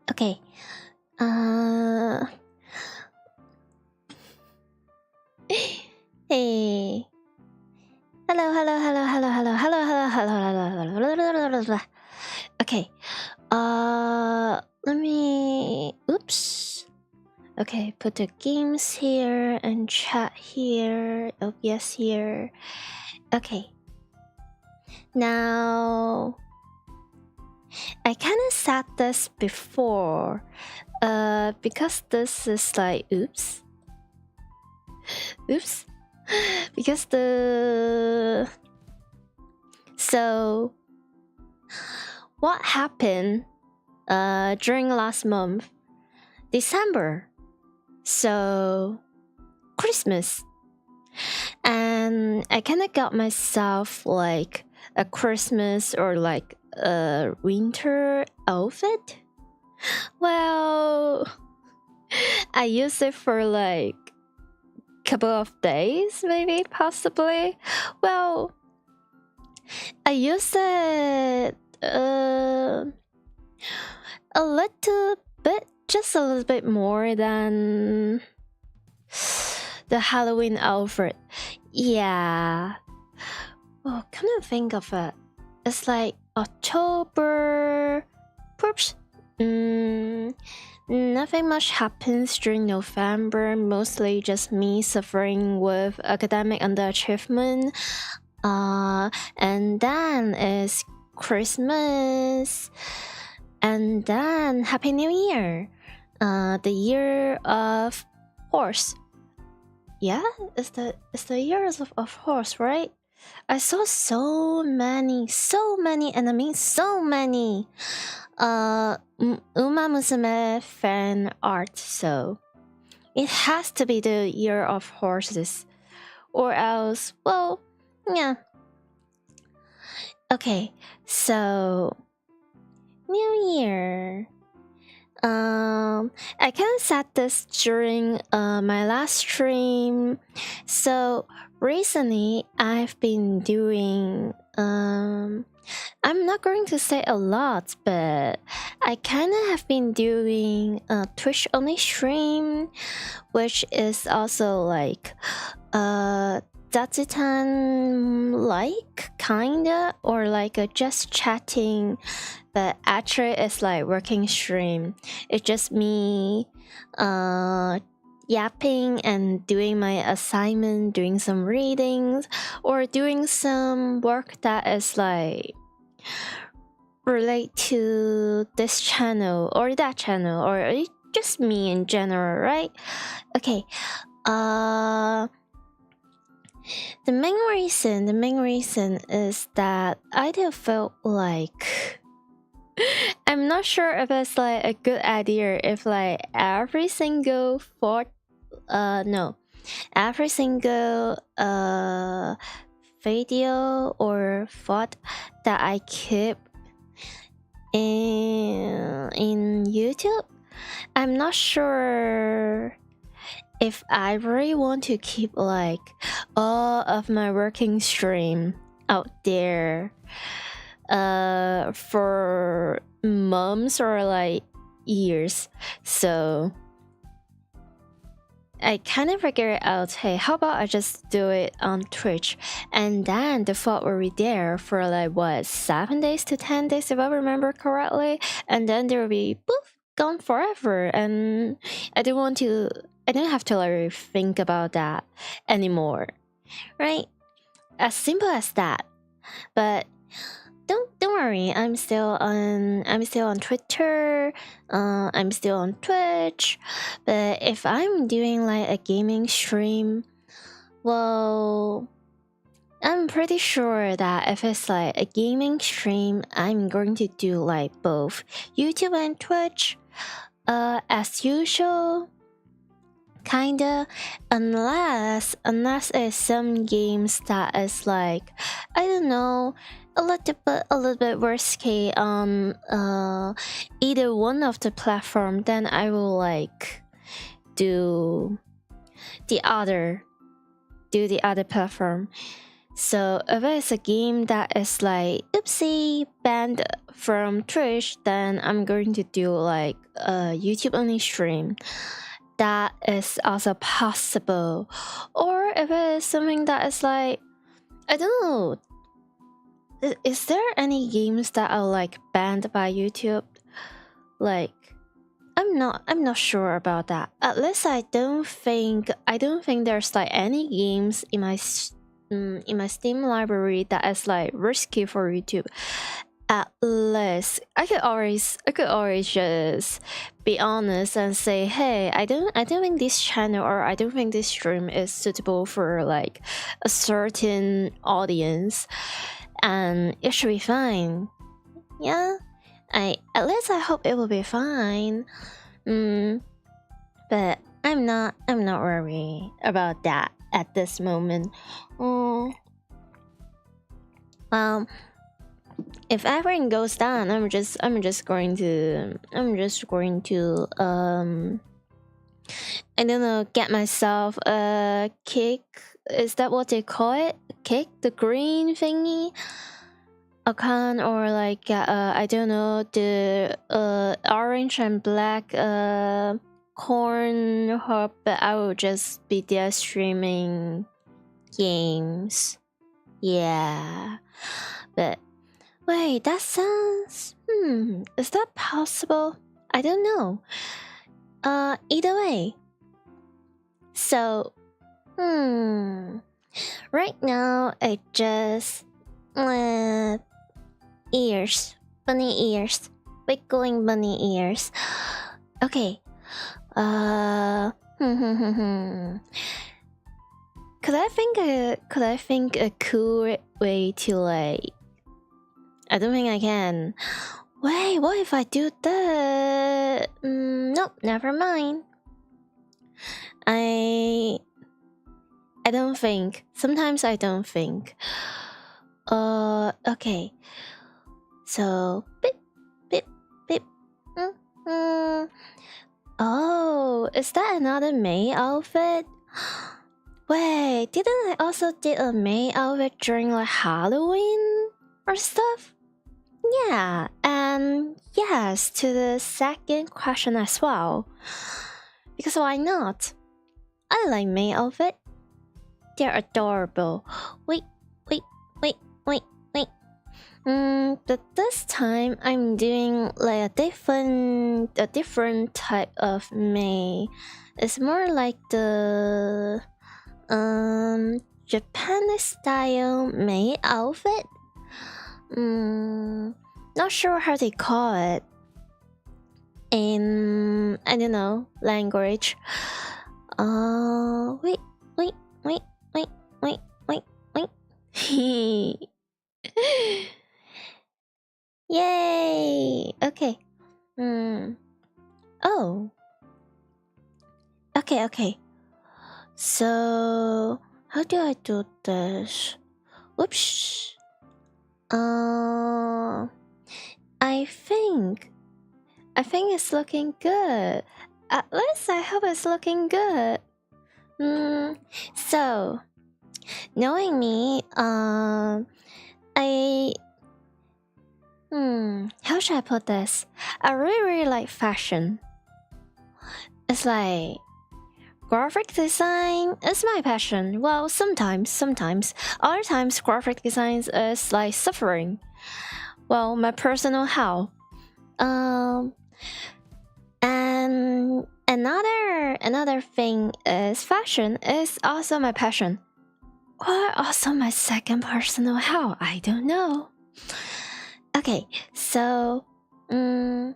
Okay. Hey. Hello. Okay. Let me. Oops. Okay, put the games here and chat here. OBS here. Okay. Now, I kind of said this before. Because this is like oops. Because so what happened during last month, December, so Christmas, and I kind of got myself like a Christmas or like a winter outfit. Well, I used it for like couple of days, maybe, possibly. Well, I used it a little bit, just a little bit more than the Halloween outfit. Yeah. Oh, come to think of it, it's like October. Perhaps. Nothing much happens during November, mostly just me suffering with academic underachievement. And then is Christmas, and then Happy New Year, the year of horse. Yeah, it's the years of horse, right? I saw so many, and I mean so many Uma Musume fan art, so it has to be the year of horses, or else, well, yeah. Okay, so New Year. I kind of said this during my last stream. So recently, I've been doing I'm not going to say a lot, but I kind of have been doing a Twitch only stream, which is also like Datsitan like kinda, or like a just chatting, but actually it's like working stream. It's just me yapping and doing my assignment, doing some readings, or doing some work that is like relate to this channel or that channel, or just me in general, right? Okay. The main reason is that I do felt like I'm not sure if it's like a good idea if like every single video or thought that I keep in YouTube, I'm not sure if I really want to keep like all of my working stream out there for months or like years. So I kind of figured out, hey, how about I just do it on Twitch, and then the thought will be there for like what, 7 days to 10 days if I remember correctly, and then there will be poof, gone forever, and I don't have to like think about that anymore, right? As simple as that. But don't worry, I'm still on Twitter, I'm still on Twitch. But if I'm doing like a gaming stream, well, I'm pretty sure that if it's like a gaming stream, I'm going to do like both YouTube and Twitch, as usual, kinda, unless it's some games that is like, I don't know, a little bit risky on either one of the platform, then I will like do the other platform. So if it's a game that is like oopsie banned from Twitch, then I'm going to do like a YouTube only stream. That is also possible. Or if it is something that is like, I don't know, is there any games that are like banned by YouTube? Like, I'm not sure about that. At least I don't think there's like any games in my Steam library that is like risky for YouTube. At least I could always just be honest and say, hey, I don't think this channel or I don't think this stream is suitable for like a certain audience, and it should be fine. Yeah, at least I hope it will be fine. But I'm not worried about that at this moment. If everything goes down, I'm just going to I don't know, get myself a kick. Is that what they call it? Kick, the green thingy account, or like I don't know, the orange and black corn hub. But I will just be there streaming games. Yeah, but wait, that sounds is that possible? I don't know. Either way. So right now I just ears, bunny ears, wiggling bunny ears. Okay. Could I think a cool way to like, I don't think I can. Wait, what if I do that? Nope, never mind. I don't think. Sometimes I don't think. Okay. So, beep, beep, beep. Oh, is that another May outfit? Wait, didn't I also did a May outfit during like Halloween or stuff? Yeah, and yes to the second question as well. Because why not? I like May outfit. They're adorable. Wait. But this time I'm doing like a different type of May. It's more like the Japanese style May outfit. Not sure how they call it in, I don't know, language. Wait. Yay! Okay. Oh. Okay. So how do I do this? Whoops. I think it's looking good. At least I hope it's looking good. So knowing me, how should I put this? I really like fashion. It's like graphic design is my passion. Well, sometimes. Other times, graphic design is like suffering. Well, my personal hell. And another thing is fashion is also my passion. Or also my second personal hell. I don't know. Okay, so okay.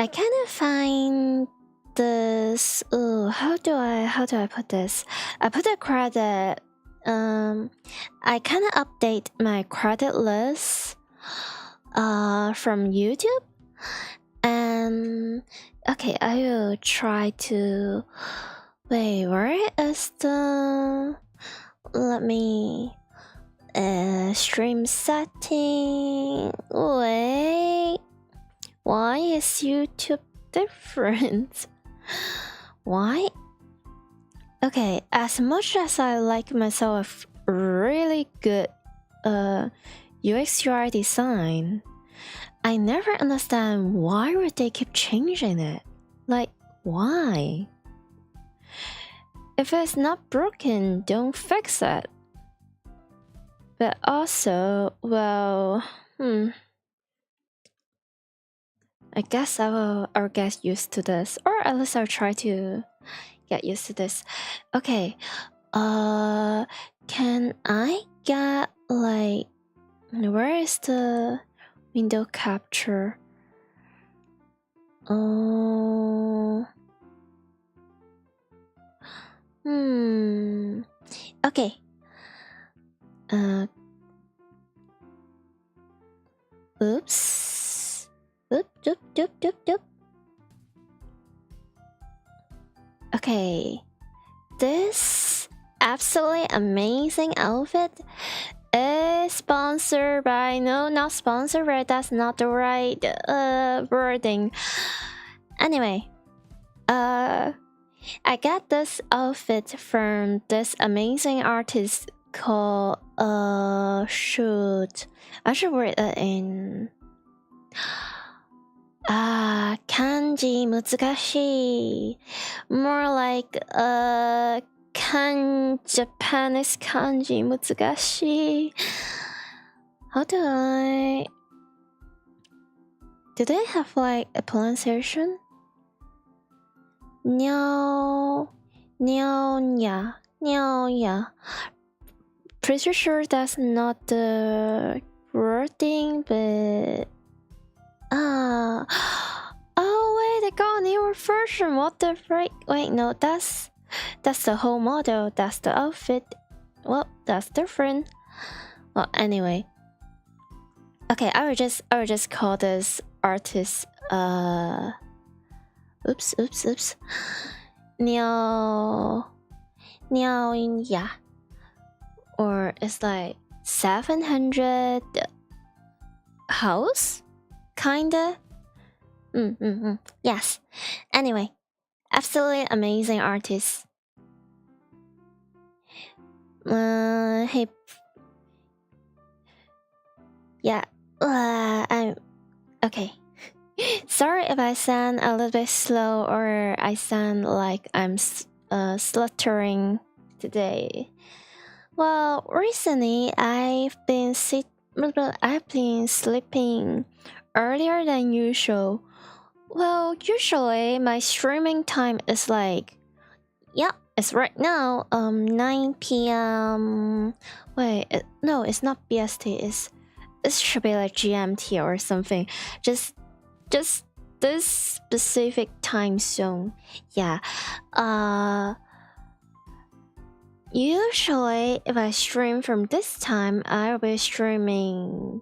I kind of find this. How do I put this? I put a credit. I kind of update my credit list from YouTube, and okay, I will try to wait. Where is the? Let me stream setting. Wait. Why is YouTube different? Why Okay, as much as I like myself really good UX UI design, I never understand why would they keep changing it. Like, why? If it's not broken, don't fix it. But also, well, I guess I'll get used to this, or at least I'll try to get used to this. Okay, can I get like, where is the window capture? Okay. Oops. Oop. Okay. This absolutely amazing outfit is sponsored by, no, not sponsored, right? That's not the right wording. Anyway, I got this outfit from this amazing artist called shoot. I should write it in kanji 難しい. More like Japanese kanji 難しい. How do they have like a pronunciation? Nyo nya. Pretty sure that's not the wording, but oh wait, I got a newer version. What the frick? Wait, no, that's the whole model. That's the outfit. Well, that's different. Well, anyway. Okay, I would just call this artist oops. Nyo yeah. Or it's like 700 house? Kinda? Yes. Anyway, absolutely amazing artist. Hey. Yeah. I'm okay. Sorry if I sound a little bit slow or I sound like I'm sluttering today. Well, recently I've been sleeping earlier than usual. Well, usually my streaming time is like, yeah, it's right now 9 p.m. Wait, no, it's not BST. It should be like GMT or something. Just this specific time zone. Yeah. Usually, if I stream from this time, I'll be streaming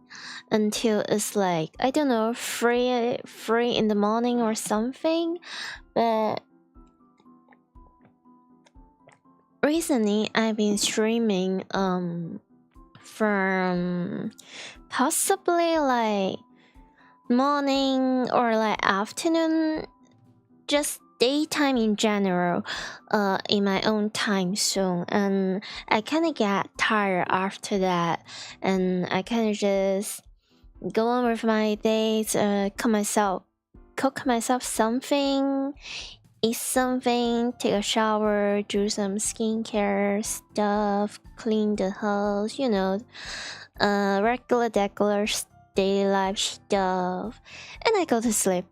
until it's like, I don't know, 3 in the morning or something. But recently, I've been streaming from possibly like morning or like afternoon, just daytime in general, in my own time zone, and I kind of get tired after that, and I kind of just go on with my days, cook myself something, eat something, take a shower, do some skincare stuff, clean the house, you know, regular daily life stuff, and I go to sleep.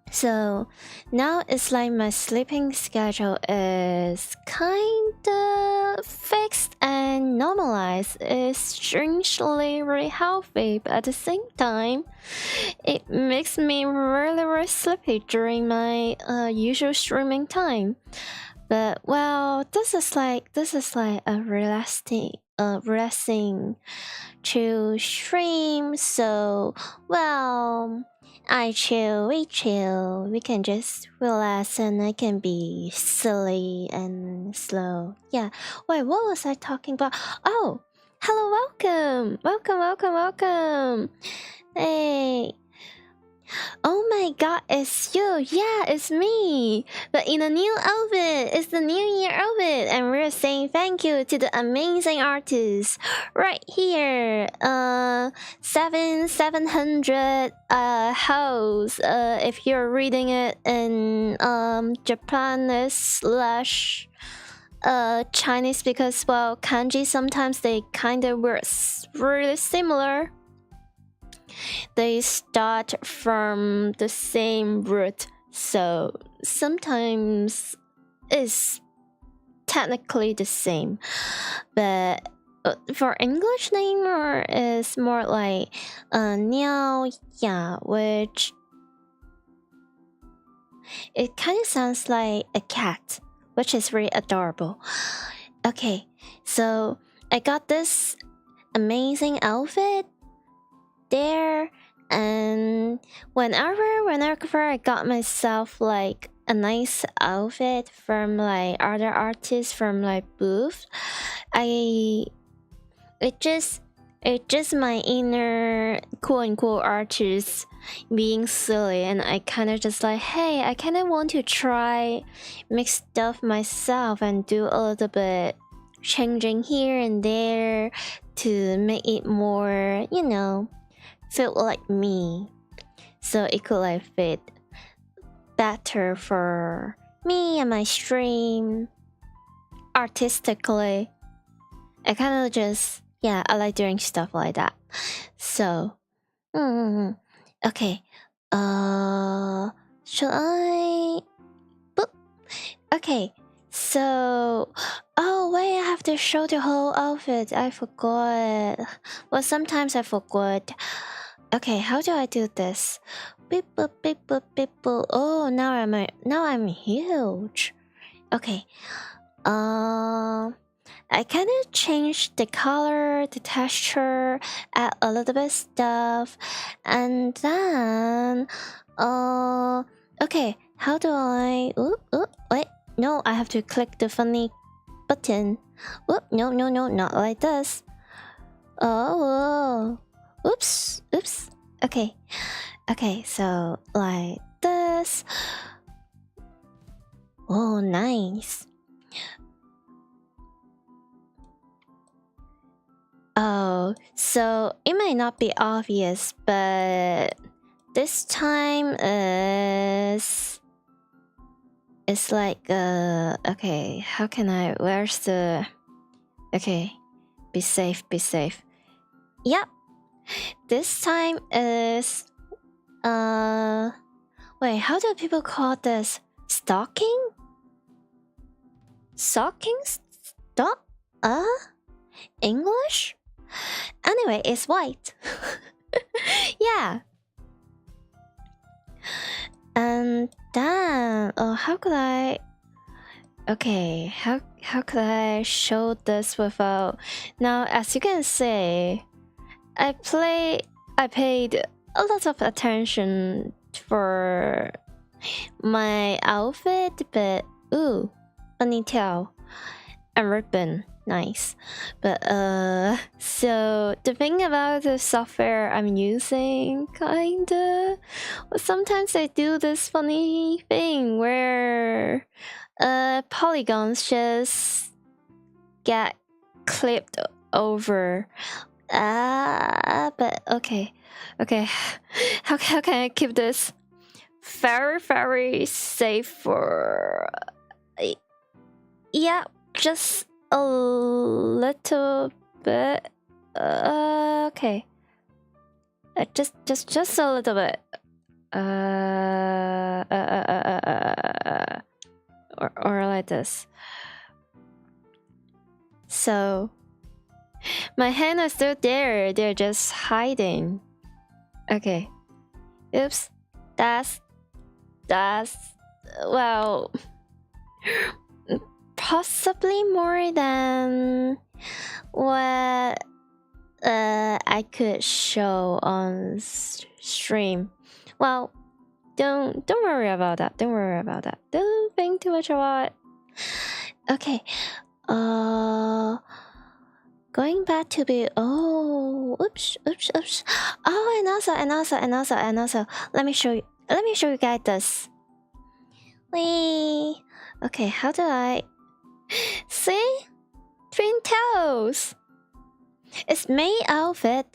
So now it's like my sleeping schedule is kinda fixed and normalized. It's strangely really healthy, but at the same time, it makes me really sleepy during my usual streaming time. But well, this is like a relaxing to stream. So well, I chill, we chill. We can just relax, and I can be silly and slow. Yeah. Wait, what was I talking about? Oh, hello, welcome. Hey. Oh my god, it's you. Yeah, it's me. But in a new outfit. It's the New Year outfit. And we're saying thank you to the amazing artists. Right here. 700 house. If you're reading it in Japanese slash Chinese, because well, kanji sometimes they kind of were really similar. They start from the same root, so sometimes it's technically the same. But for English name, or is more like niao ya, which it kind of sounds like a cat, which is really adorable. Okay, so I got this amazing outfit there, and whenever I got myself like a nice outfit from like other artists from like booth, it just my inner quote unquote artist being silly, and I kind of just like, hey, I kind of want to try mix stuff myself and do a little bit changing here and there to make it more, you know, feel like me, so it could like fit better for me and my stream artistically. I kind of just, yeah, I like doing stuff like that. So okay, should I boop? Okay, so oh wait, I have to show the whole outfit. I forgot. Well, sometimes I forgot. Okay, how do I do this? Beep boop beep boop beep boop. Oh, now I'm huge. Okay. I kind of changed the color, the texture, add a little bit stuff, and then okay, how do I? Wait, no, I have to click the funny button. No, not like this. Oh, oops. Okay, so like this. Oh, nice. Oh, so it might not be obvious, but this time is it's like okay, how can I, where's the, okay, be safe. Yep, this time is wait, how do people call this? Stocking? English? Anyway, it's white. Yeah. And then how could I, okay, how could I show this without, now as you can see, I paid a lot of attention for my outfit, but ooh, ponytail and ribbon, nice. But so the thing about the software I'm using, kinda, sometimes I do this funny thing where polygons just get clipped over. But okay, how can I keep this very safe for, yeah, just a little bit. Okay, just a little bit. Or like this. So my hand is still there, they're just hiding. Okay, oops, that's well, possibly more than what I could show on stream. Well, don't worry about that. Don't think too much about it. Okay. going back to be, oops. Oh, and also, let me show you guys this. Wee. Okay, how do I see? Twin toes. It's May outfit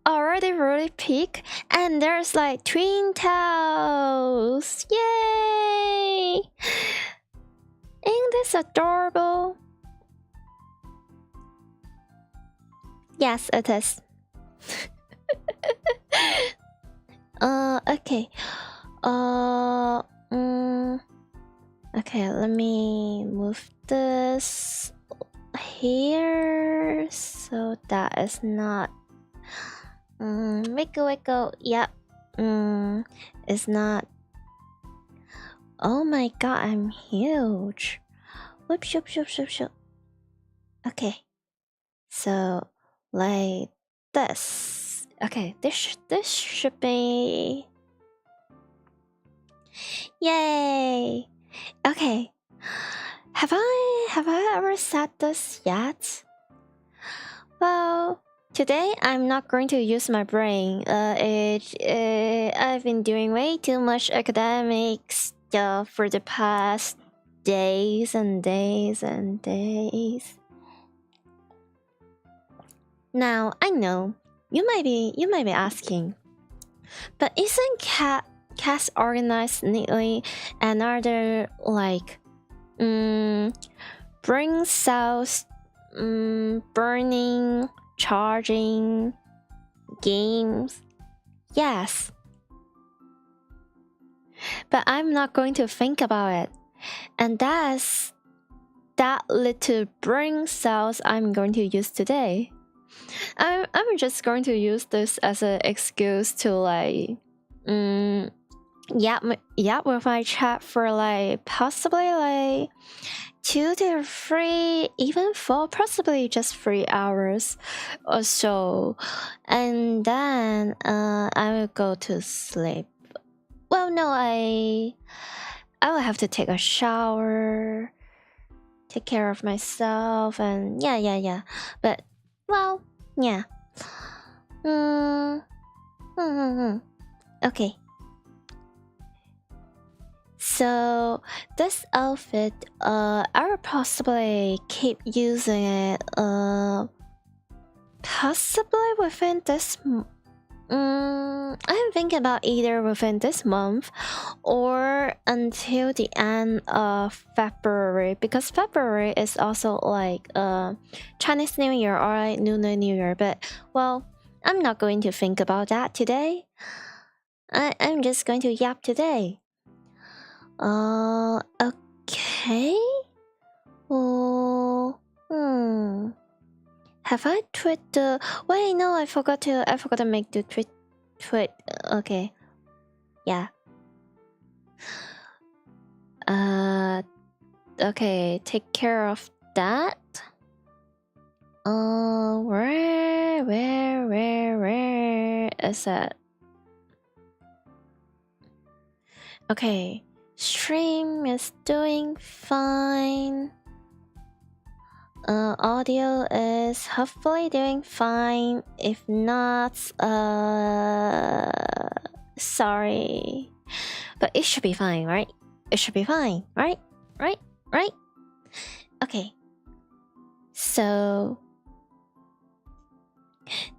already really peak, and there's like twin toes. Yay! Ain't this adorable? Yes, it is. Okay. Okay, let me move this here so that is not wiggle. Yep. It's not. Oh my god, I'm huge. Whoop shoop. Okay. So like this. Okay, this should be. Yay! Okay. Have I ever said this yet? Well, today I'm not going to use my brain. I've been doing way too much academic stuff for the past days and days. Now I know you might be asking, but isn't cats organized neatly, and are there like brain cells burning, charging, games? Yes, but I'm not going to think about it, and that's that little brain cells I'm going to use today. I'm just going to use this as an excuse to like yap with my chat for like possibly like 2 to 3, even 4, possibly just 3 hours or so, and then I will go to sleep. Well, no, I will have to take a shower, take care of myself, and yeah. But well, yeah. Okay. So this outfit, I will possibly keep using it, possibly within this. I'm thinking about either within this month or until the end of February, because February is also like Chinese New Year or like Lunar New Year. But well, I'm not going to think about that today. I'm just going to yap today. Okay. Have I tweet the? Wait, no, I forgot to make the tweet. Okay. Yeah. Okay, take care of that. Where is that? Okay, stream is doing fine. Audio is hopefully doing fine. If not, sorry, but it should be fine, right? It should be fine, right? Okay. So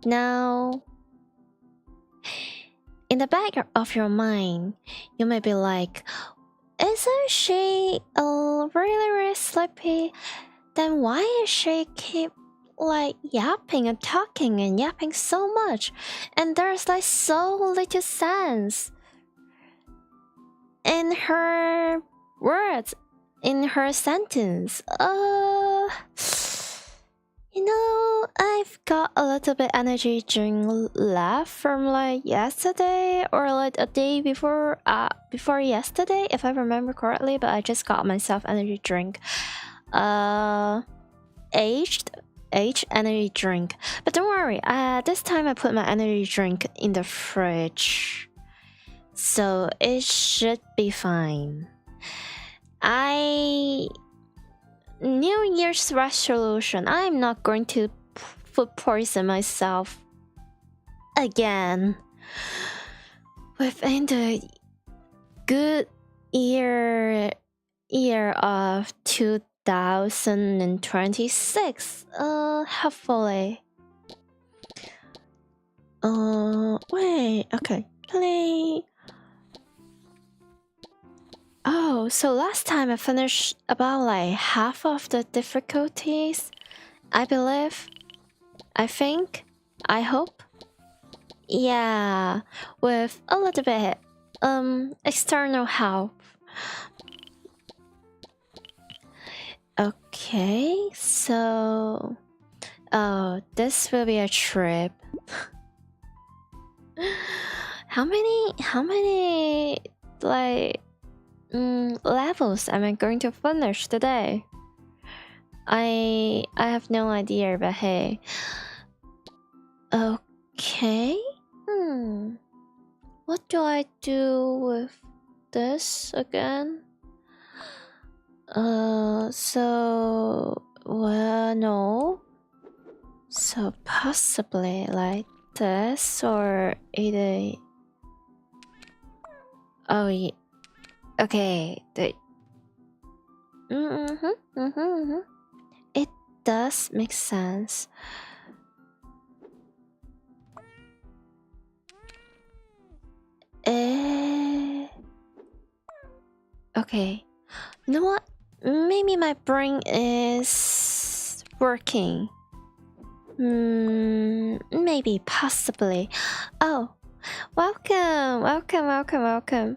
now, in the back of your mind, you may be like, isn't she really sleepy? Then why is she keep like yapping and talking and yapping so much? And there's like so little sense in her words, in her sentence. You know, I've got a little bit energy drink left from like yesterday or like a day before yesterday, if I remember correctly. But I just got myself energy drink, aged energy drink. But don't worry, this time I put my energy drink in the fridge, so it should be fine. New Year's resolution, I'm not going to food poison myself again within the good year of 2026. Hopefully. Wait, okay, play. Oh, so last time I finished about like half of the difficulties, I believe. I think. I hope. Yeah, with a little bit external help. Okay, so this will be a trip. How many like levels am I going to finish today? I have no idea, but hey. Okay. What do I do with this again? So well, no. So possibly like this or either. Oh yeah. Okay. It does make sense. Okay. You know what? Maybe my brain is working. Maybe, possibly. Oh, welcome.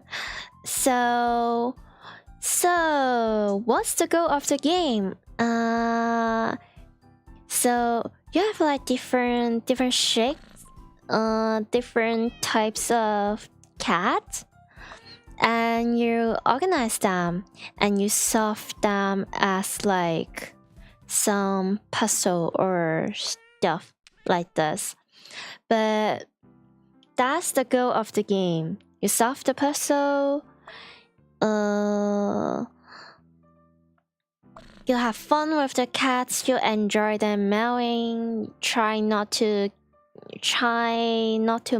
So, what's the goal of the game? So you have like different shapes, different types of cats, and you organize them and you solve them as like some puzzle or stuff like this. But that's the goal of the game. You solve the puzzle, you have fun with the cats, you enjoy them meowing, try not to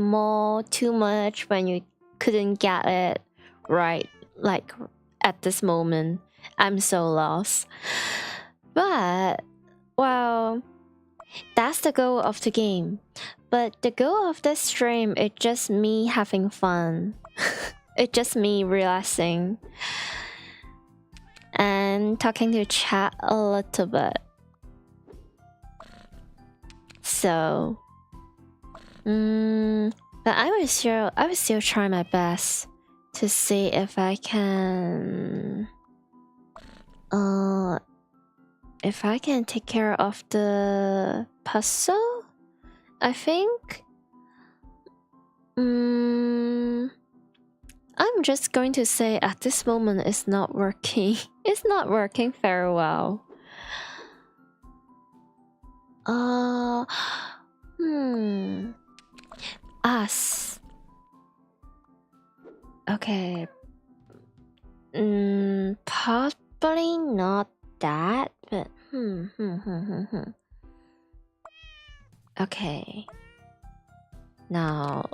maul too much when you couldn't get it right, like at this moment. I'm so lost. But, well, that's the goal of the game. But the goal of this stream is just me having fun. It's just me relaxing and talking to chat a little bit. So, but I will still try my best to see if I can take care of the puzzle. I think. I'm just going to say at this moment it's not working. It's not working very well. Us. Okay. Probably not that, but Okay. Now,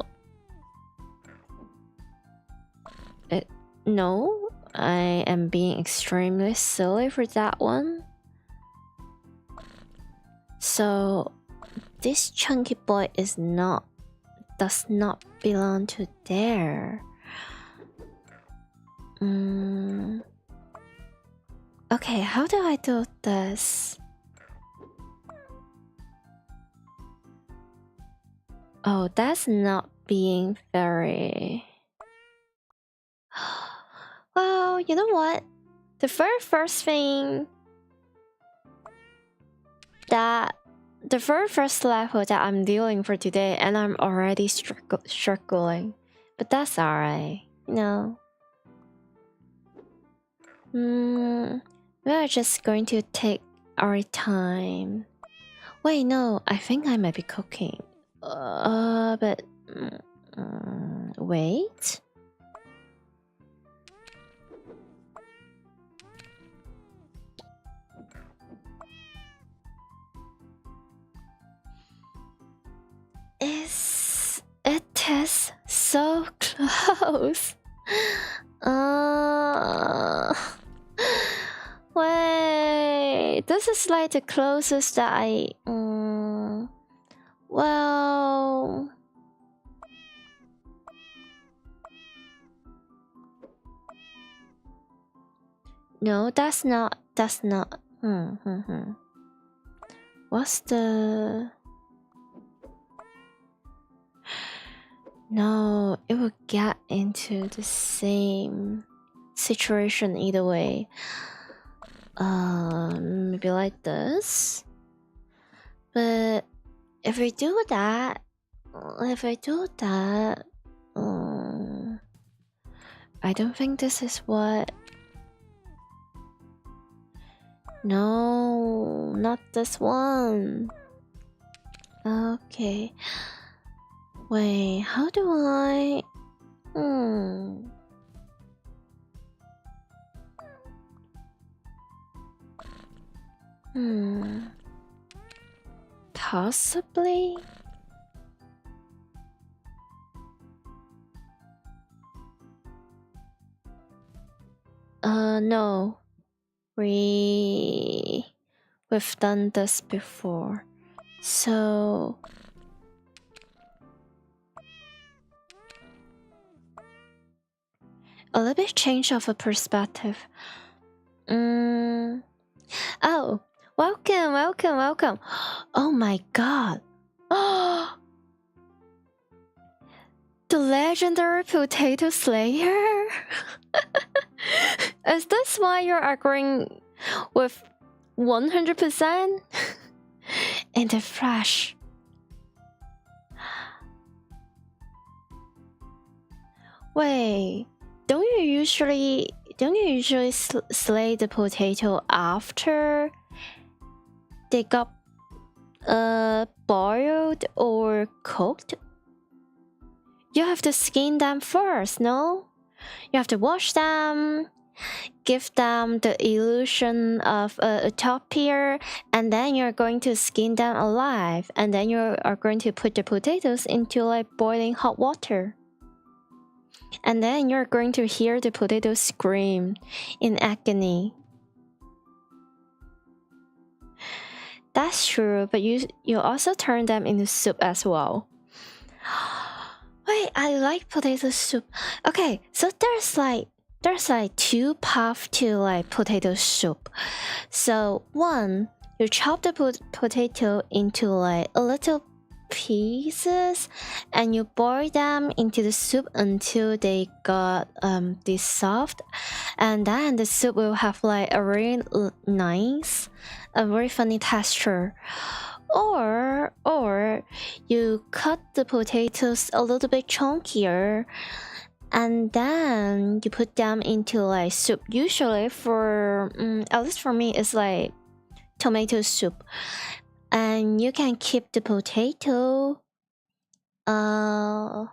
no, I am being extremely silly for that one. So, this chunky boy does not belong to there. Okay, how do I do this? Oh, that's not being very... Well, you know what? The very first thing that... The very first level that I'm dealing for today, and I'm already struggling. But that's alright, you know. We're just going to take our time. Wait, no, I think I might be cooking. But... wait. Yes, so close. Wait, this is like the closest that I. Well. No, that's not. What's the. No, it would get into the same situation either way. Maybe like this. But if I do that, I don't think this is what. No, not this one. Okay. Wait, how do I... Possibly? No. We've done this before. So... a little bit change of a perspective. Oh, welcome. Oh my god. The legendary potato slayer? Is this why you're agreeing with 100%? In the flesh. Wait, don't you usually slay the potato after they got boiled or cooked? You have to skin them first, no? You have to wash them, give them the illusion of a utopia, and then you're going to skin them alive, and then you are going to put the potatoes into like boiling hot water. And then you're going to hear the potatoes scream in agony. That's true, but you also turn them into soup as well. Wait, I like potato soup. Okay, so there's like two paths to like potato soup. So one, you chop the potato into like a little pieces and you boil them into the soup until they got this soft, and then the soup will have like a really nice, a very funny texture. Or you cut the potatoes a little bit chunkier and then you put them into like soup. Usually for at least for me it's like tomato soup. And you can keep the potato and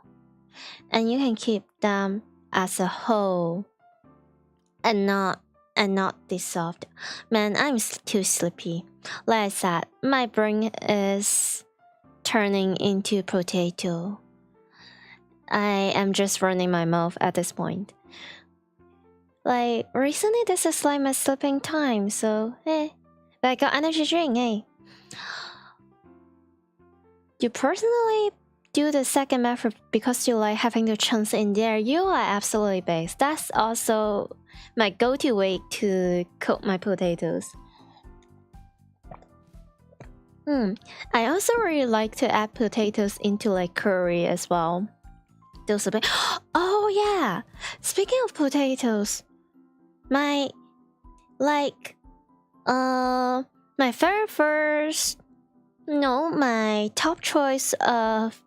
you can keep them as a whole and not this soft. Man, I'm too sleepy. Like I said, my brain is turning into potato. I am just running my mouth at this point. Like recently this is like my sleeping time, so but I got energy drink, You personally do the second method because you like having the chunks in there. You are absolutely based. That's also my go-to way to cook my potatoes. I also really like to add potatoes into like curry as well. Those are big. Oh yeah! Speaking of potatoes, my top choice of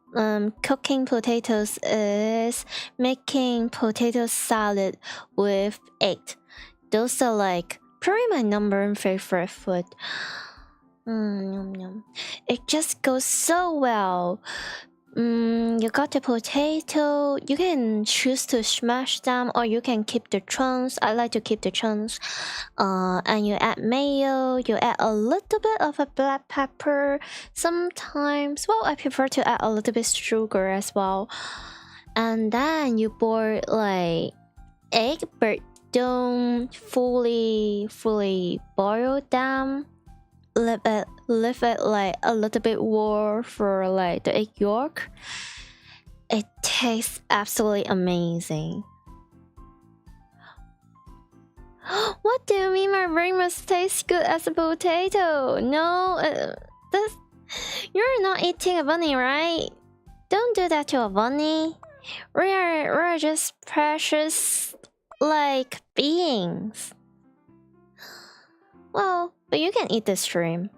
cooking potatoes is making potato salad with egg. Those are like probably my number one favorite food. It just goes so well You got the potato. You can choose to smash them, or you can keep the chunks. I like to keep the chunks. And you add mayo. You add a little bit of a black pepper. Sometimes, well, I prefer to add a little bit sugar as well. And then you boil like egg, but don't fully boil them. Leave it like a little bit warm for like the egg yolk. It tastes absolutely amazing. What do you mean my brain must taste good as a potato? No, you're not eating a bunny, right? Don't do that to a bunny. We're just precious like beings. Well, but you can eat the stream.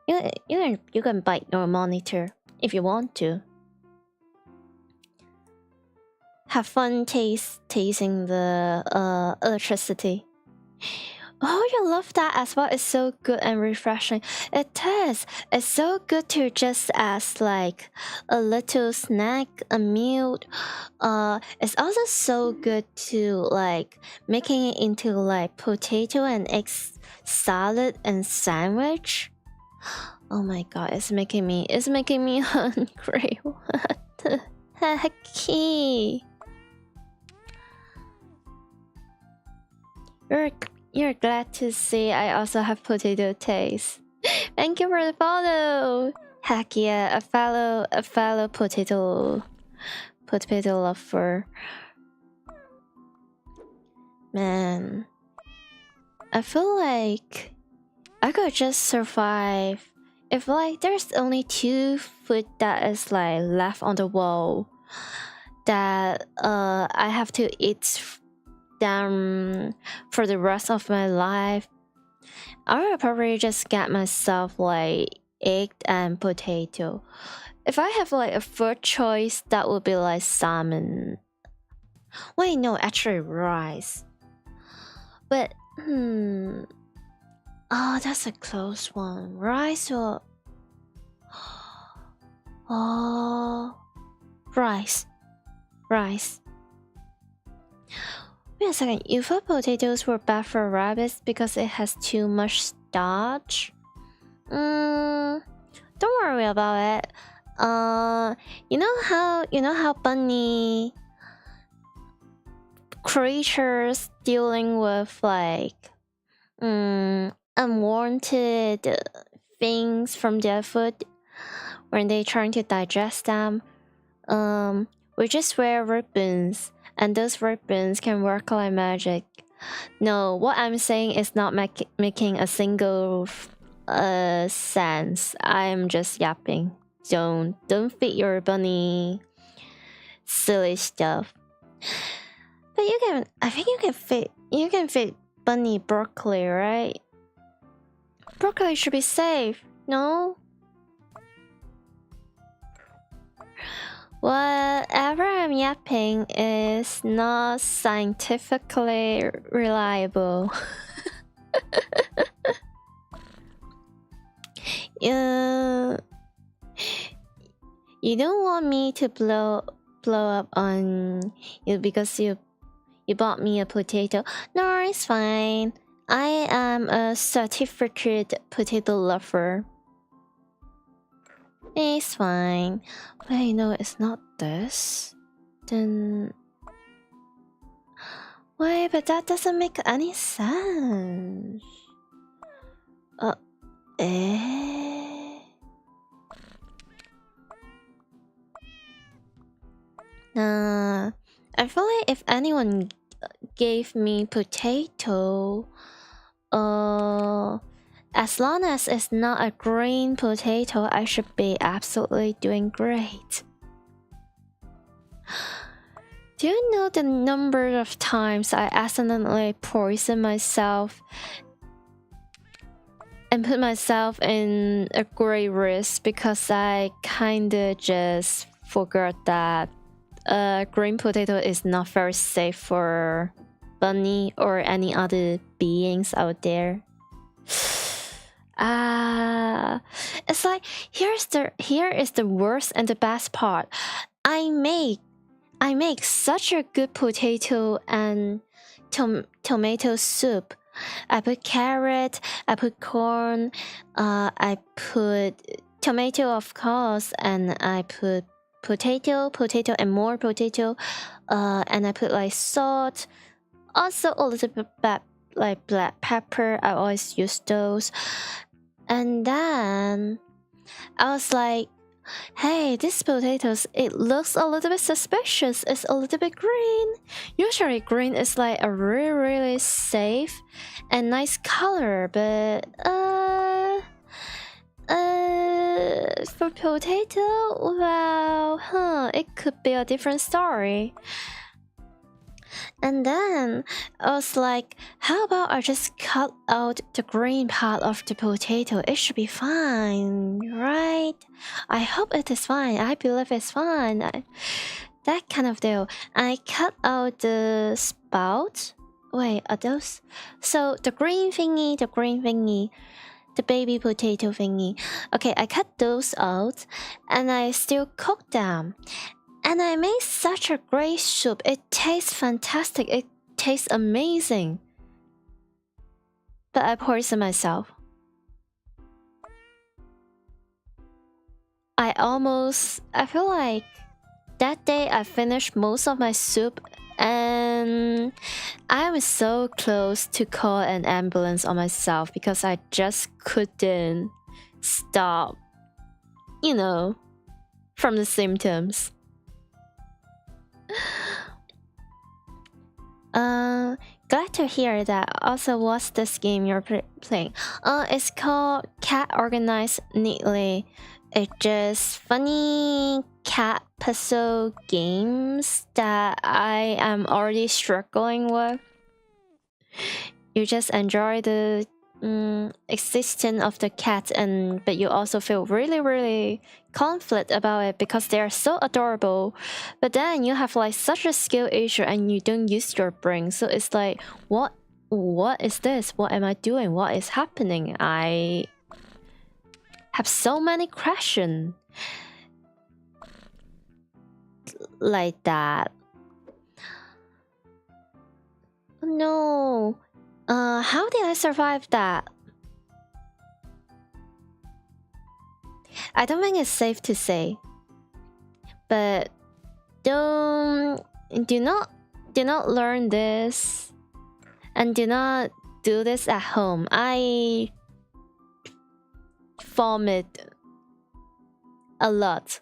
You can bite your monitor if you want to. Have fun tasting the electricity. Oh, you love that as well. It's so good and refreshing. It is. It's so good to just as like a little snack, a meal. It's also so good to like making it into like potato and egg salad and sandwich. Oh my god, it's making me hungry. What the hecky? You're glad to see I also have potato taste. Thank you for the follow. Heck yeah, a fellow potato lover. Man, I feel like I could just survive if like there's only 2 food that is like left on the wall that I have to eat them for the rest of my life. I would probably just get myself like egg and potato. If I have like a third choice, that would be like salmon. Wait, no, actually rice. But oh, that's a close one. Rice or oh, rice. Wait a second, you thought potatoes were bad for rabbits because it has too much starch? Don't worry about it. You know how bunny creatures dealing with like unwanted things from their food when they're trying to digest them. We just wear ribbons, and those ribbons can work like magic. No, what I'm saying is not making a single sense. I'm just yapping. Don't feed your bunny silly stuff. But I think you can feed bunny broccoli, right? Broccoli should be safe, no? Whatever I'm yapping is not scientifically reliable. You don't want me to blow up on you because you bought me a potato. No, it's fine. I am a certificate potato lover. It's fine. Wait, no, it's not this. Then wait, but that doesn't make any sense. Nah, I feel like if anyone gave me potato, as long as it's not a green potato, I should be absolutely doing great. Do you know the number of times I accidentally poisoned myself and put myself in a great risk because I kinda just forgot that green potato is not very safe for bunny or any other beings out there. It's was like, here is the worst and the best part. I make such a good potato and tomato soup. I put carrot, I put corn, I put tomato, of course, and I put potato and more potato, and I put like salt, also a little bit like black pepper. I always use those. And then I was like, hey, these potatoes, it looks a little bit suspicious. It's a little bit green. Usually green is like a really safe and nice color, but for potato, well, it could be a different story. And then I was like, how about I just cut out the green part of the potato? It should be fine, right? I hope it is fine. I believe it's fine. That kind of deal. I cut out the spout. Wait, are those? So the green thingy, the baby potato thingy. Okay, I cut those out and I still cook them. And I made such a great soup. It tastes fantastic. It tastes amazing. But I poisoned myself. I feel like that day I finished most of my soup and I was so close to call an ambulance on myself because I just couldn't stop, from the symptoms. Glad to hear that. Also, what's this game you're playing? It's called Cat Organized Neatly. It's just funny cat puzzle games that I am already struggling with. You just enjoy the existence of the cat, but you also feel really conflict about it because they are so adorable. But then you have like such a skill issue and you don't use your brain, so it's like, what is this? What am I doing? What is happening? I have so many questions like that. No. How did I survive that? I don't think it's safe to say, but do not learn this, and do not do this at home. I vomit a lot,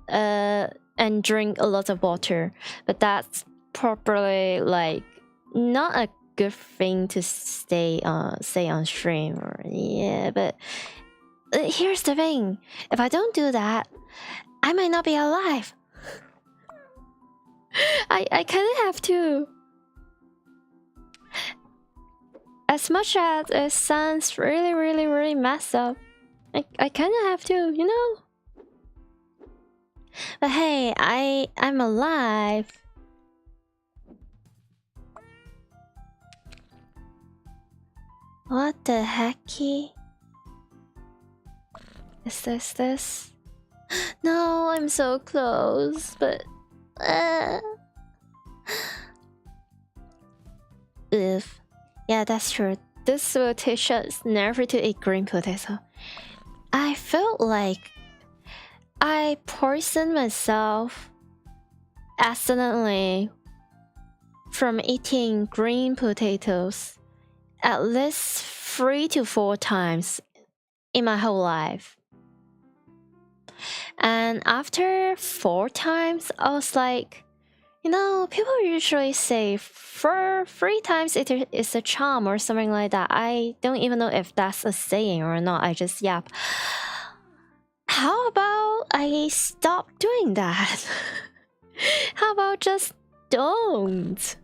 and drink a lot of water, but that's probably like not a good thing to say on stream, but here's the thing, if I don't do that, I might not be alive. I kind of have to. As much as it sounds really messed up, I kind of have to, But hey, I'm alive. What the hecky? Is this? No, I'm so close, but Oof. Yeah, that's true. This will teach us never to eat green potato. I felt like I poisoned myself accidentally from eating green potatoes at least 3 to 4 times in my whole life. And after 4 times, I was like, people usually say for 3 times it is a charm or something like that. I don't even know if that's a saying or not. I just yap. How about I stop doing that? How about just don't?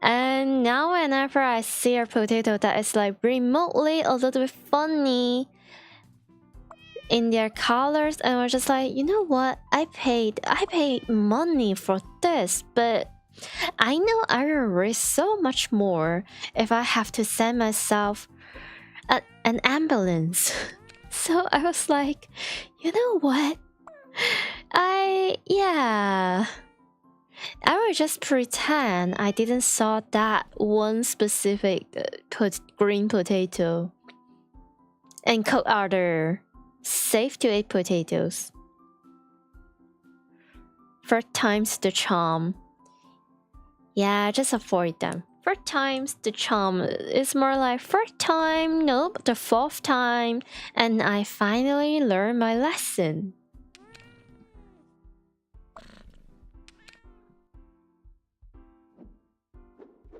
And now whenever I see a potato that is like remotely a little bit funny in their colors, and we're just like, you know what? I paid money for this, but I know I will risk so much more if I have to send myself an ambulance. So I was like, you know what? Yeah. I will just pretend I didn't saw that one specific green potato and cook other safe to eat potatoes. Third time's the charm. Yeah, just avoid them. Third time's the charm. It's more like third time, nope, the fourth time, and I finally learned my lesson.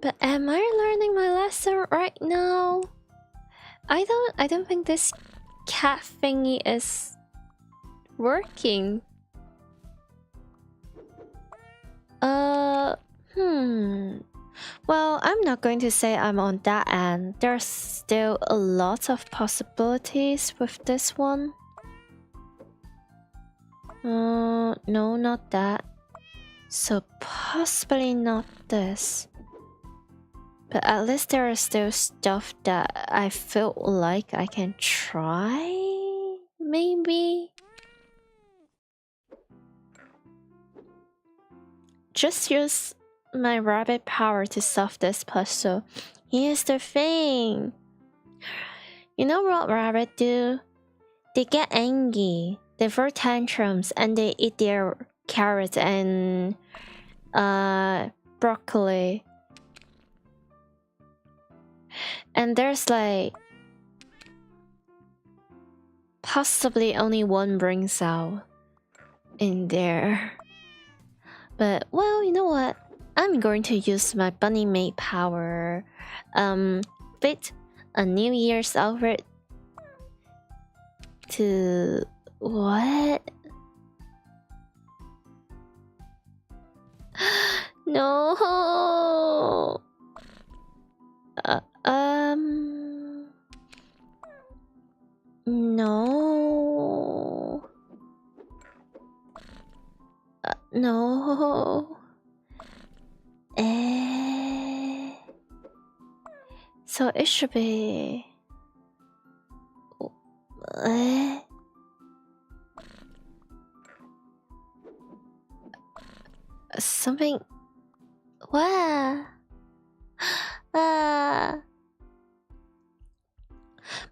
But am I learning my lesson right now? I don't think this cat thingy is working. Well, I'm not going to say I'm on that end. There's still a lot of possibilities with this one. No, not that. So possibly not this. But at least there is still stuff that I feel like I can try, maybe? Just use my rabbit power to solve this puzzle. Here's the thing. You know what rabbits do? They get angry, they throw tantrums, and they eat their carrots and broccoli. And there's like possibly only one brain cell in there. But well, you know what? I'm going to use my bunny maid power. Fit a New Year's outfit to what? No. No. No. So it should be something. What?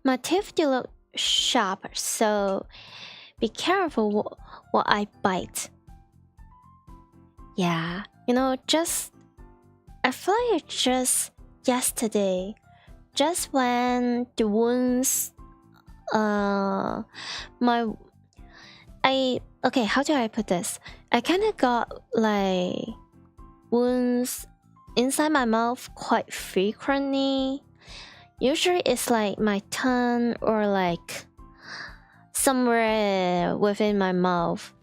My teeth do look sharp, so be careful what I bite. Yeah, you know, I feel like just yesterday, just when the wounds, okay, how do I put this? I kind of got like wounds inside my mouth quite frequently. Usually it's like my tongue or like somewhere within my mouth.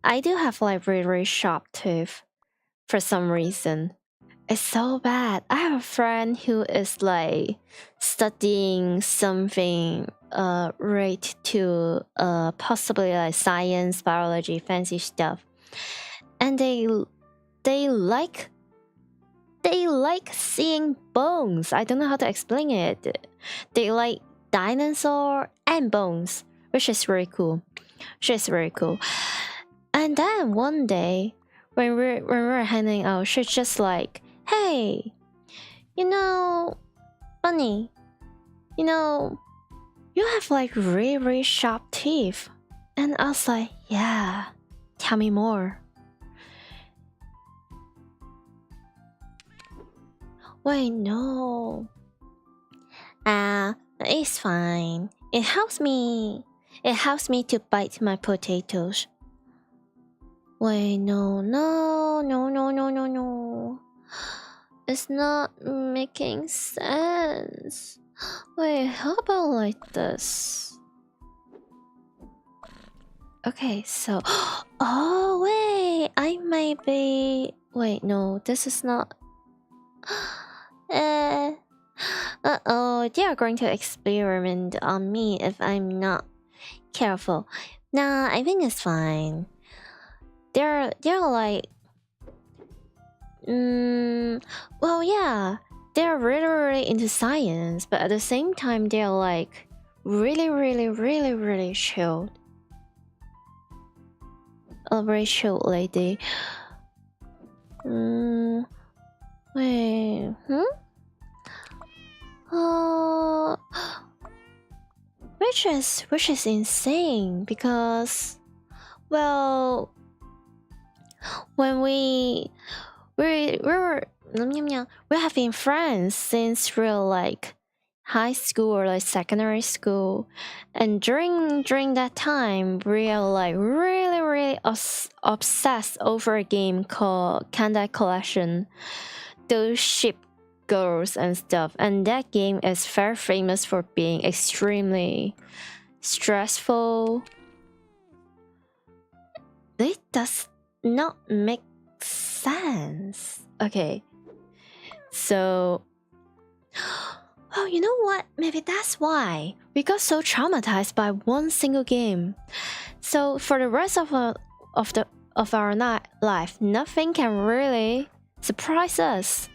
I do have like really sharp teeth for some reason. It's so bad. I have a friend who is like studying something related to possibly like science, biology, fancy stuff. And they like seeing bones. I don't know how to explain it. They like dinosaur and bones, which is very cool. And then one day, when we're hanging out, she's just like, "Hey, you know, Bunny, you know, you have like really sharp teeth." And I was like, "Yeah, tell me more." Wait, no. It's fine. It helps me to bite my potatoes. Wait, no. It's not making sense. Wait, how about like this? Okay, so oh wait, I might be. Wait, no, this is not. Uh-oh, they are going to experiment on me if I'm not careful. Nah, I think it's fine. They're like well, yeah, they're really into science, but at the same time they're like really chilled. A very chilled lady. Wait, which is insane because, well, when we have been friends since real like high school or like secondary school, and during that time we are like really obsessed over a game called Kandai Collection, those ship girls and stuff, and that game is very famous for being extremely stressful. It does not make sense. Okay, so oh, you know what? Maybe that's why we got so traumatized by one single game. So for the rest of our life, nothing can really surprise us,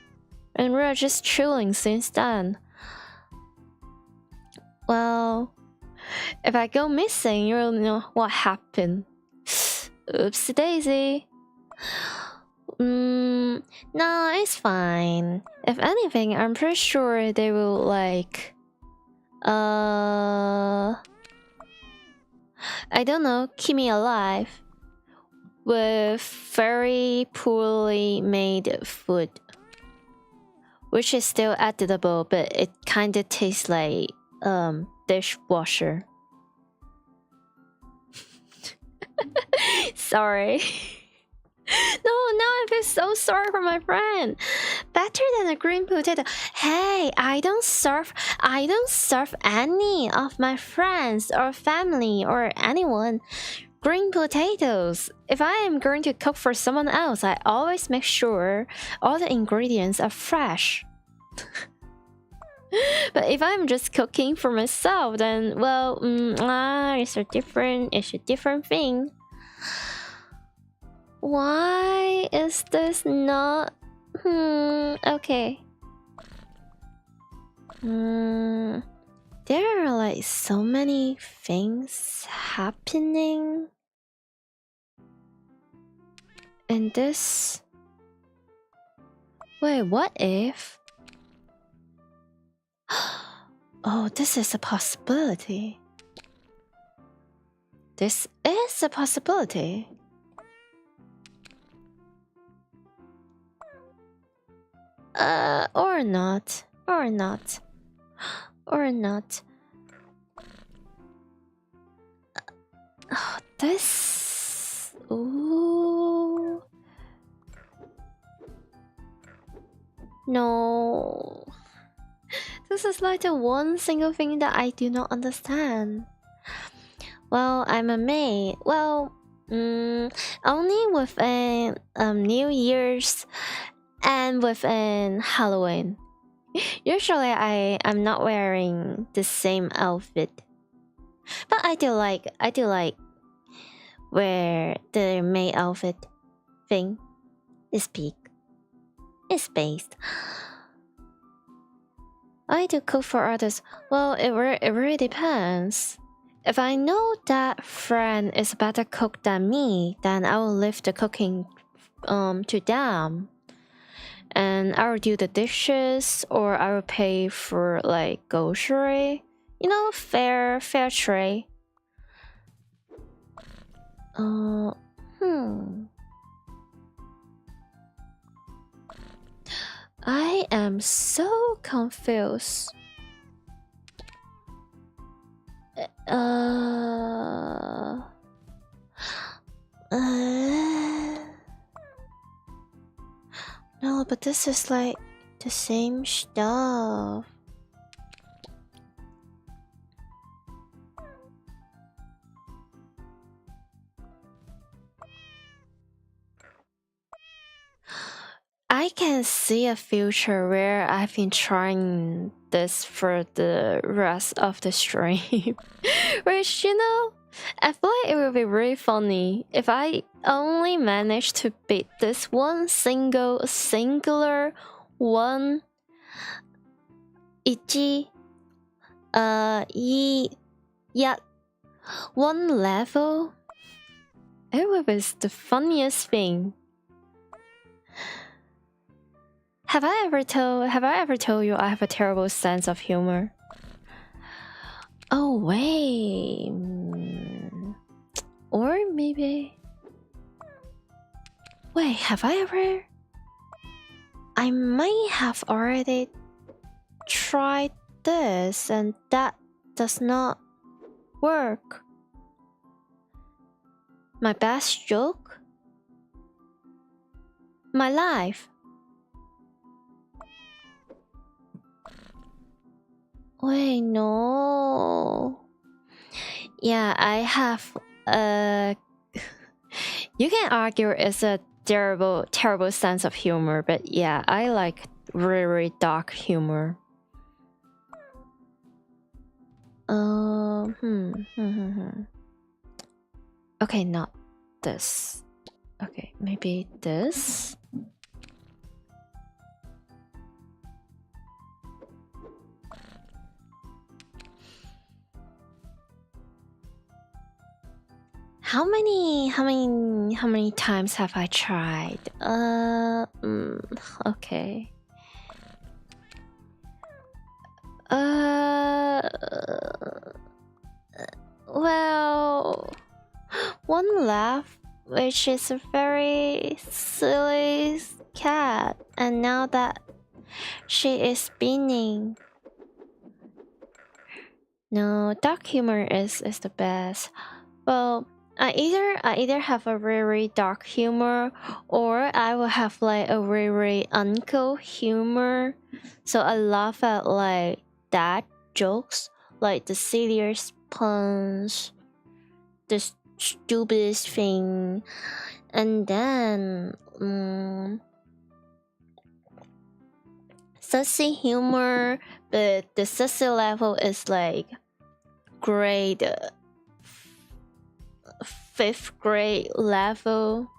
and we're just chilling since then. Well, if I go missing, you'll know what happened. Oopsie daisy. No, it's fine. If anything, I'm pretty sure they will like I don't know, keep me alive with very poorly made food, which is still edible, but it kinda tastes like dishwasher. Sorry. No, now I feel so sorry for my friend. Better than a green potato. Hey, I don't serve any of my friends or family or anyone green potatoes. If I am going to cook for someone else, I always make sure all the ingredients are fresh. But if I'm just cooking for myself, then well, it's a different thing. Why is this not? Okay. There are like so many things happening in this. Wait, what if? Oh, this is a possibility. This is a possibility. Or not. Oh, this. Ooh. No. This is like the one single thing that I do not understand. Well, I'm a maid. Well, only within New Year's and within Halloween. Usually I'm not wearing the same outfit, but I do like wear the maid outfit thing. It's based. I do cook for others. Well, it really depends. If I know that friend is a better cook than me, then I will leave the cooking to them. And I will do the dishes, or I will pay for like grocery. You know, fair trade. I am so confused. No, but this is like the same stuff. I can see a future where I've been trying this for the rest of the stream. Which, you know, I feel like it would be really funny if I only managed to beat this one singular one 1 1 level. It was the funniest thing. Have I ever told you I have a terrible sense of humor? Oh wait. Or maybe... Wait, have I ever... I might have already tried this and that does not work. My best joke? My life. Wait, no. Yeah, I have you can argue it's a terrible sense of humor, but yeah, I like very dark humor. Okay, not this. Okay, maybe this. How many times have I tried? Okay. Well, one laugh, which is a very silly cat, and now that she is spinning. No, dark humor is the best. Well, I either have a very dark humor or I will have like a very uncle humor. So I laugh at like dad jokes, like the silliest puns, the stupidest thing, and then sussy humor, but the sussy level is like grade 5th grade level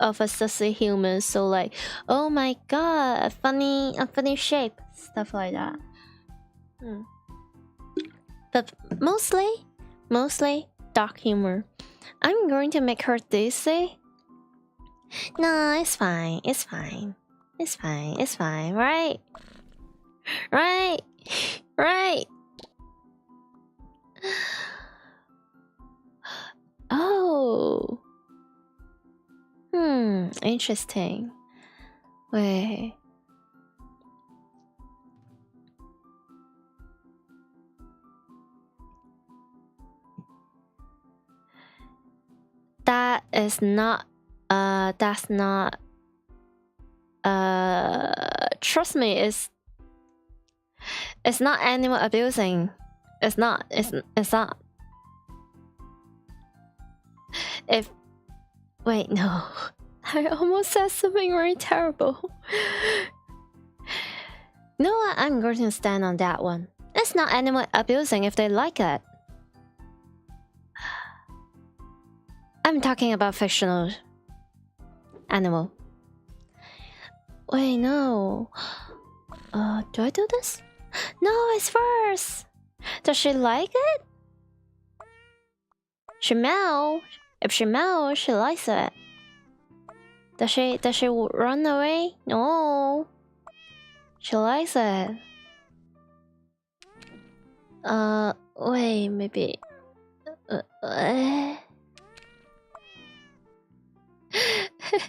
of a sussy humor. So like, oh my god, a funny shape, stuff like that. But mostly dark humor. I'm going to make her dizzy. No, it's fine, right? Oh. Interesting. Wait. That's not trust me, it's not animal abusing. It's not. If wait, no. I almost said something very terrible. No, I'm going to stand on that one. It's not animal abusing if they like it. I'm talking about fictional animal. Wait, no. Do I do this? No, it's first. Does she like it? She meow. If she meows, she likes it. Does she run away? No. She likes it. Wait, maybe.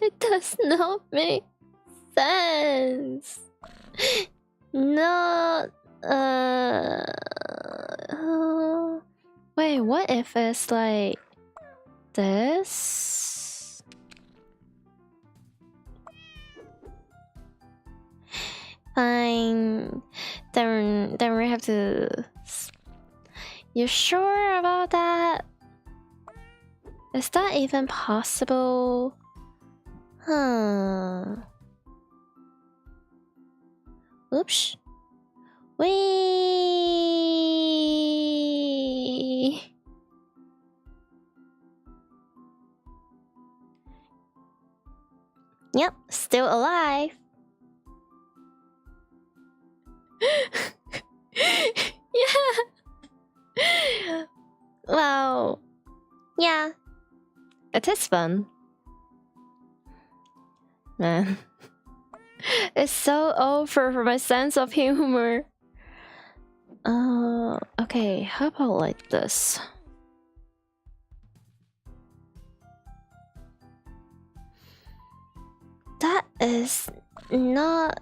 It does not make sense. No. Wait, what if it's like this? Fine. Then we have to. You sure about that? Is that even possible? Huh. Oops. Wee. Yep, still alive. Yeah. Wow. Yeah. It is fun. Man. It's so over for my sense of humor. Okay, how about like this? That is not...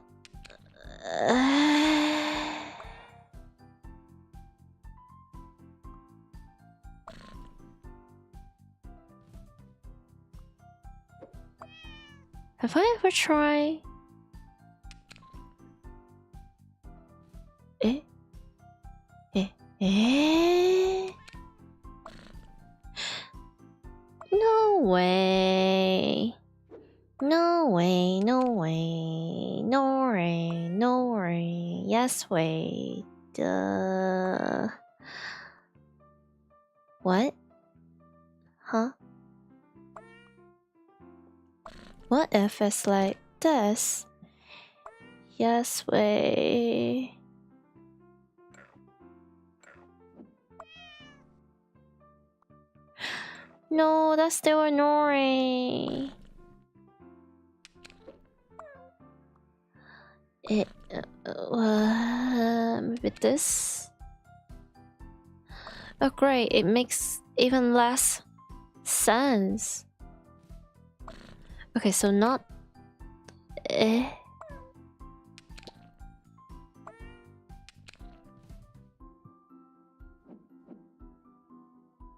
Have I ever tried? Eh? No way. No way, no way, no way, no way. Yes, wait. What? Huh? What if it's like this? Yes, way. No, that's still annoying. Maybe this? Oh great, it makes even less sense. Okay, so not...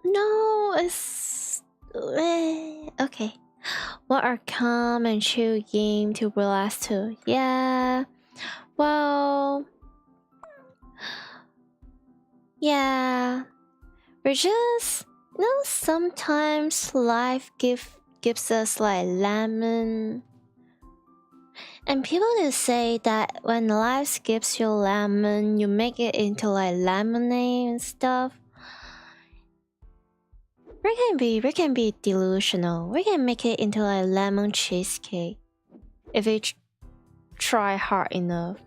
No, it's... Okay. What are calm and chill game to relax to? Yeah. Well... Yeah. We're just... sometimes life gives us like lemon. And people do say that when life gives you lemon, you make it into like lemonade and stuff. We can be delusional. We can make it into like lemon cheesecake if we try hard enough.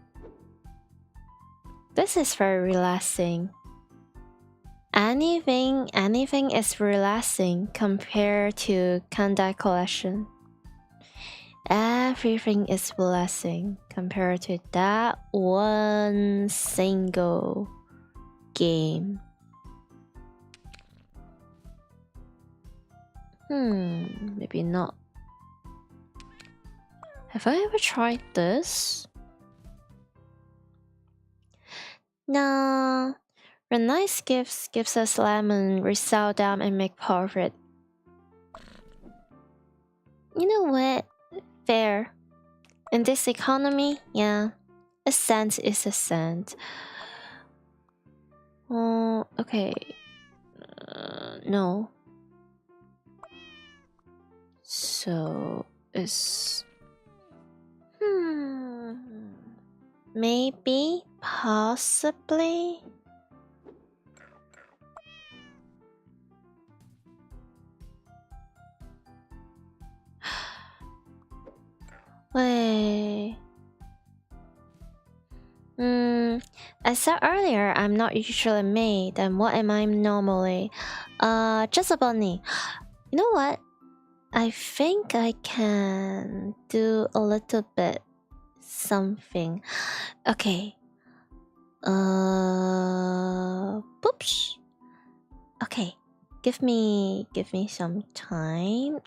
This is very relaxing. Anything is relaxing compared to Kandai collection. Everything is relaxing compared to that one single game. Maybe not. Have I ever tried this? No. When nice gifts gives us lemon, we sell them and make profit. You know what? Fair. In this economy, yeah. A cent is a cent. Okay. No. So it's... Maybe, possibly. Wait. I said earlier, I'm not usually me. Then what am I normally? Just a bunny. You know what? I think I can do a little bit something. Okay. Whoops. Okay. Give me some time.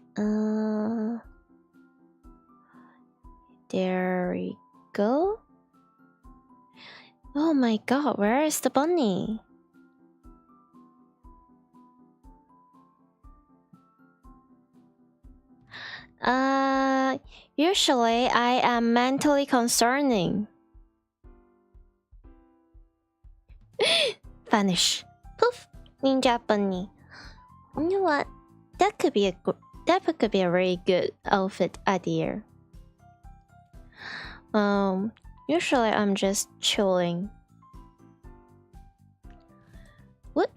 There we go. Oh my god, where is the bunny? Usually I am mentally concerning. Vanish. Poof. Ninja bunny. You know what? That could be a very good outfit idea. Usually I'm just chilling. What?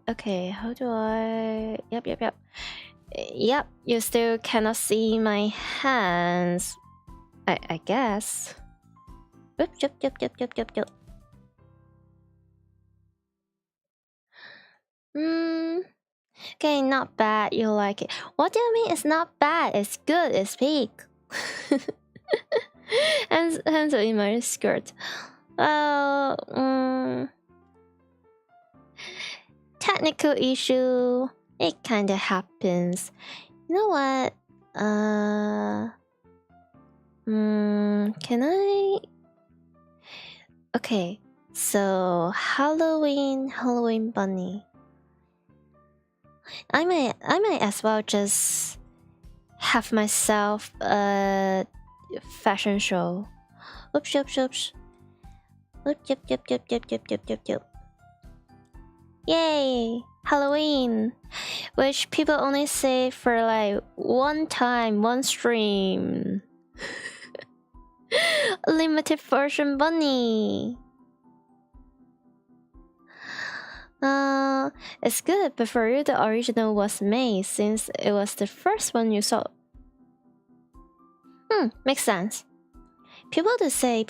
Okay, how do I... Yep. Yep, you still cannot see my hands. I guess. Oop, yep. Okay, not bad. You like it. What do you mean it's not bad? It's good. It's big. Hands in my skirt. Well, technical issue. It kind of happens. You know what? Can I? Okay, so Halloween bunny. I might as well just have myself a fashion show. Oops. Yep. Yay! Halloween! Which people only say for like one time, one stream. Limited version bunny. It's good, but for you the original was May since it was the first one you saw. Makes sense. People do say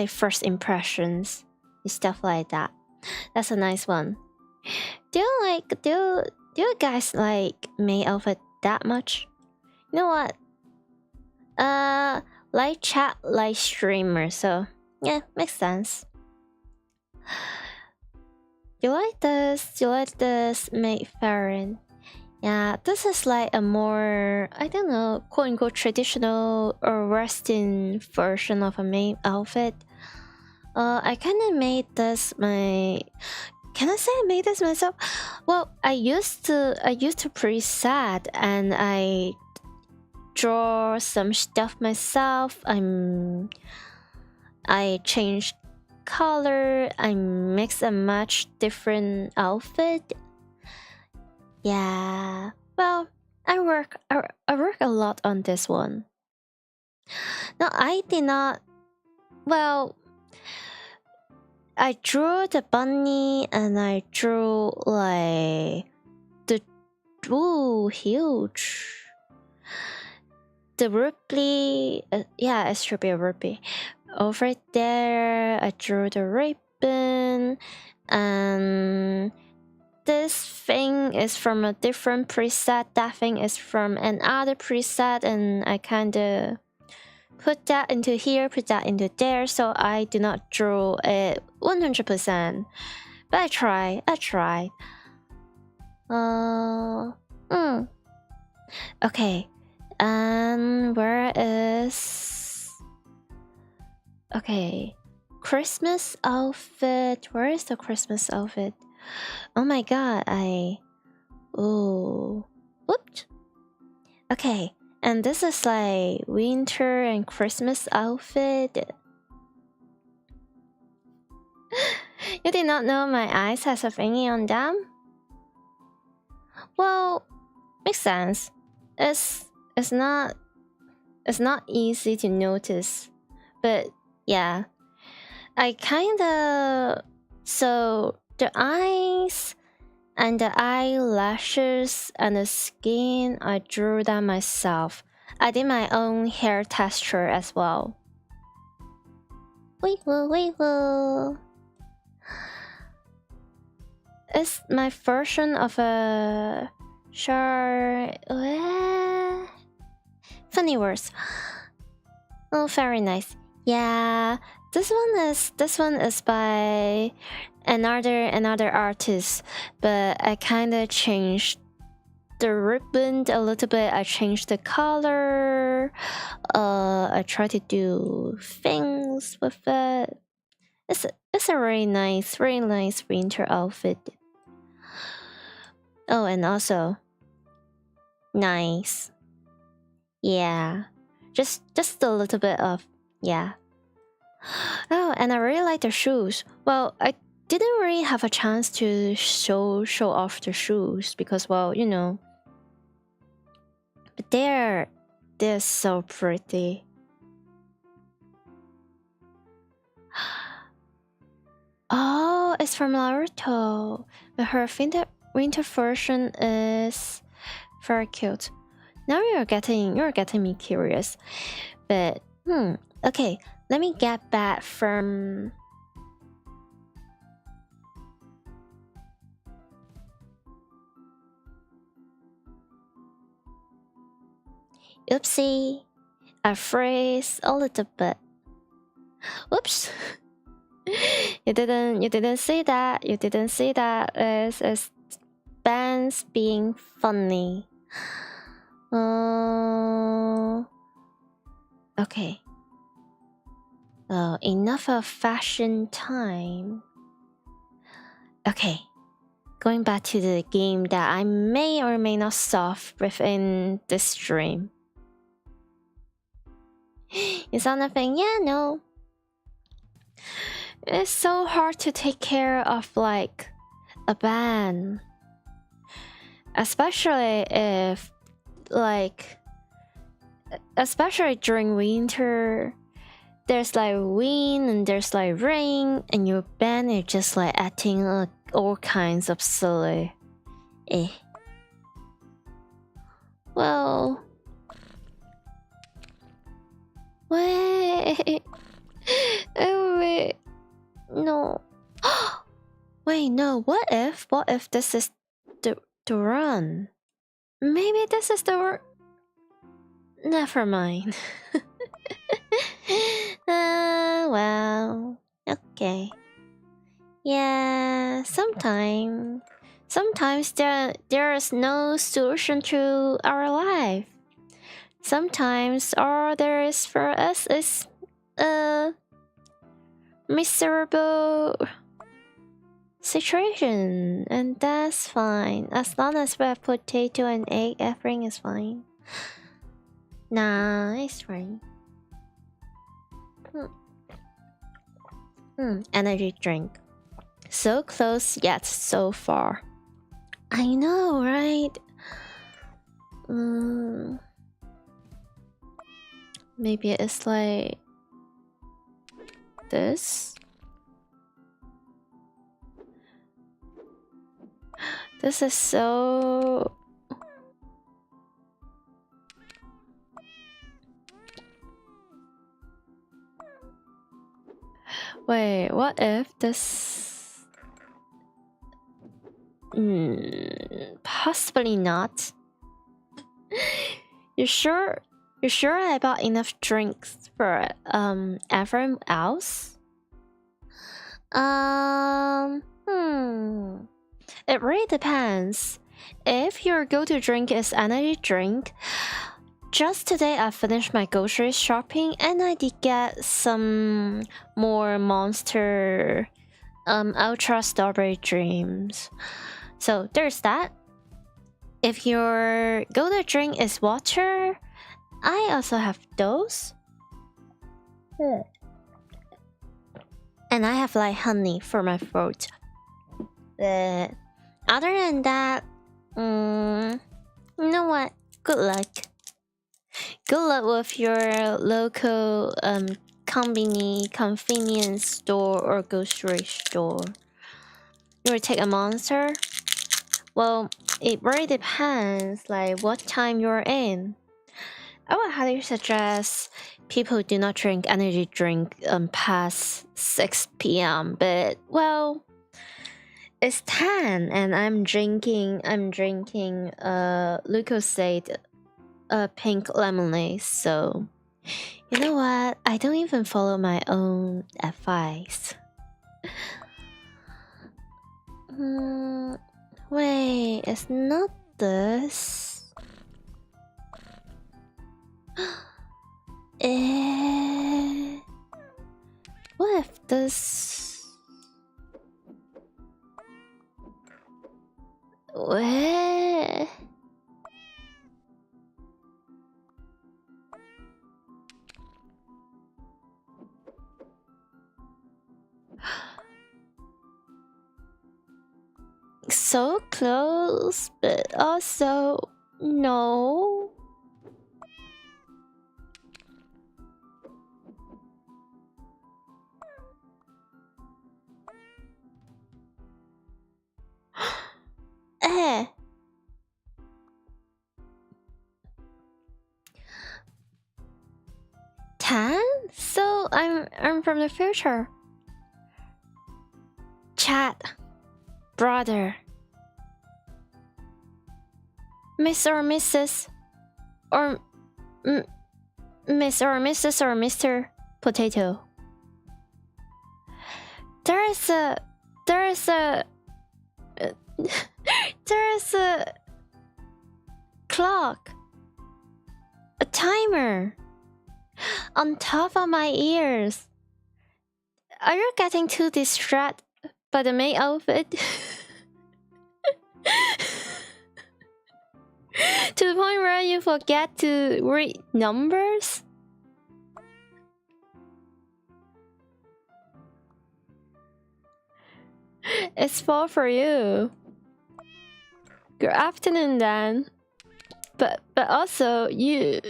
first impressions and stuff like that. That's a nice one. Do you guys like May outfit that much? You know what? Live chat, live streamer, so yeah, makes sense. You like this May Farron? Yeah, this is like a more, I don't know, quote unquote traditional or Western version of a May outfit. I kind of made this my. Can I say I made this myself? Well, I used to preset and I draw some stuff myself. I changed color. I mix and match different outfit. Yeah. Well, I work a lot on this one. No, I did not. Well, I drew the bunny and I drew like the huge. The rupee, yeah, it should be a rupee. Over there, I drew the ribbon, and this thing is from a different preset. That thing is from another preset, and I kind of put that into here, put that into there. So I do not draw it 100%, but I try. Okay. Where is... Okay. Christmas outfit. Where is the Christmas outfit? Oh my god, Ooh. Whoops. Okay. And this is like winter and Christmas outfit. You did not know my eyes has a thingy on them? Well, makes sense. It's not easy to notice, but yeah, I kinda, so the eyes and the eyelashes and the skin, I drew them myself. I did my own hair texture as well. Wiggle. It's my version of a shark. Funny words. Oh, very nice. Yeah, this one is by another artist, but I kind of changed the ribbon a little bit. I changed the color. I try to do things with it. It's a very nice winter outfit. Oh, and also nice. Yeah, just a little bit of, yeah. Oh, and I really like the shoes. Well, I didn't really have a chance to show off the shoes because, well, you know, but they're so pretty. Oh, it's from Naruto, but her winter version is very cute. Now you're getting me curious, but Okay, let me get that from... Oopsie. A phrase a little bit. Oops. You didn't see that. You didn't see that. It's Ben's being funny. Okay. Enough of fashion time. Okay. Going back to the game that I may or may not solve within this stream. You saw nothing? Yeah, no. It's so hard to take care of like a band. Especially if like... Especially during winter. There's like wind and there's like rain, and your band is just like acting like all kinds of silly. Well, wait. Oh wait, no. Wait, no. What if this is the run? Maybe this is the never mind. Well, okay. Yeah, sometimes there is no solution to our life. Sometimes all there is for us is a miserable situation, and that's fine. As long as we have potato and egg, everything is fine. Nah, it's fine. Energy drink. So close yet so far. I know, right? Maybe it's like this. This is so... Wait, what if this... possibly not. You sure I bought enough drinks for everyone else? It really depends. If your go-to drink is energy drink, just today I finished my grocery shopping and I did get some more Monster Ultra Strawberry Dreams. So there's that. If your go-to drink is water, I also have those. And I have like honey for my throat. Other than that, you know what? Good luck. Good luck with your local convenience store or grocery store. You will take a Monster? Well, it really depends like what time you're in. I would highly suggest people do not drink energy drink past 6 p.m. But well, it's 10 and I'm drinking Lucozade pink lemonade, so you know what? I don't even follow my own advice. Wait, it's not this. What if this? What? So close, but also no. Eh. 10? So I'm from the future. Chat, brother, Miss or Mrs. or Miss or Mrs. or Mr. Potato. There is a clock, a timer on top of my ears. Are you getting too distracted by the maid outfit? To the point where you forget to read numbers? It's fall for you. Good afternoon then. But also you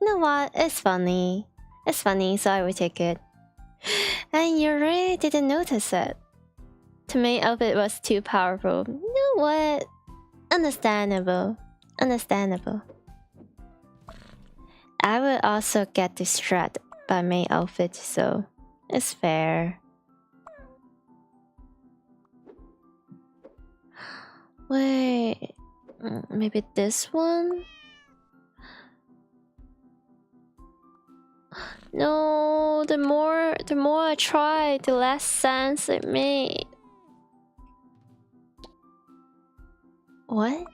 You know what? It's funny. It's funny, so I will take it. And you really didn't notice it. To me, outfit was too powerful. You know what? Understandable. Understandable. I would also get distracted by my outfit, so it's fair. Wait, maybe this one? No, the more I try, the less sense it made. What?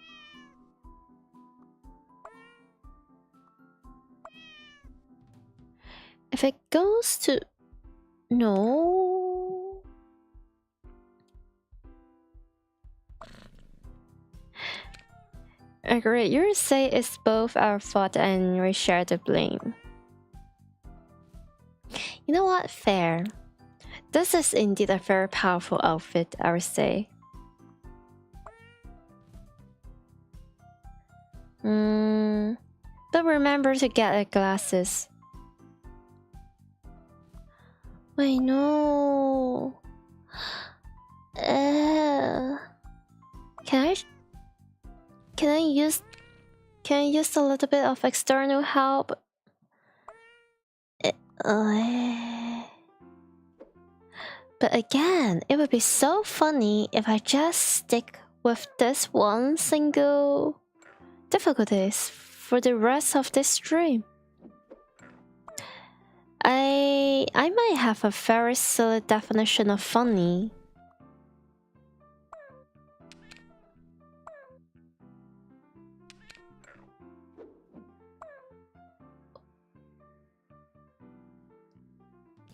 If it goes to... No. Agree, you say it's both our fault and we share the blame. You know what? Fair. This is indeed a very powerful outfit, I would say. But remember to get the glasses. Wait, no. Can I use a little bit of external help? But again, it would be so funny if I just stick with this one single difficulties for the rest of this stream. I might have a very silly definition of funny.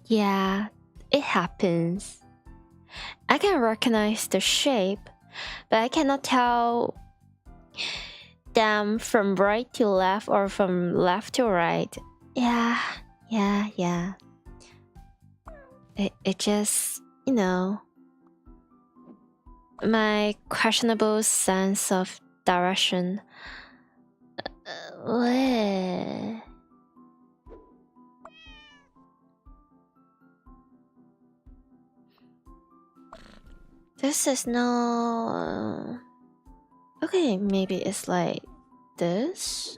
Yeah, it happens. I can recognize the shape, but I cannot tell them from right to left or from left to right. Yeah. It just, you know, my questionable sense of direction. This is no... Okay, maybe it's like this?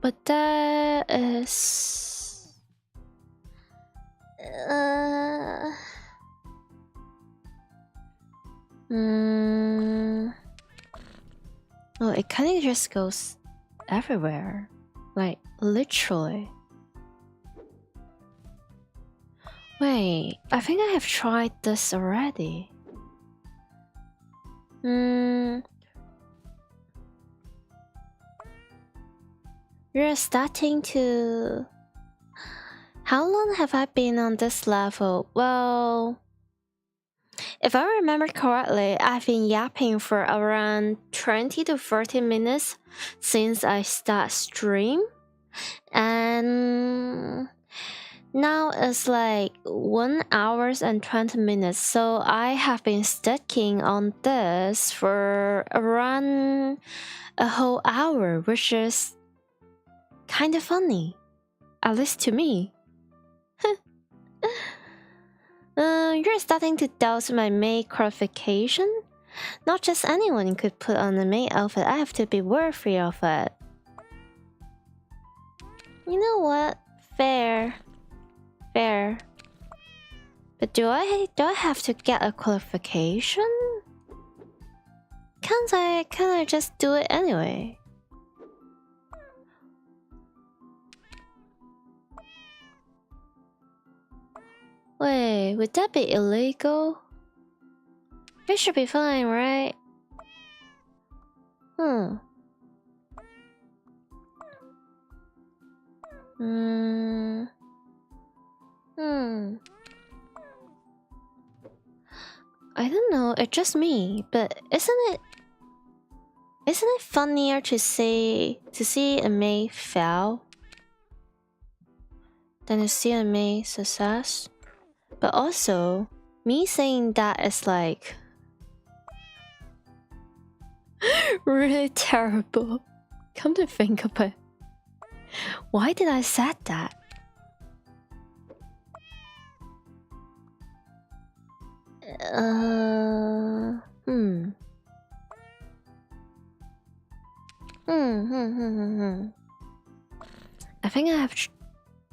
But that is... Well, it kind of just goes everywhere. Like, literally. Wait, I think I have tried this already. You're starting to... How long have I been on this level? Well... If I remember correctly, I've been yapping for around 20 to 30 minutes since I start stream. And... Now it's like 1 hour and 20 minutes, so I have been sticking on this for around a whole hour, which is kind of funny, at least to me. You're starting to doubt my maid qualification? Not just anyone could put on a maid outfit, I have to be worthy of it. You know what? Fair. Fair. But do I have to get a qualification? Can't I just do it anyway? Wait, would that be illegal? It should be fine, right? I don't know, it's just me, but isn't it funnier to see a maid fail than to see a maid success? But also, me saying that is like really terrible. Come to think of it, why did I say that? I think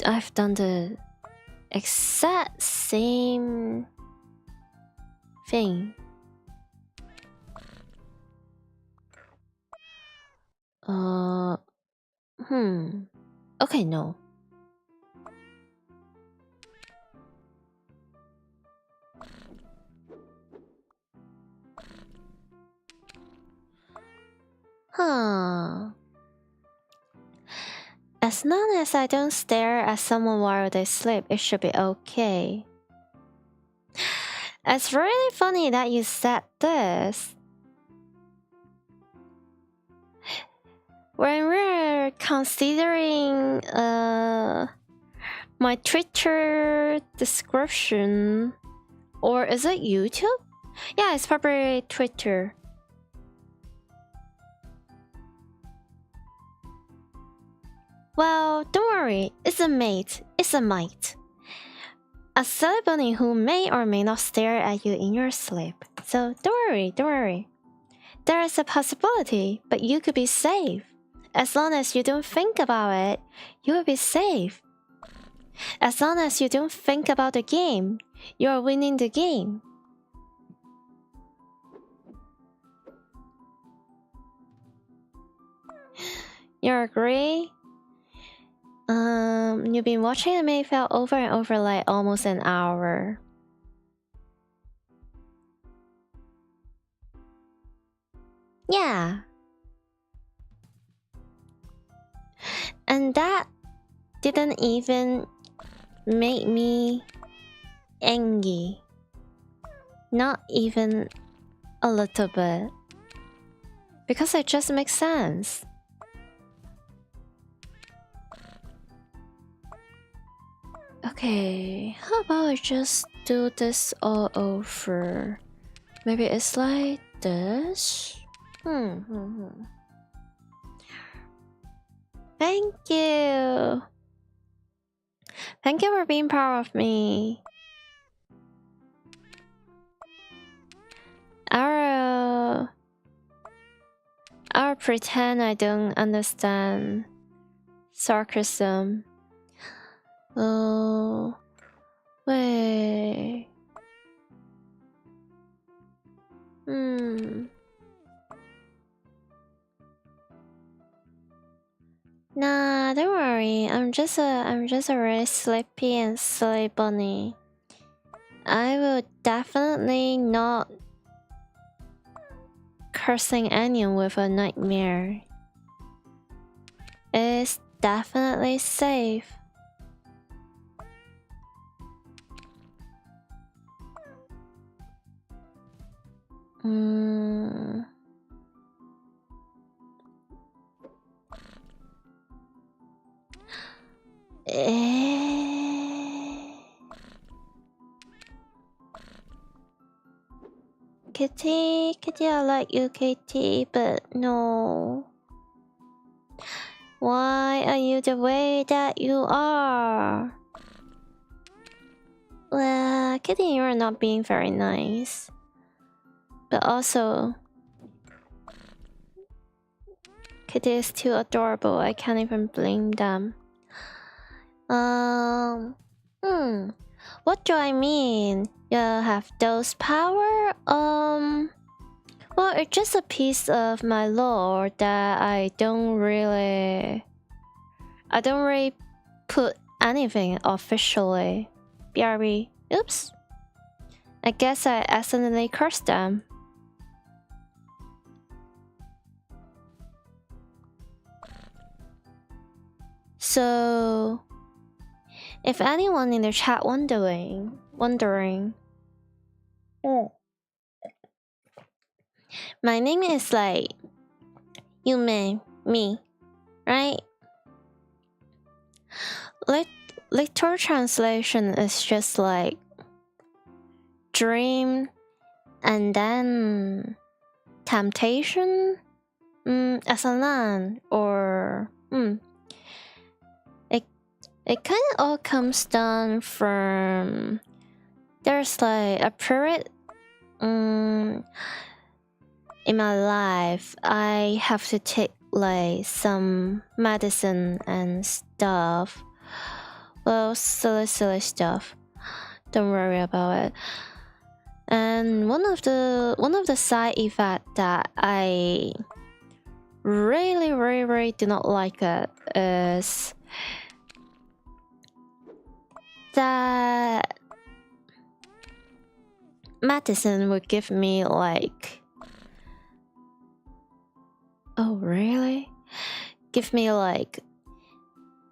I've done the exact same thing. Okay, no. As long as I don't stare at someone while they sleep, it should be okay. It's really funny that you said this. When we're considering my Twitter description, or is it YouTube? Yeah, it's probably Twitter. Well, don't worry, it's a mate, it's a mate. A silly bunny who may or may not stare at you in your sleep. So don't worry. There is a possibility, but you could be safe. As long as you don't think about it, you will be safe. As long as you don't think about the game, you are winning the game. You agree? You've been watching the Mayfell over and over like almost an hour. Yeah. And that didn't even make me angry. Not even a little bit. Because it just makes sense. Okay, how about I just do this all over? Maybe it's like this? Thank you! Thank you for being proud of me. I'll pretend I don't understand sarcasm. Oh, wait. Nah, don't worry. I'm just a really sleepy and silly bunny. I will definitely not cursing anyone with a nightmare. It's definitely safe. Kitty, I like you, Kitty, but no. Why are you the way that you are? Well, Kitty, you're not being very nice. But also, Kitty is too adorable. I can't even blame them. What do I mean? You have those power? Well, it's just a piece of my lore that I don't really put anything officially. BRB. Oops. I guess I accidentally cursed them. So, if anyone in the chat wondering, my name is like Yumemi, right? Literal translation is just like dream and then temptation, asalan, or it kind of all comes down from there's like a period in my life I have to take like some medicine and stuff. Well, silly stuff. Don't worry about it. And one of the side effects that I really do not like it is that medicine would give me like, oh really? Give me like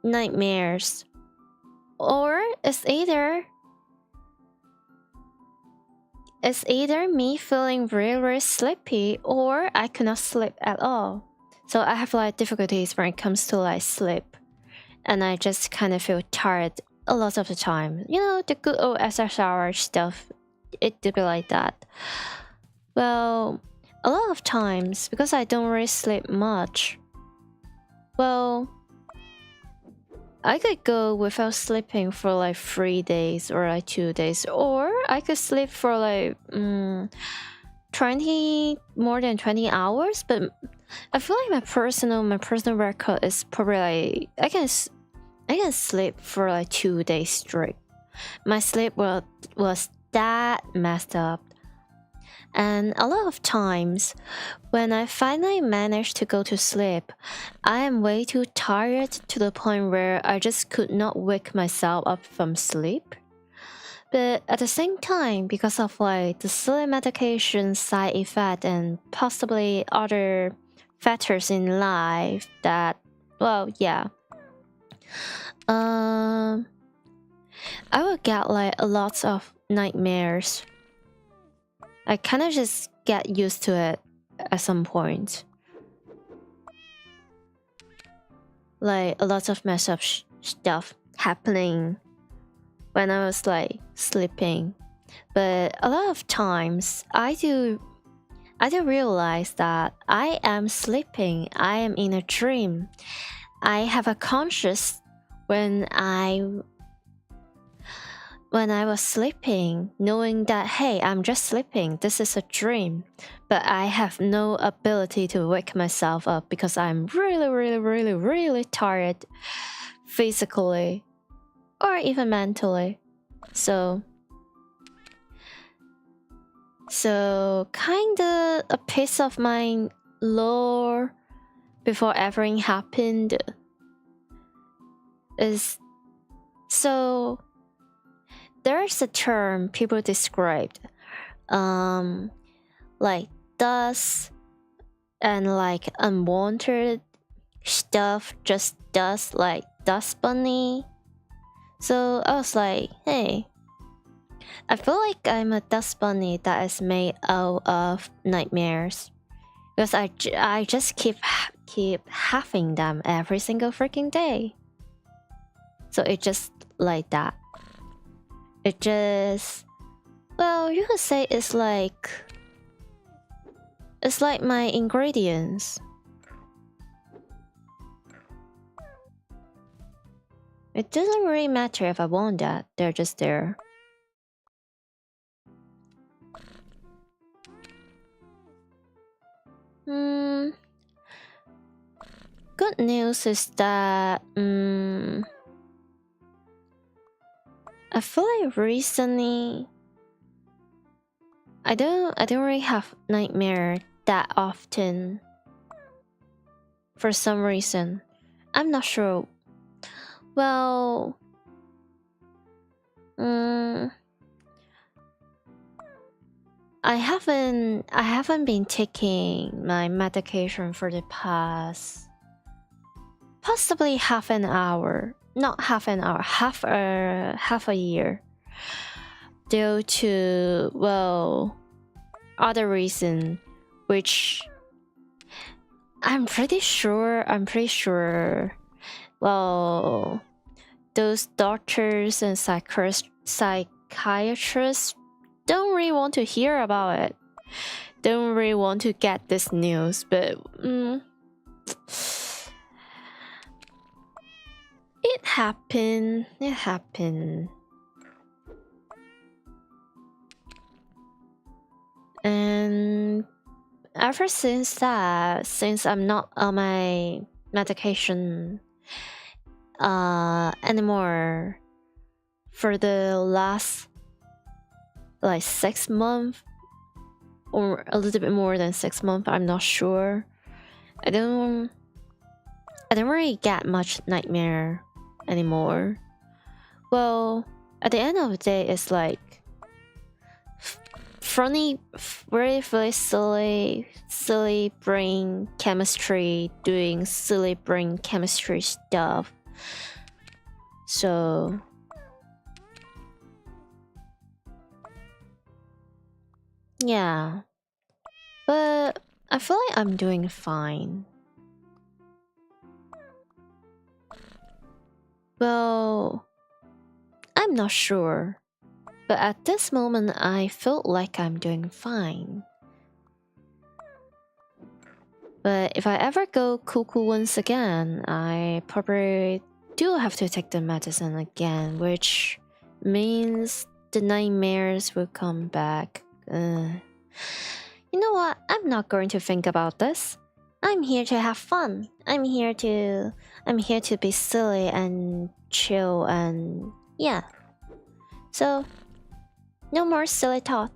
nightmares. Or it's either me feeling really sleepy, or I cannot sleep at all. So I have like difficulties when it comes to like sleep, and I just kind of feel tired a lot of the time. You know, the good old SSR stuff, it did be like that. Well, a lot of times, because I don't really sleep much, well, I could go without sleeping for like 3 days or like 2 days, or I could sleep for like more than 20 hours. But I feel like my personal record is probably like I can sleep for like 2 days straight. My sleep was that messed up. And a lot of times, when I finally manage to go to sleep, I am way too tired to the point where I just could not wake myself up from sleep. But at the same time, because of like the silly medication side effect and possibly other factors in life that, well, yeah. I would get like a lot of nightmares. I kind of just get used to it at some point. Like a lot of messed up stuff happening when I was like sleeping. But a lot of times I do realize that I am sleeping. I am in a dream. I have a conscious when I was sleeping, knowing that, hey, I'm just sleeping, this is a dream. But I have no ability to wake myself up because I'm really tired physically or even mentally. So kinda a piece of my lore before everything happened is so there's a term people described like dust and like unwanted stuff, just dust, like dust bunny. So I was like, hey, I feel like I'm a dust bunny that is made out of nightmares, because I just keep having them every single freaking day. So it just like that. It just, well, you could say it's like It's like my ingredients. It doesn't really matter if I want that, they're just there. Good news is that I feel like recently I don't really have nightmare that often. For some reason. I'm not sure. Well, I haven't been taking my medication for the past possibly half an hour. Not half an hour, half a year. Due to, well, other reason, which I'm pretty sure, well, those doctors and psychiatrists don't really want to hear about it. Don't really want to get this news, but it happened. And ever since that, since I'm not on my medication anymore for the last like 6 months or a little bit more than 6 months, I'm not sure. I don't really get much nightmare anymore. Well, at the end of the day, it's like funny, very silly brain chemistry, doing silly brain chemistry stuff. So yeah, but I feel like I'm doing fine. Well, I'm not sure, but at this moment I felt like I'm doing fine. But if I ever go cuckoo once again, I probably do have to take the medicine again, which means the nightmares will come back. You know what? I'm not going to think about this. I'm here to have fun. I'm here to be silly and chill and yeah. So no more silly thought.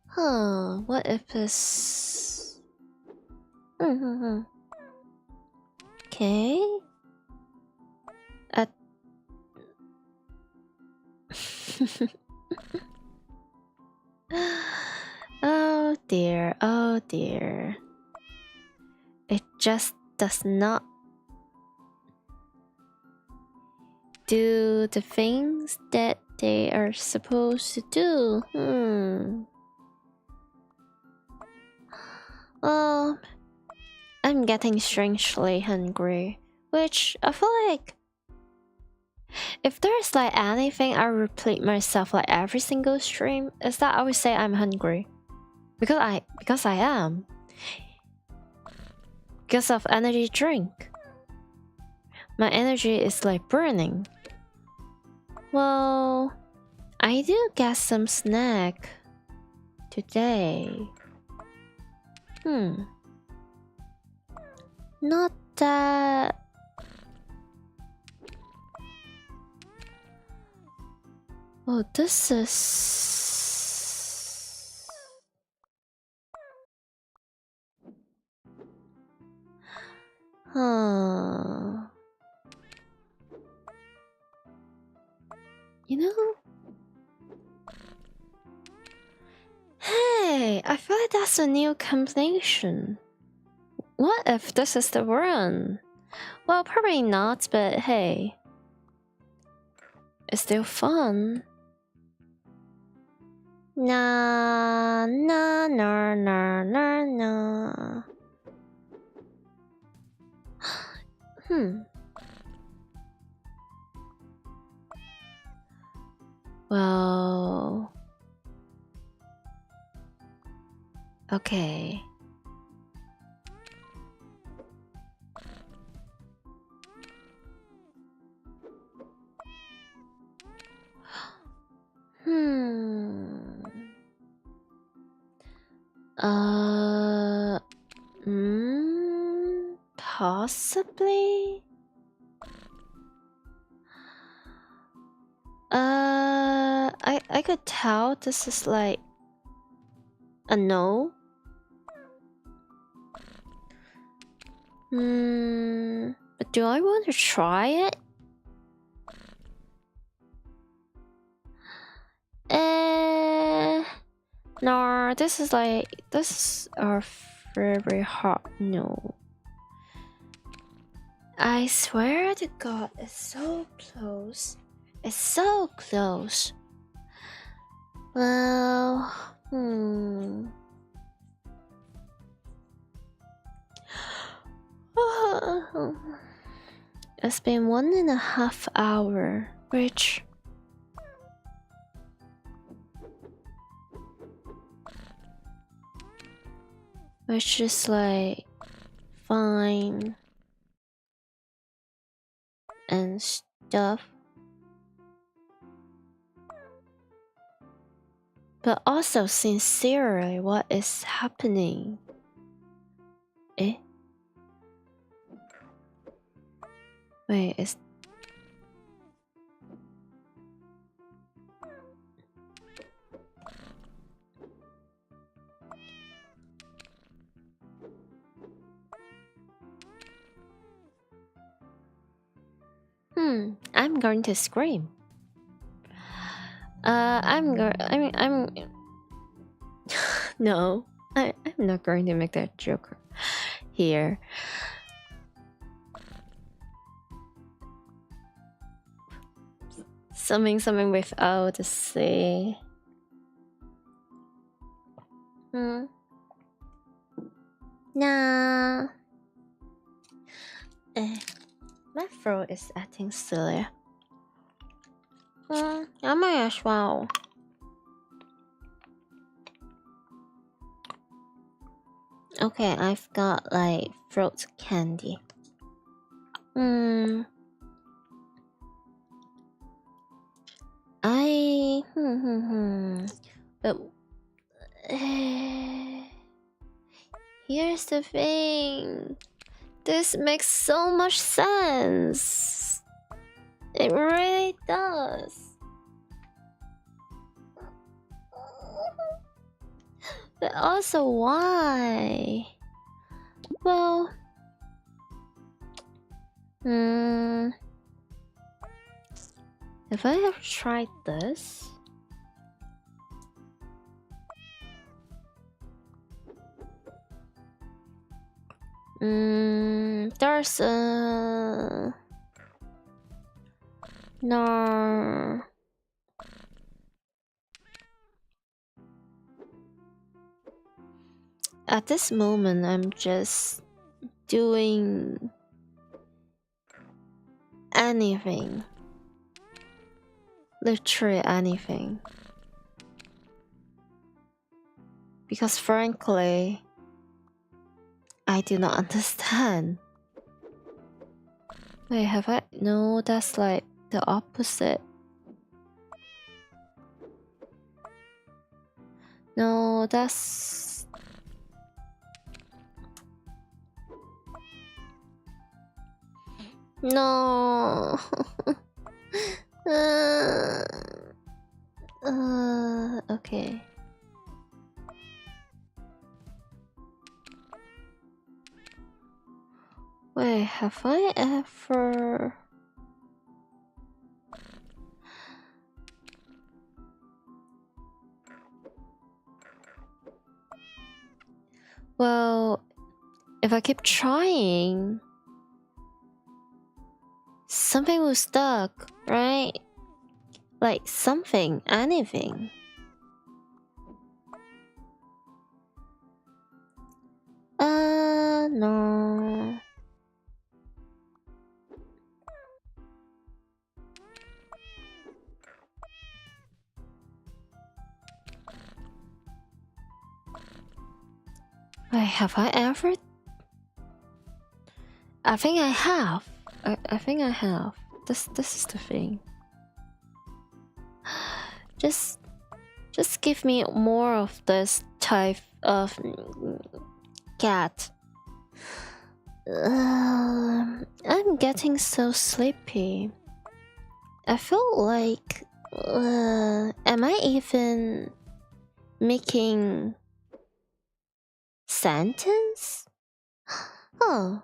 Huh, what if this... Okay. Oh dear, oh dear. It just does not do the things that they are supposed to do. Well, I'm getting strangely hungry, which I feel like if there's like anything I repeat myself like every single stream, is that I would say I'm hungry. Because I am. Because of energy drink. My energy is like burning. Well, I do get some snack today. Not that... Oh, this is... Huh... You know? Hey, I feel like that's a new combination. What if this is the one? Well, probably not, but hey. It's still fun. Na na na na na na. Well, okay. Uh, Possibly. I could tell this is like a no. But do I want to try it? No, this is a very hard no. I swear to God, it's so close. It's so close. Well, It's been 1.5 hours, which is like fine and stuff. But also, sincerely, what is happening? Eh? Wait, is... I'm going to scream. I'm no, I'm not going to make that joke here. Something without the C. Nah. My throat is acting silly. I might as well. Okay, I've got like throat candy. But here's the thing. This makes so much sense. It really does. But also, why? Well, if I have tried this, there's a no. At this moment, I'm just doing anything. Literally anything. Because frankly, I do not understand. Wait, have I? No, that's like the opposite. No, that's... No. Okay. Wait, have I ever... Well, if I keep trying, something will stuck, right? Like something, anything. No. Wait, have I ever? I think I have. I think I have. This is the thing. Just give me more of this type of cat. I'm getting so sleepy. I feel like am I even making sentence? Oh.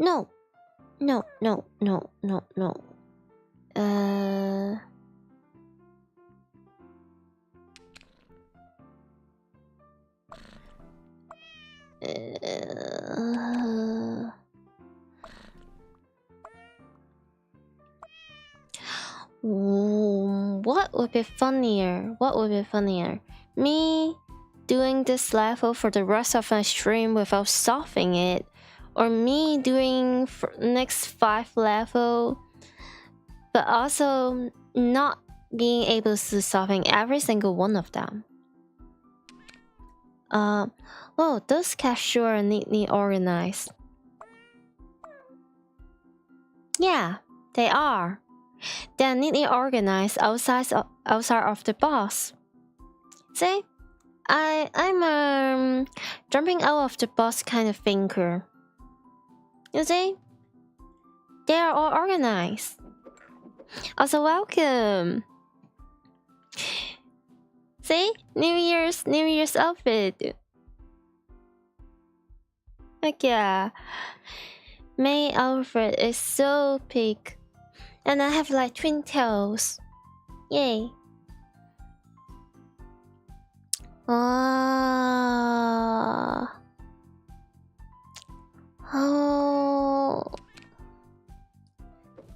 No. No, no, no, no, no. What would be funnier? What would be funnier? Me doing this level for the rest of my stream without solving it, or me doing next 5 level, but also not being able to solving every single one of them. Oh, those cats sure are neatly organized. Yeah, they are. They're neatly organized outside of the box. See, I'm jumping out of the box kind of thinker. You see, they are all organized. Also, welcome. See, New Year's outfit. Heck yeah, May outfit is so pink, and I have like twin tails. Yay! Oh,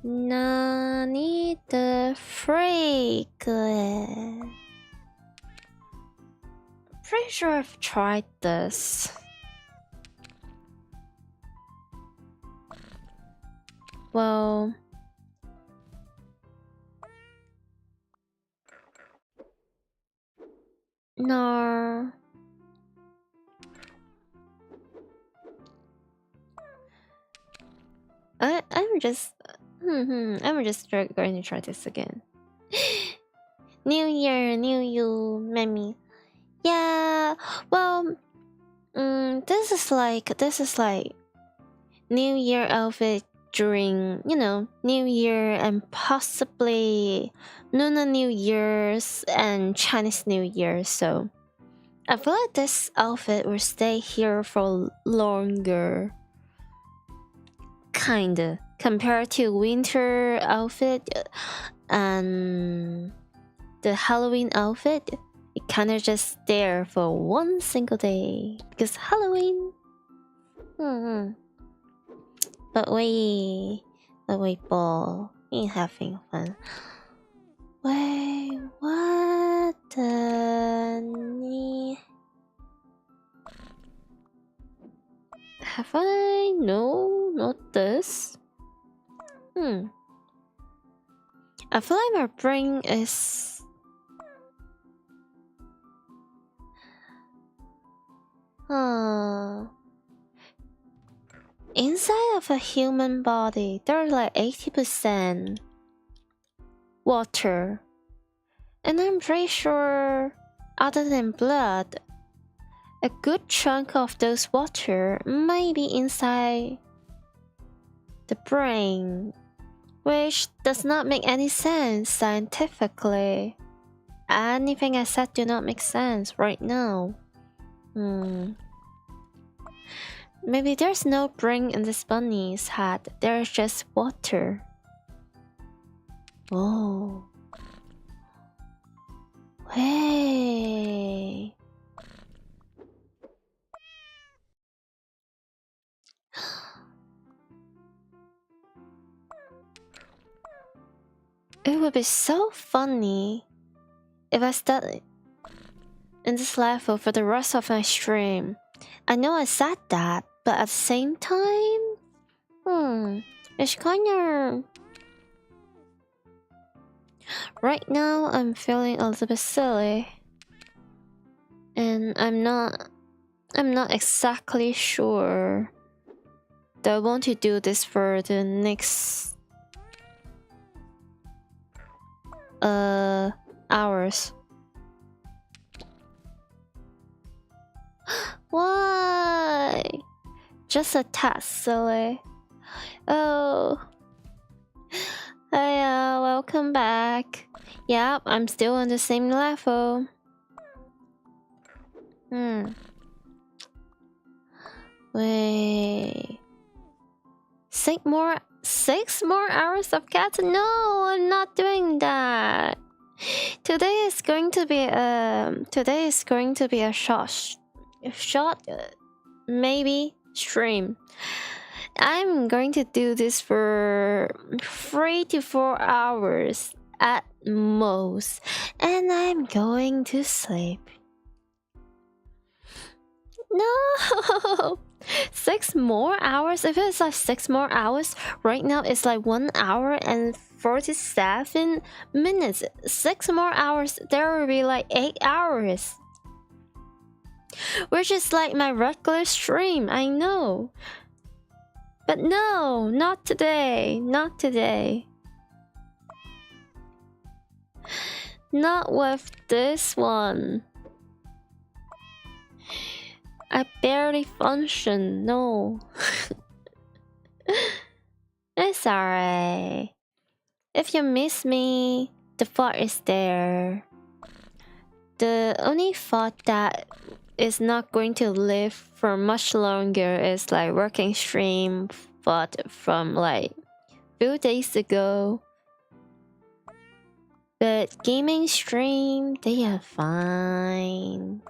Nani the freak. Pretty sure I've tried this. Well, no. I'm just going to try this again. New year, new you, Memi. Yeah, well, this is like New Year outfit during, you know, New Year and possibly Lunar New Year's and Chinese New Year. So I feel like this outfit will stay here for longer, kinda, compared to winter outfit and the Halloween outfit. It kinda just there for one single day because Halloween. But wait, Paul, ain't having fun. Wait, what the? Have I? No, not this. I feel like my brain is. Inside of a human body, there are like 80% water. And I'm pretty sure, other than blood, a good chunk of those water might be inside the brain, which does not make any sense scientifically. Anything I said do not make sense right now. Maybe there's no brain in this bunny's head, there's just water. Oh. Hey. It would be so funny if I studied in this level for the rest of my stream. I know I said that, but at the same time, It's kinda... Right now, I'm feeling a little bit silly. And I'm not exactly sure that I want to do this for the next... hours. Why? Just a test, silly. Oh. Hiya, welcome back. Yep, I'm still on the same level. Wait. 6 more hours of cats? No, I'm not doing that. Today is going to be a short maybe stream. I'm going to do this for 3 to 4 hours at most, and I'm going to sleep. No, 6 more hours. If it's like 6 more hours, right now it's like 1 hour and 47 minutes. 6 more hours, there will be like 8 hours, which is like my regular stream. I know, but no, not today. Not today. Not with this one. I barely function. No. It's alright. If you miss me, the thought is there. The only thought that is not going to live for much longer is like working stream thought from like few days ago. But gaming stream, they are fine.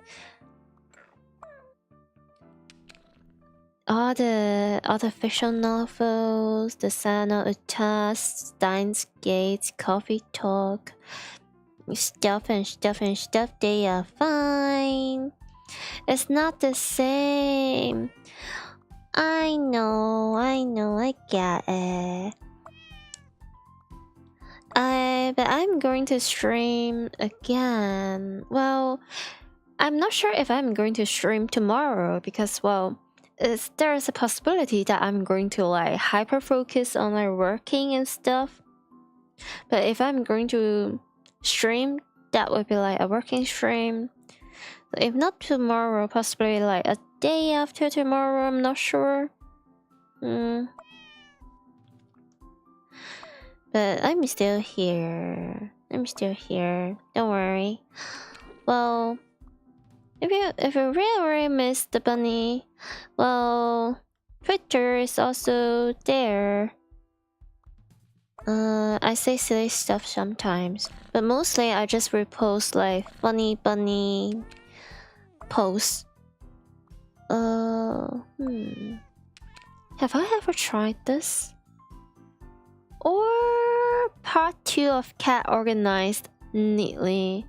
All the artificial novels, the Sana Utas, Steins Gate, Coffee Talk, stuff, they are fine. It's not the same. I know, I get it. But I'm going to stream again. Well, I'm not sure if I'm going to stream tomorrow because, well, there's a possibility that I'm going to like hyper focus on like working and stuff. But if I'm going to stream, that would be like a working stream. If not tomorrow, possibly like a day after tomorrow, I'm not sure. But I'm still here. Don't worry. Well, if you really miss the bunny, well, Twitter is also there. I say silly stuff sometimes, but mostly I just repost like funny bunny posts. Have I ever tried this? Or part 2 of cat organized neatly.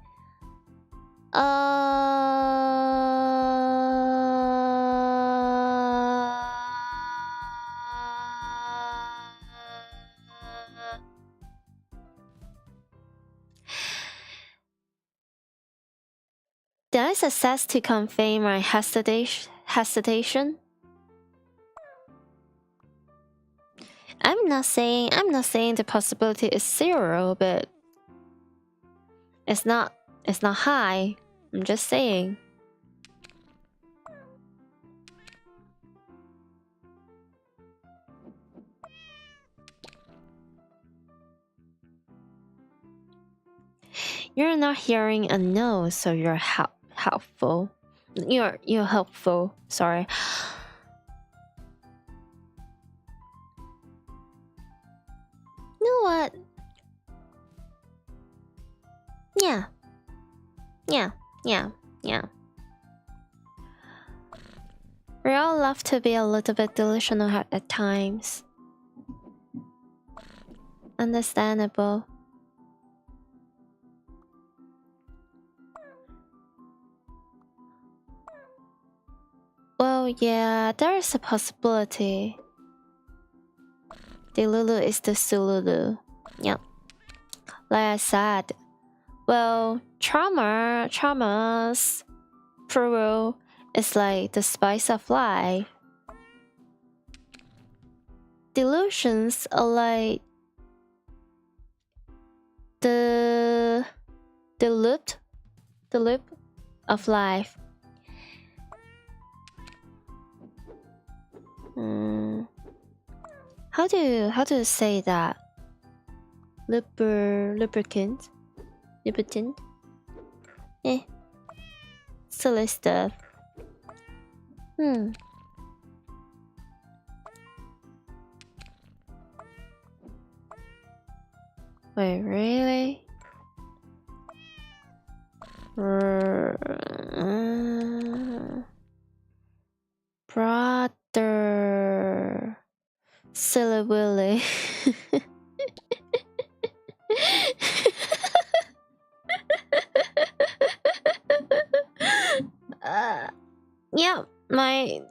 Did I success to convey my hesitation? I'm not saying the possibility is 0, but it's not high. I'm just saying. You're not hearing a no, so you're helpful. You're helpful. Sorry. You know what? Yeah. We all love to be a little bit delusional at times. Understandable. Well, yeah, there is a possibility. The Lulu is the Sululu. Yep. Like I said, well, trauma's plural is like the spice of life. Delusions are like the loop of life. How do you say that? Lubricant? Eh. Silly stuff. Wait, really? Brother. Silly Willy. Yeah, my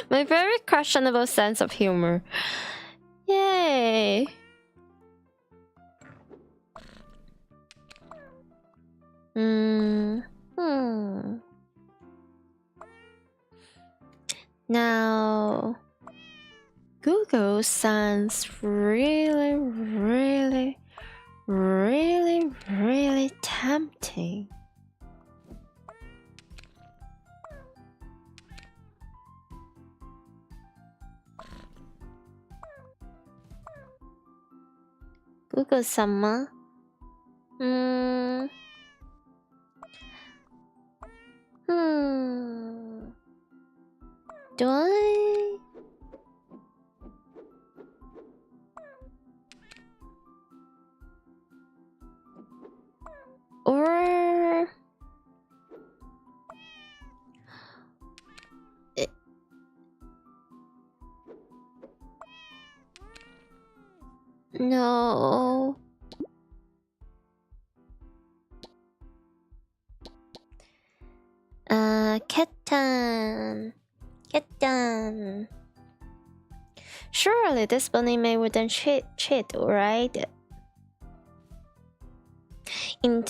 my very questionable sense of humor. Yay. Now, Google sounds really tempting. Google-sama? Do I? Or no. Kitten. Surely this bunny may wouldn't cheat, right? In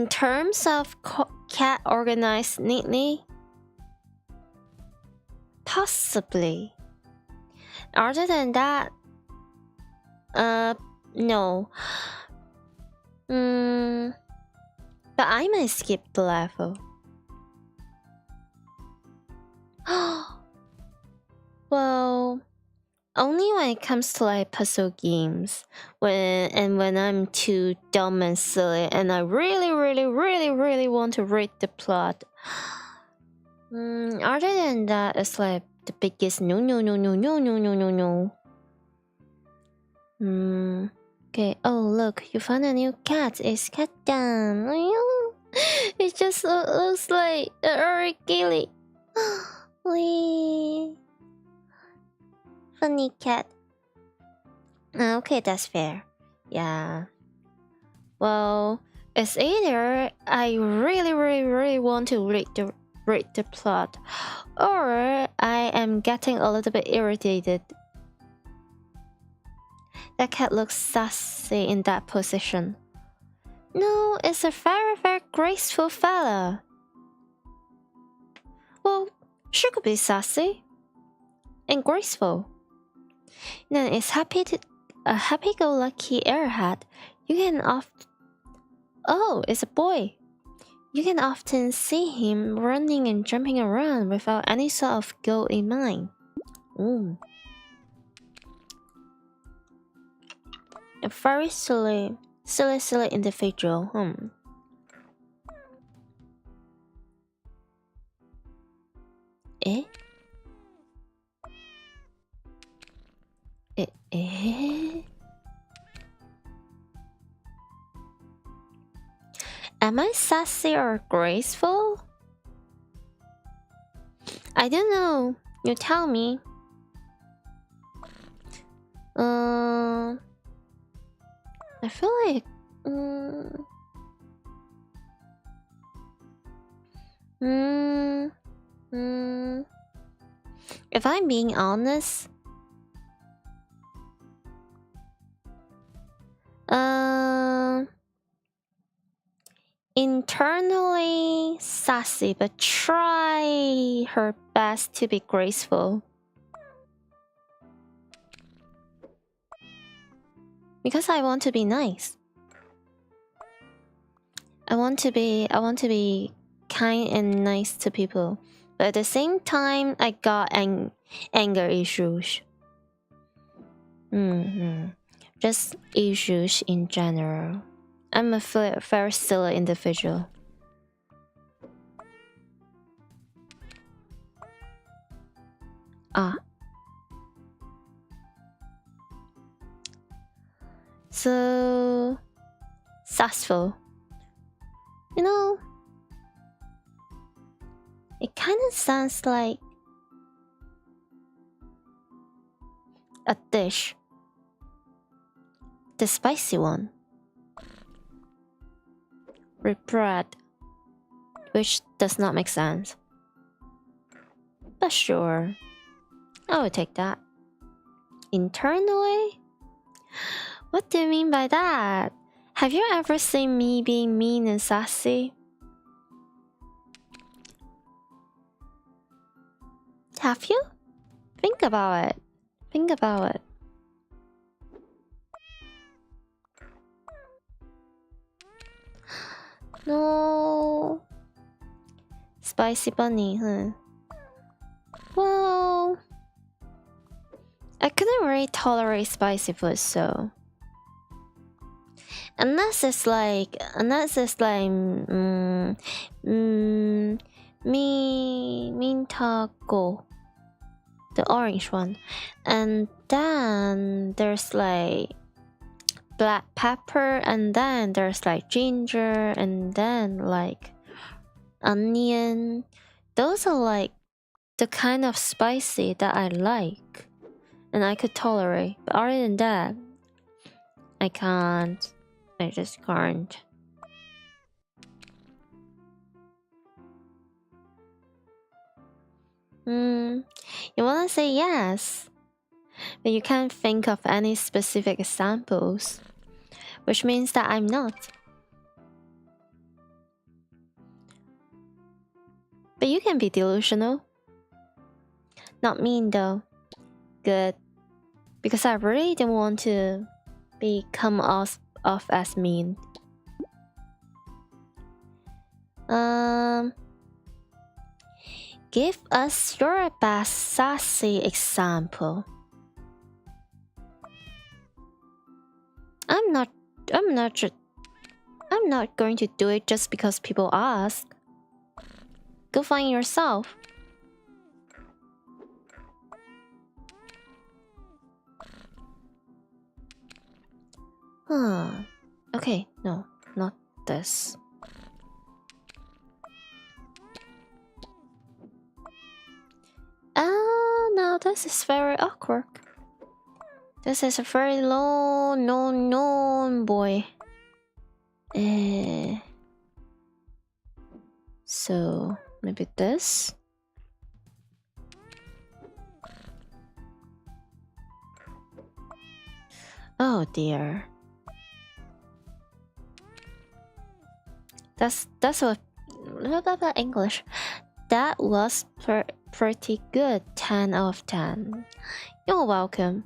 terms of cat organized neatly, possibly. Other than that, no. But I might skip the level. Well, only when it comes to like puzzle games, when I'm too dumb and silly and I really want to read the plot. Other than that, it's like the biggest no. Okay. Oh look, you found a new cat. It's Kitten. It just looks like a Gilly. Funny cat. Okay, that's fair. Yeah. Well, it's either I really want to read the plot, or I am getting a little bit irritated. That cat looks sassy in that position. No, it's a very graceful fella. Well, she could be sassy and graceful. Then it's a happy-go-lucky airhead. You can Oh, it's a boy. You can often see him running and jumping around without any sort of goal in mind. A very silly individual. Eh? Am I sassy or graceful? I don't know. You tell me. I feel like If I'm being honest, internally sassy, but try her best to be graceful. Because I want to be nice. I want to be kind and nice to people. But at the same time, I got anger issues. Just issues in general. I'm a very silly individual. So sassful. You know, it kind of sounds like a dish. The spicy one. With bread. Which does not make sense. But sure. I would take that. Internally? What do you mean by that? Have you ever seen me being mean and sassy? Have you? Think about it. Think about it. No. Spicy bunny, huh? Well, I couldn't really tolerate spicy food, so unless it's like mintago, the orange one, and then there's like black pepper, and then there's like ginger, and then like onion. Those are like the kind of spicy that I like and I could tolerate. But other than that, I can't. I just can't. You wanna say yes, but you can't think of any specific examples, which means that I'm not. But you can be delusional. Not mean though. Good. Because I really don't want to come off as mean. Give us your best sassy example. I'm not going to do it just because people ask. Go find yourself. Okay, no, not this. No, this is very awkward. This is a very low, known boy. So maybe this. Oh dear. That's what English. That was pretty good. 10 out of 10. You're welcome.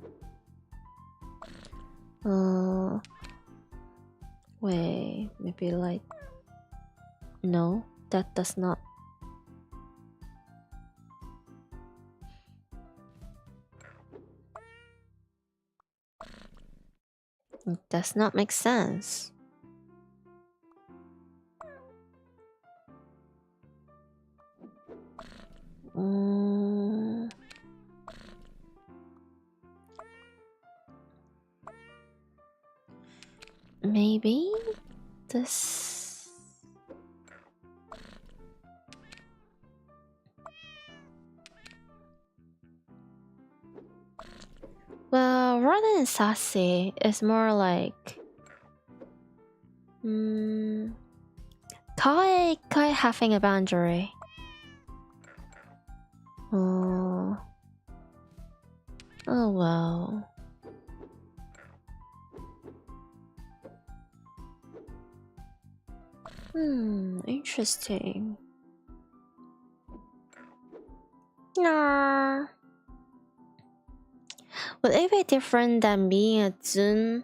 Wait, maybe like no, that does not. It does not make sense. Maybe this. Well, rather than sassy, it's more like call it having a boundary. Oh well. Interesting. Nah. Would it be different than being a zun?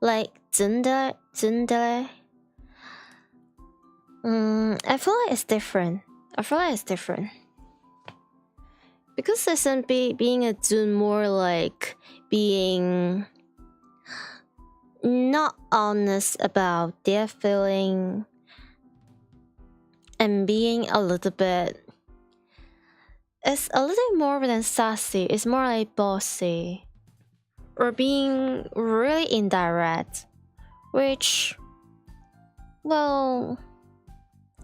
Like zundele? I feel like it's different. Because isn't being a zun more like being not honest about their feeling and being a little bit... It's a little more than sassy, it's more like bossy. Or being really indirect. Which... well...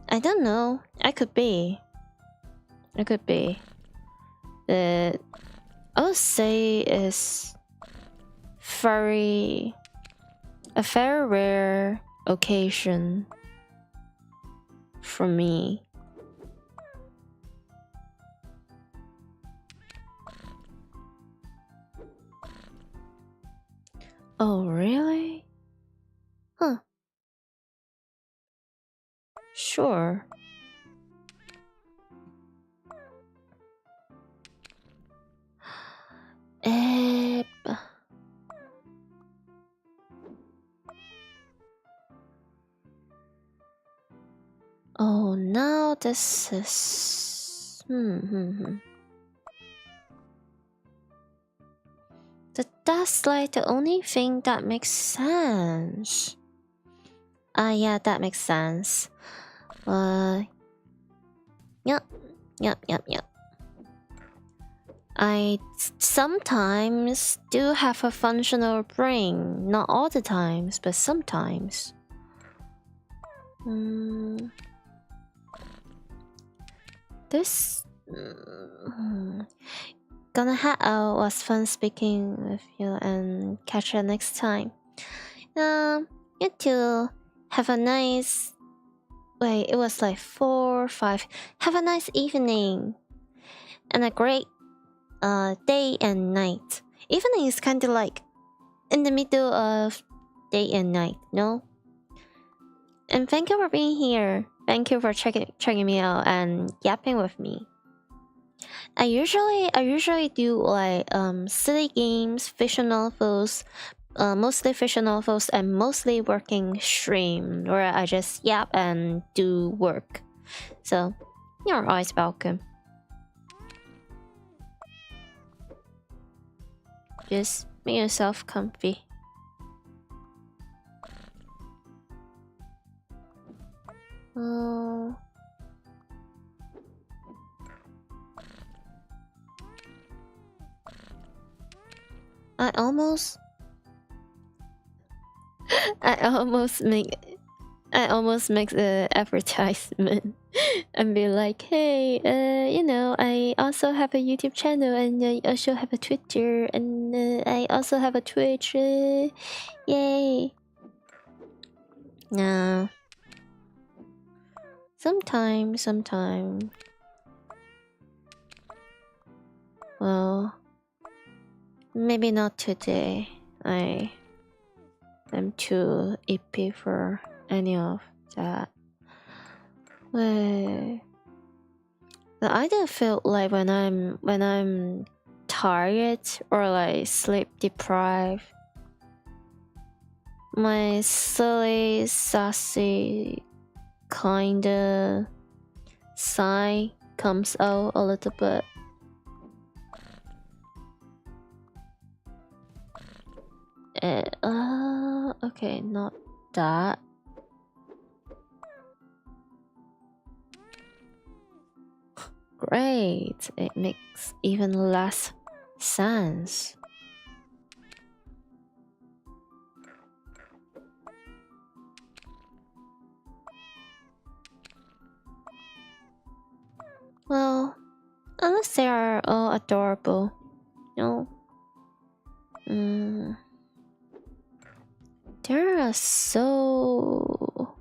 I don't know. I could be. But I would say it's a very rare occasion for me. Oh, really? Huh. Sure. Oh, now this is... That's like the only thing that makes sense. Yeah, that makes sense. Yep. I sometimes do have a functional brain. Not all the times, but sometimes. This... was fun speaking with you, and catch you next time. You too. Have a nice... Wait, it was like 4 or 5. Have a nice evening. And a great day and night. Evening is kind of like in the middle of day and night, no? And thank you for being here. Thank you for checking me out and yapping with me. I usually do like silly games, fiction novels, mostly fiction novels, and mostly working stream where I just yap and do work. So you're always welcome. Just make yourself comfy. I almost make the advertisement and be like, hey, you know, I also have a YouTube channel, and I also have a Twitter, and I also have a Twitch. Yay! No. Sometime. Well, maybe not today. I am too ippy for any of that. But I do feel like when I'm tired or like sleep deprived, my silly, sassy kinda sigh comes out a little bit. Okay, not that. Great, it makes even less sense. Well, unless they are all adorable, no. They're so...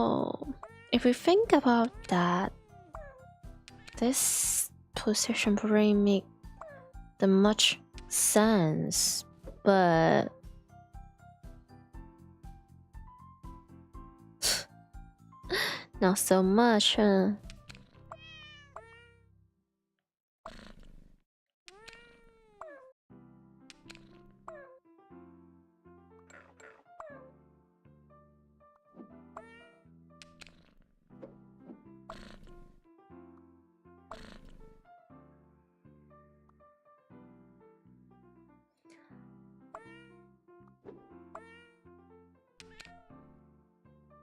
Well, if we think about that, this position probably make the much sense, but not so much, huh?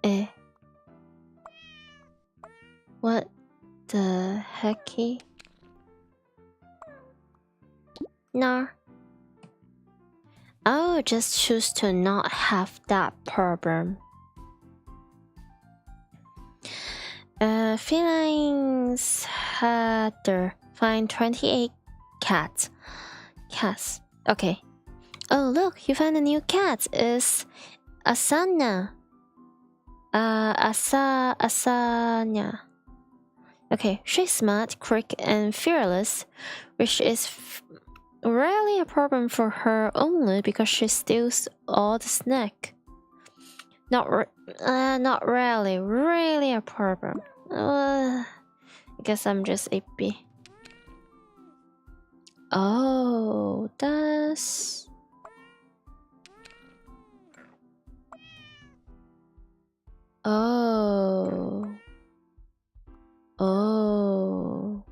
Eh. What the hecky? Nah. I'll just choose to not have that problem. Felines had find 28 cats. Cats. Okay. Oh look, you found a new cat. It's Asana. Asanya. Okay, she's smart, quick, and fearless, which is rarely a problem for her only because she steals all the snack. Not really a problem. I guess I'm just AP. Oh, that's... Oh. Oh.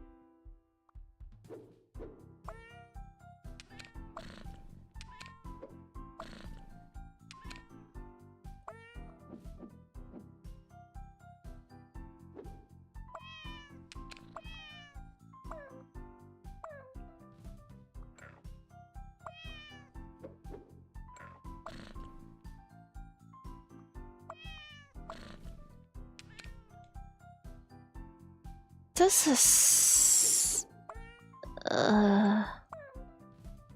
This is...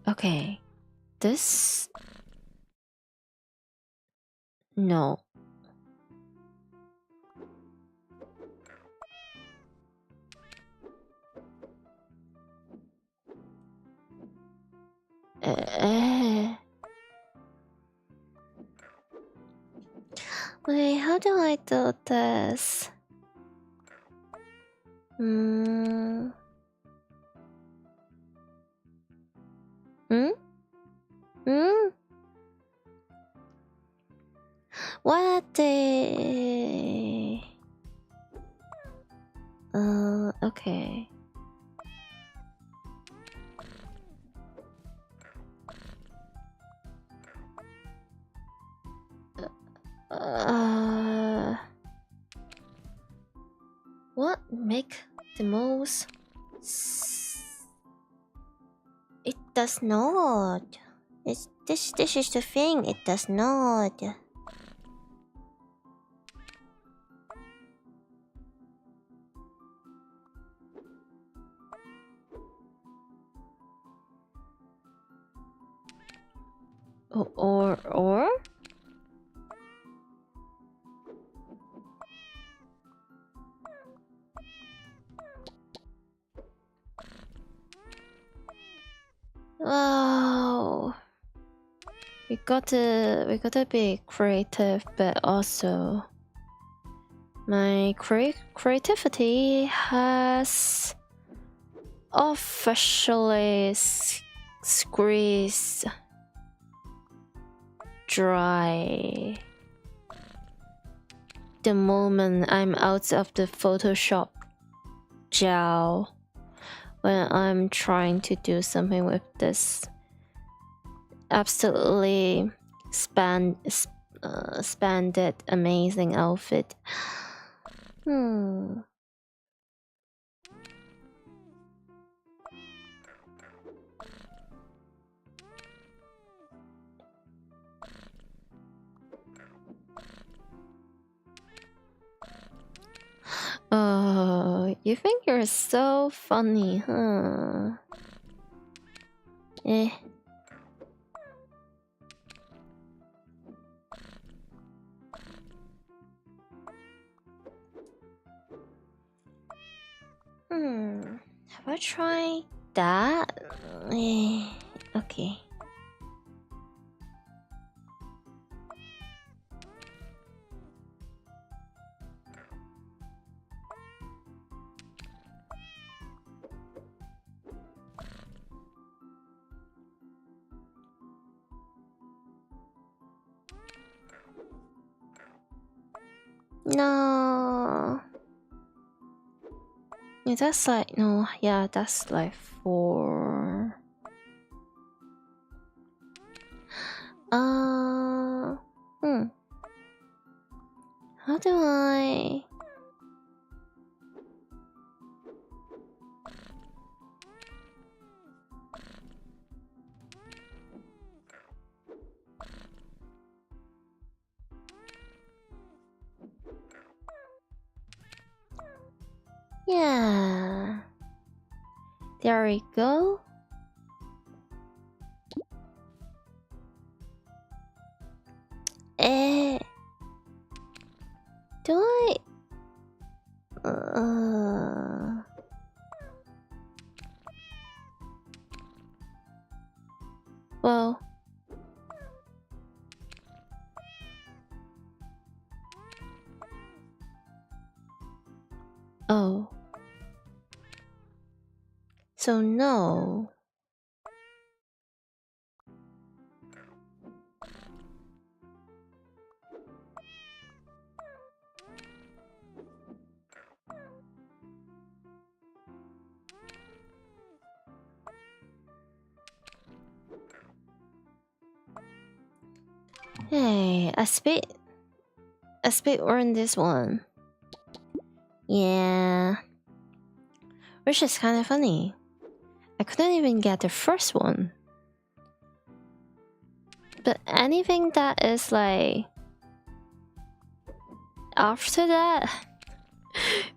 Okay. This... No. Wait, how do I do this? Hmm? What the... okay. What make the most... It does not. This is the thing, it does not. Or? Wow. We gotta be creative, but also my creativity has officially squeezed dry the moment I'm out of the Photoshop gel when I'm trying to do something with this absolutely expanded amazing outfit. Oh, you think you're so funny, huh? Eh. Have I tried that? Okay. No. Yeah, that's like no. Yeah, that's like 4. How do I? Yeah. There we go. Do I? Well. Oh. So no. Hey, I spit on this one. Yeah. Which is kind of funny. I couldn't even get the first one. But anything that is like after that,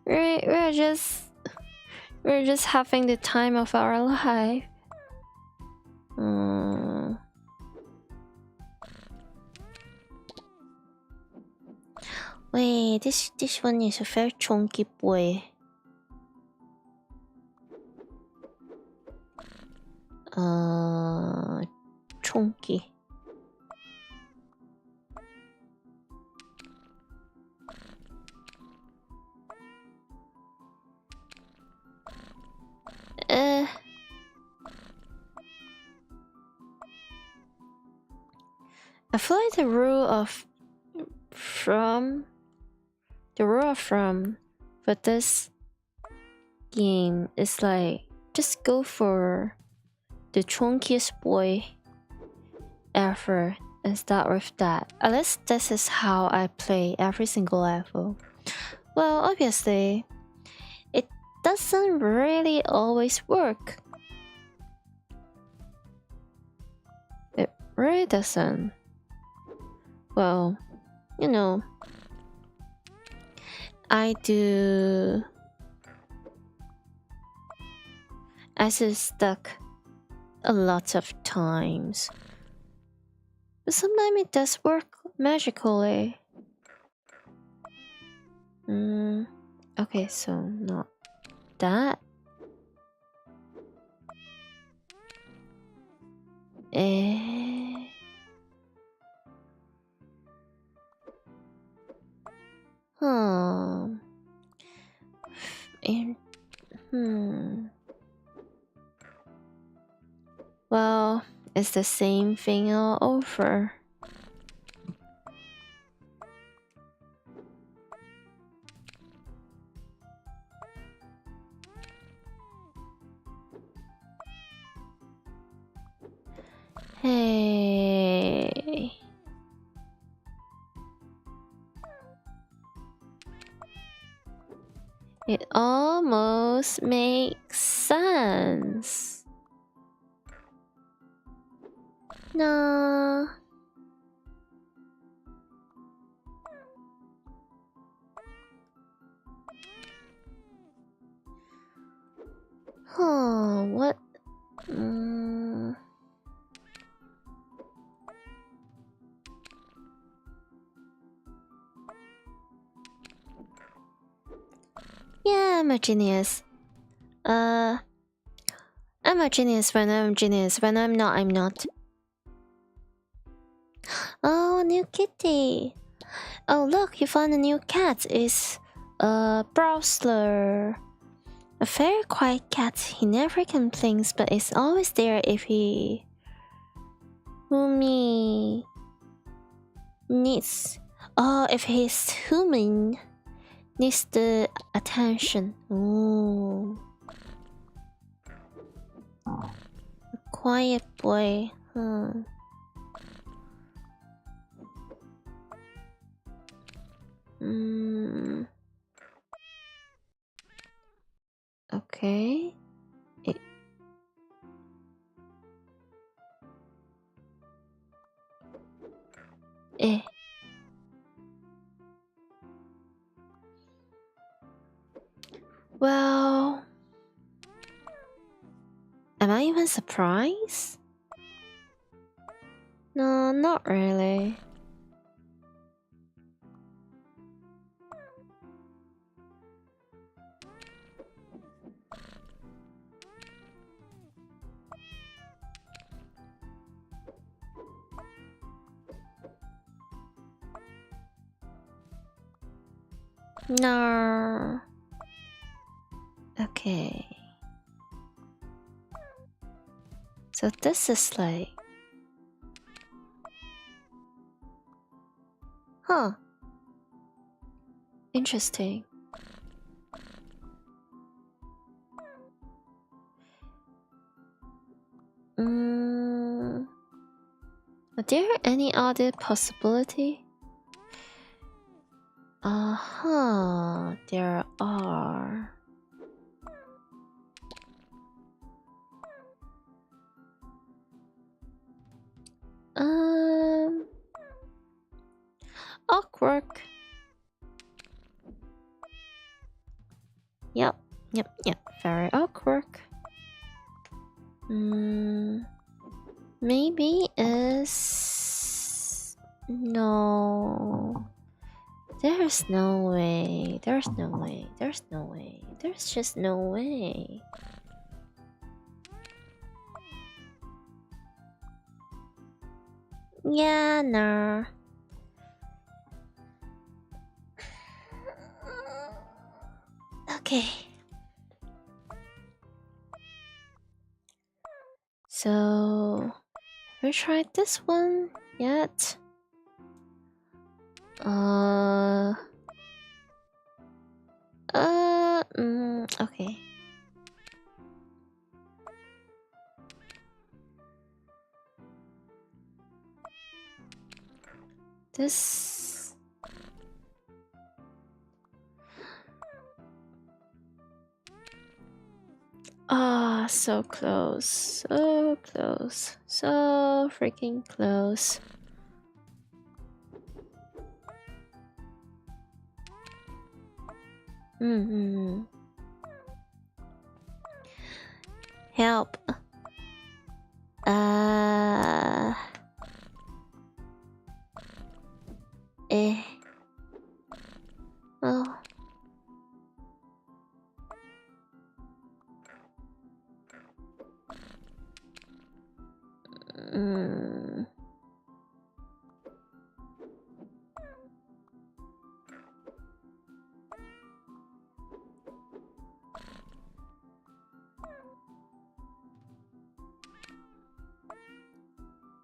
we're just having the time of our life. Wait, this one is a very chunky boy. Chunky. I feel like the rule of thumb for this game is like just go for the chunkiest boy ever and start with that. At least this is how I play every single level. Well, obviously, it doesn't really always work. It really doesn't. Well, you know, I just stuck a lot of times. But sometimes it does work magically. Okay, so not that. Well, it's the same thing all over. Hey. It almost makes sense. No. What? Yeah, I'm a genius. I'm a genius when I'm genius. When I'm not, I'm not. Oh, new kitty. Oh, look, you found a new cat. It's a Browsler. A very quiet cat. He never complains, but is always there if he... Umi... needs... Oh, if he's human... needs the attention. Ooh. A quiet boy. Okay. Well... am I even surprised? No, not really. No. Okay. So this is like... huh. Interesting. Are there any other possibility? There are. Awkward. Yep, very awkward. Maybe is... no. There's no way. There's no way. There's no way. There's just no way. Yeah, nah. Okay. So... we tried this one yet? Okay. This... ah, so close, so close, so freaking close. Help. Oh.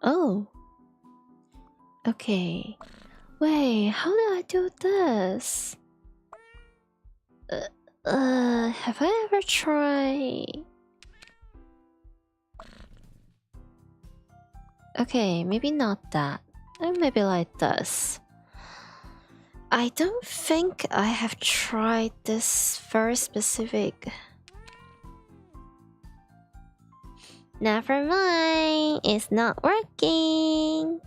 Oh. Okay. Wait, how do I do this? Have I ever tried? Okay, maybe not that. Maybe like this. I don't think I have tried this very specific. Never mind, it's not working.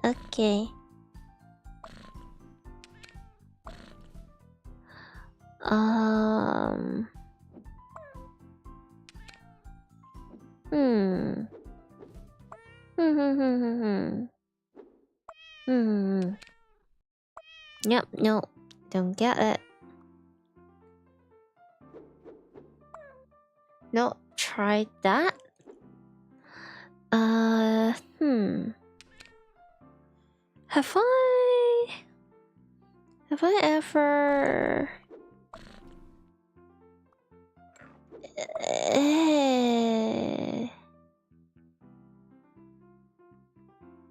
Okay. Yep, no, don't get it. not tried that. Have I ever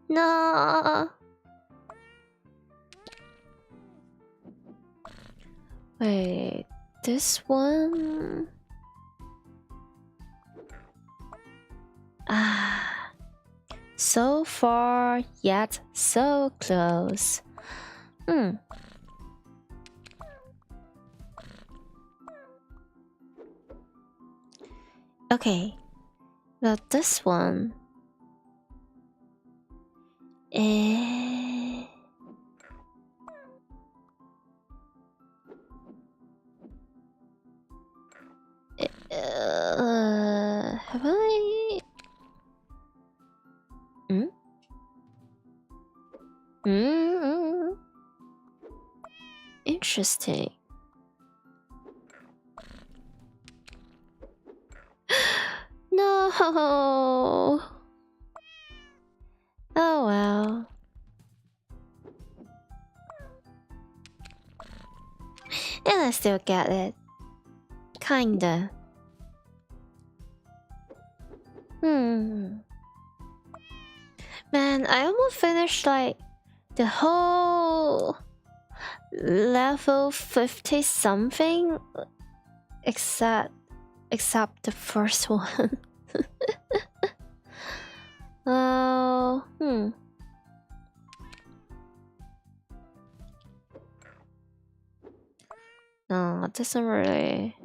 no. Wait, this one. So far, yet so close. Okay, now this one. Have I? Interesting. No. Oh well. And I still get it. Kinda. Man, I almost finished like the whole level 50 something except the first one. Oh, no, it doesn't really.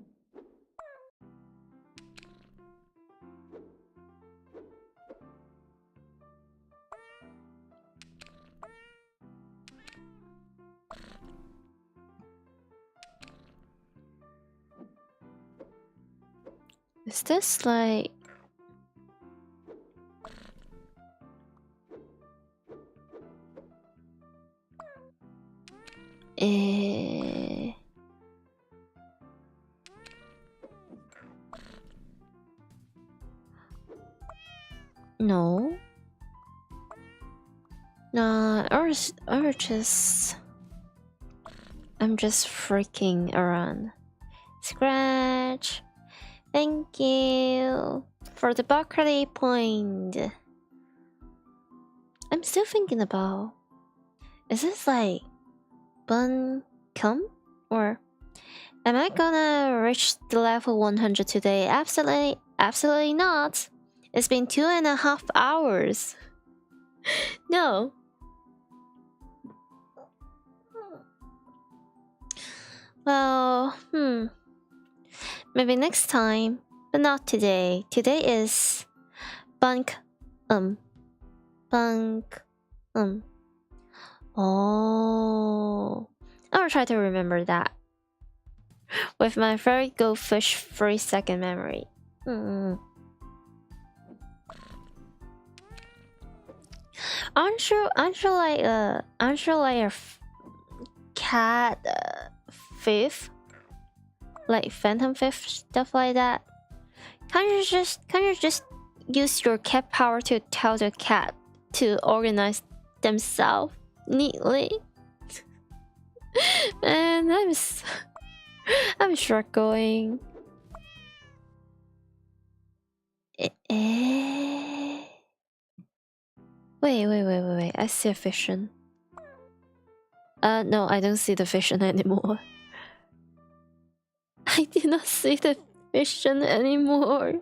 Is this like... No. Nah, or just... I'm just freaking around. Scratch. Thank you for the Bacardi point. I'm still thinking about... Is this like... Bun cum? Or... Am I gonna reach the level 100 today? Absolutely not. It's been 2.5 hours. No. Well, maybe next time, but not today. Today is bunk. Oh, I'll try to remember that with my very goldfish 3-second memory. Aren't you like a cat thief, like phantom thief, stuff like that? Can't you just use your cat power to tell the cat to organize themselves neatly? Man, I'm struggling. Wait, I see a vision. No, I don't see the vision anymore. I did not see the vision anymore.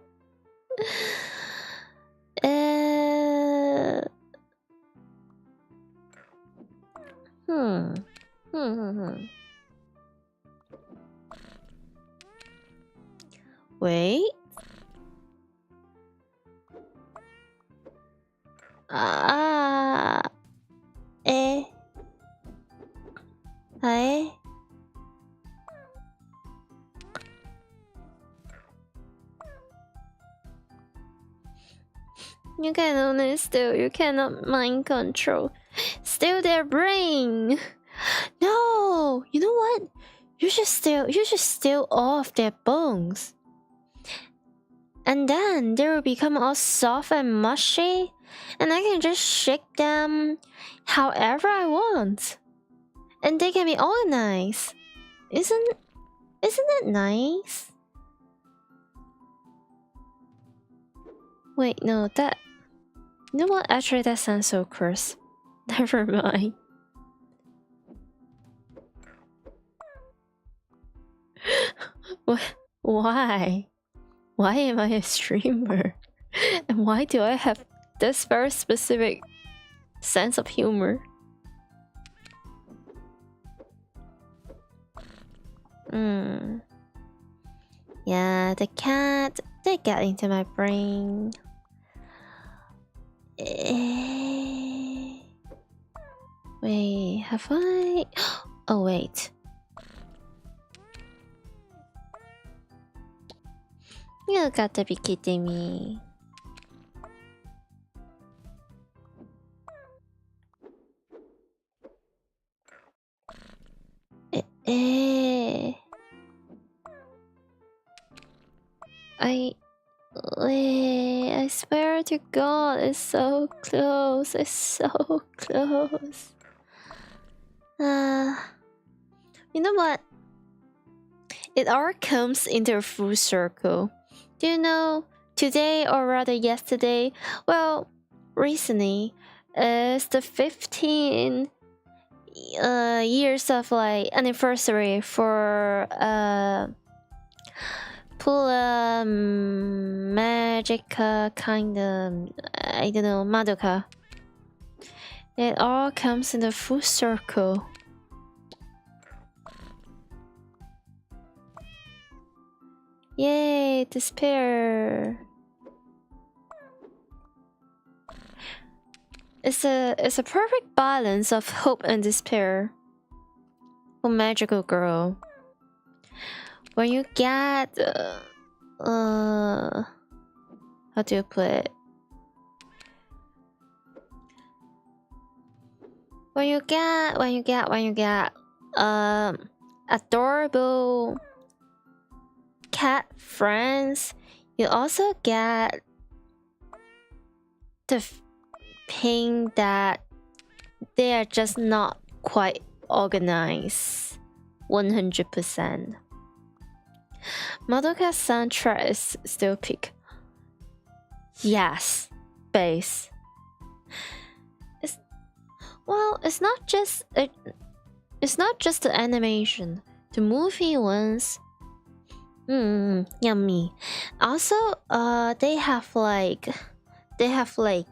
Wait. You can only steal, you cannot mind control. Steal their brain. No, you know what? You should steal all of their bones. and then they will become all soft and mushy, and I can just shake them however I want, and they can be organized. Isn't it nice? Wait, no, that... You know what? Actually, that sounds so gross. Never mind. Why? Why am I a streamer? And why do I have this very specific sense of humor? Yeah, the cat, they get into my brain. Wait, have I? Oh, wait. You gotta be kidding me. I swear to God, it's so close. It's so close. You know what? It all comes into a full circle. Do you know, today, or rather yesterday, well, recently, is the 15 years of like anniversary for Pula Magica kind of, I don't know, Madoka. It all comes in the full circle. Yay, despair. It's a perfect balance of hope and despair for magical girl. When you get how do you put it? When you get adorable cat friends, you also get the pain that they are just not quite organized 100%. Madoka's soundtrack is still peak. Yes, bass. It's not just the animation. The movie ones, yummy. Also, they have like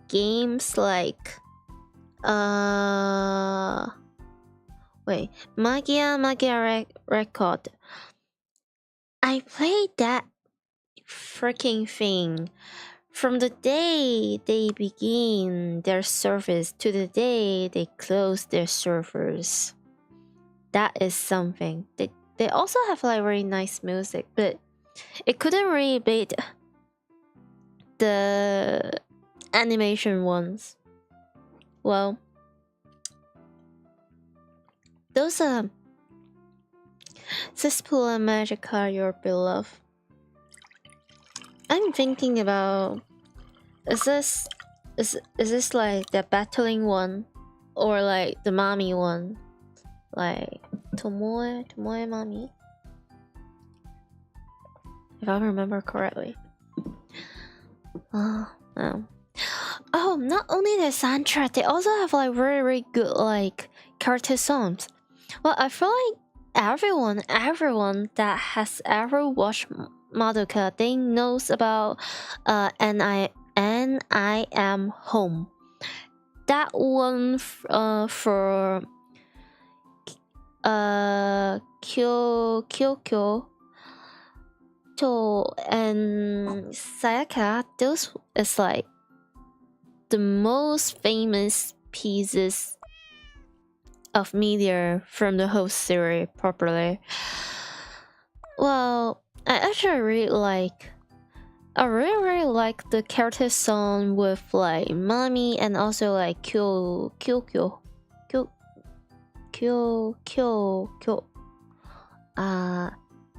games like wait, Magia Record. I played that freaking thing from the day they begin their service to the day they close their servers. That is something. They also have like very nice music, but it couldn't really beat the animation ones. Well, those are Cesspool and Magica, your beloved. I'm thinking about, is this like the battling one, or like the mommy one, like Tomoe mommy, if I remember correctly. Oh, not only the soundtrack, they also have like very, very good like character songs. Well, I feel like everyone that has ever watched Madoka, they knows about and I am home. That one for Kyokyo to and Sayaka, those is like the most famous pieces of media from the whole series properly. Well, I actually really like the character song with like mommy and also like Kyokyo.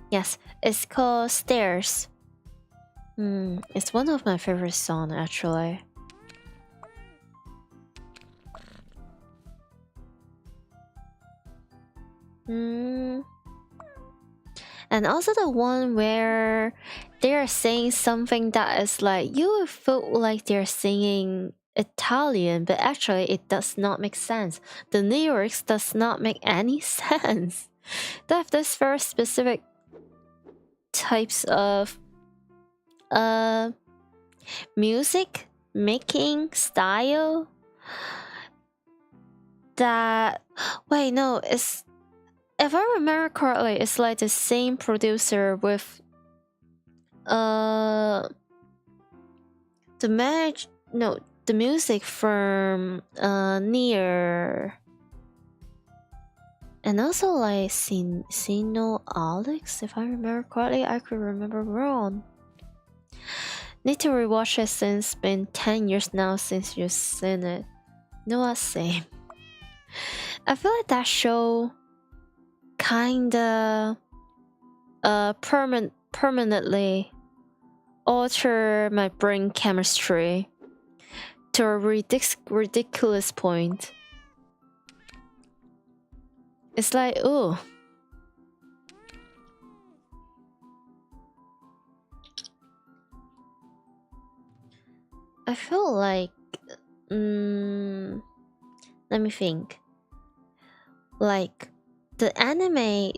Yes, it's called Stairs. It's one of my favorite songs actually. And also the one where they're saying something that is like you would feel like they're singing Italian, but actually it does not make sense. The lyrics does not make any sense. They have this very specific types of music making style that wait no it's if I remember correctly it's like the same producer with the music from near and also like Sino Alex, if I remember correctly. I could remember wrong. Need to rewatch it since it's been 10 years now since you've seen it. No, same. I feel like that show kinda permanently alter my brain chemistry to a ridiculous point. It's like, ooh. I feel like, let me think. Like, the anime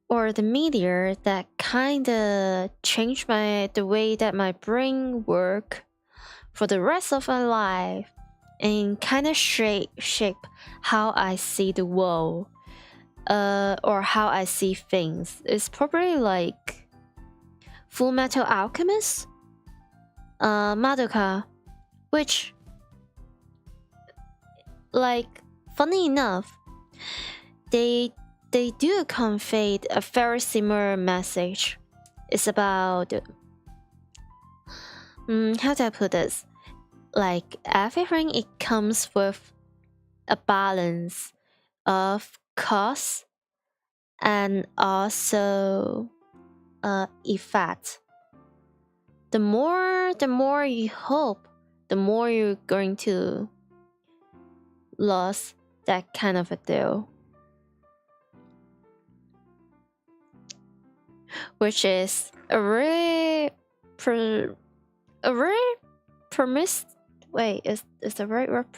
or the media that kinda changed the way that my brain work for the rest of my life and kinda shape how I see the world. Or how I see things. It's probably like Full Metal Alchemist, Madoka, which, like, funny enough, they do convey a very similar message. It's about how do I put this? Like everything, it comes with a balance of cause and also effect. The more you hope, the more you're going to lose that kind of a deal, which is a really wait, is the right word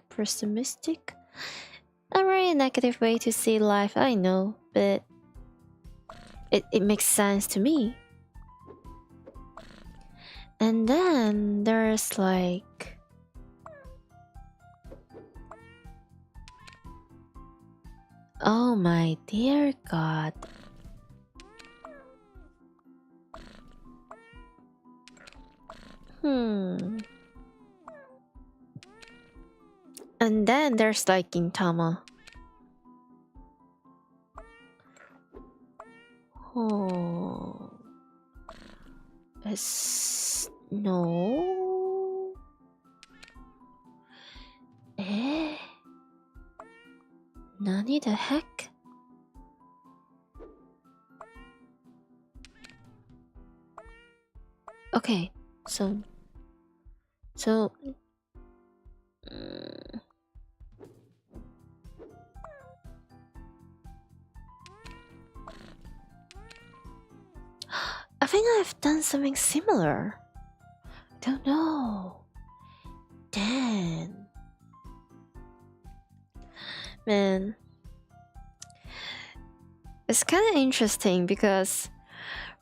pessimistic? A very negative way to see life, I know, but it makes sense to me. And then there's like oh my dear God. And then there's like Gintama. Oh, it's no. Nani the heck? Okay, so I think I've done something similar. Don't know. Damn. Man. It's kind of interesting because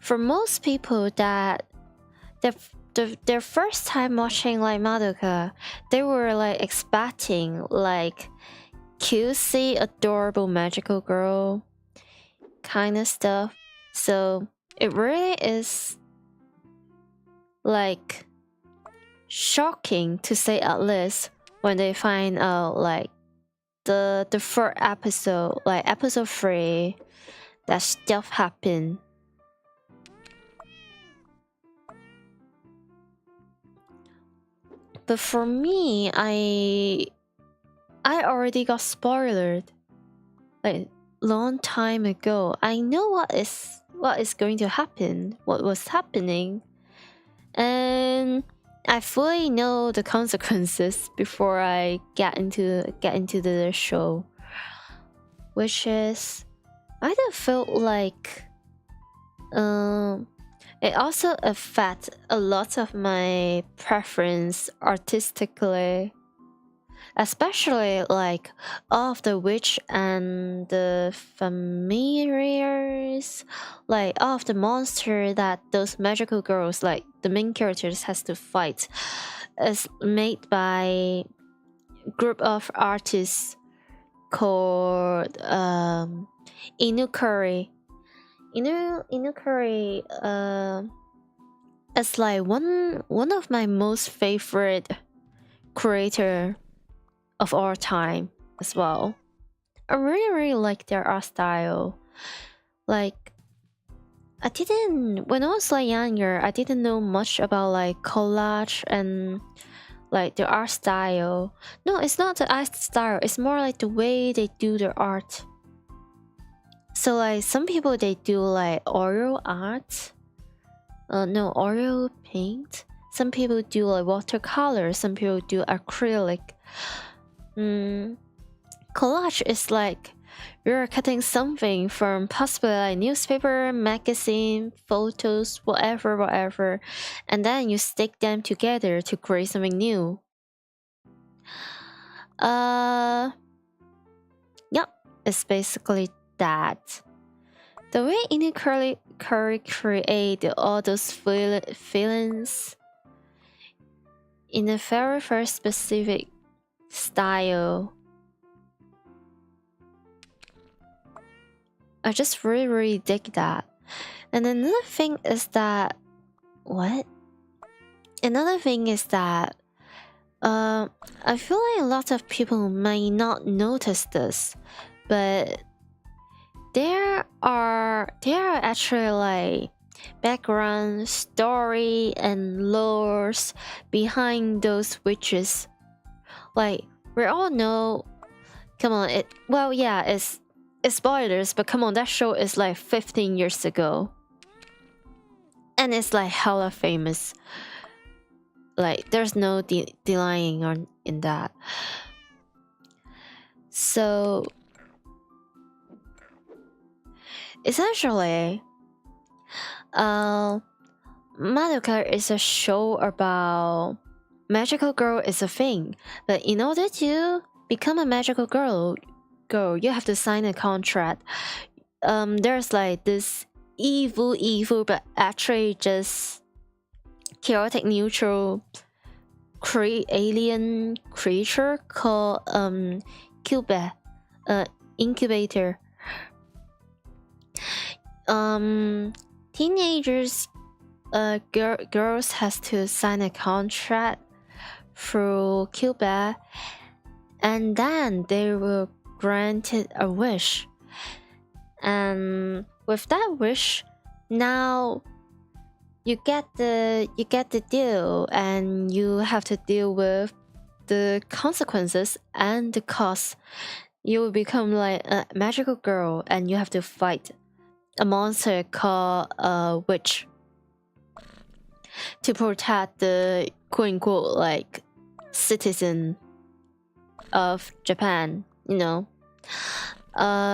for most people that their first time watching like Madoka, they were like expecting like cutesy, adorable, magical girl kind of stuff. So it really is like shocking to say at least when they find out like the first episode, like episode 3, that stuff happened. But for me, I already got spoiled like long time ago. I know what what is going to happen, what was happening, and I fully know the consequences before I get into the show, which is I don't feel like it also affects a lot of my preference artistically, especially like all of the witch and the familiars, like all of the monster that those magical girls, like the main characters, has to fight, is made by a group of artists called Inukuri. Inukuri is like one of my most favorite creator of all time as well. I really like their art style. Like when I was like younger, I didn't know much about like collage and like the art style. No, it's not the art style, it's more like the way they do their art. So like some people, they do like oil art, oil paint. Some people do like watercolor, some people do acrylic. Collage is like you're cutting something from possibly like newspaper, magazine, photos, whatever, and then you stick them together to create something new. Yeah, it's basically that. The way Curry create all those feelings in a very specific style, I just really dig that. And another thing is that I feel like a lot of people might not notice this, but there are actually like background story and lores behind those witches. Like we all know, come on, it's spoilers, but come on, that show is like 15 years ago, and it's like hella famous. Like there's no denying on in that. So essentially, Madoka is a show about magical girl is a thing, but in order to become a magical girl, you have to sign a contract. There's like this evil, but actually just chaotic neutral alien creature called incubator. Teenagers, girls has to sign a contract through Cuba, and then they will granted a wish. And with that wish, now you get the deal, and you have to deal with the consequences and the cost. You will become like a magical girl, and you have to fight a monster called a witch to protect the quote-unquote like citizen of Japan, you know.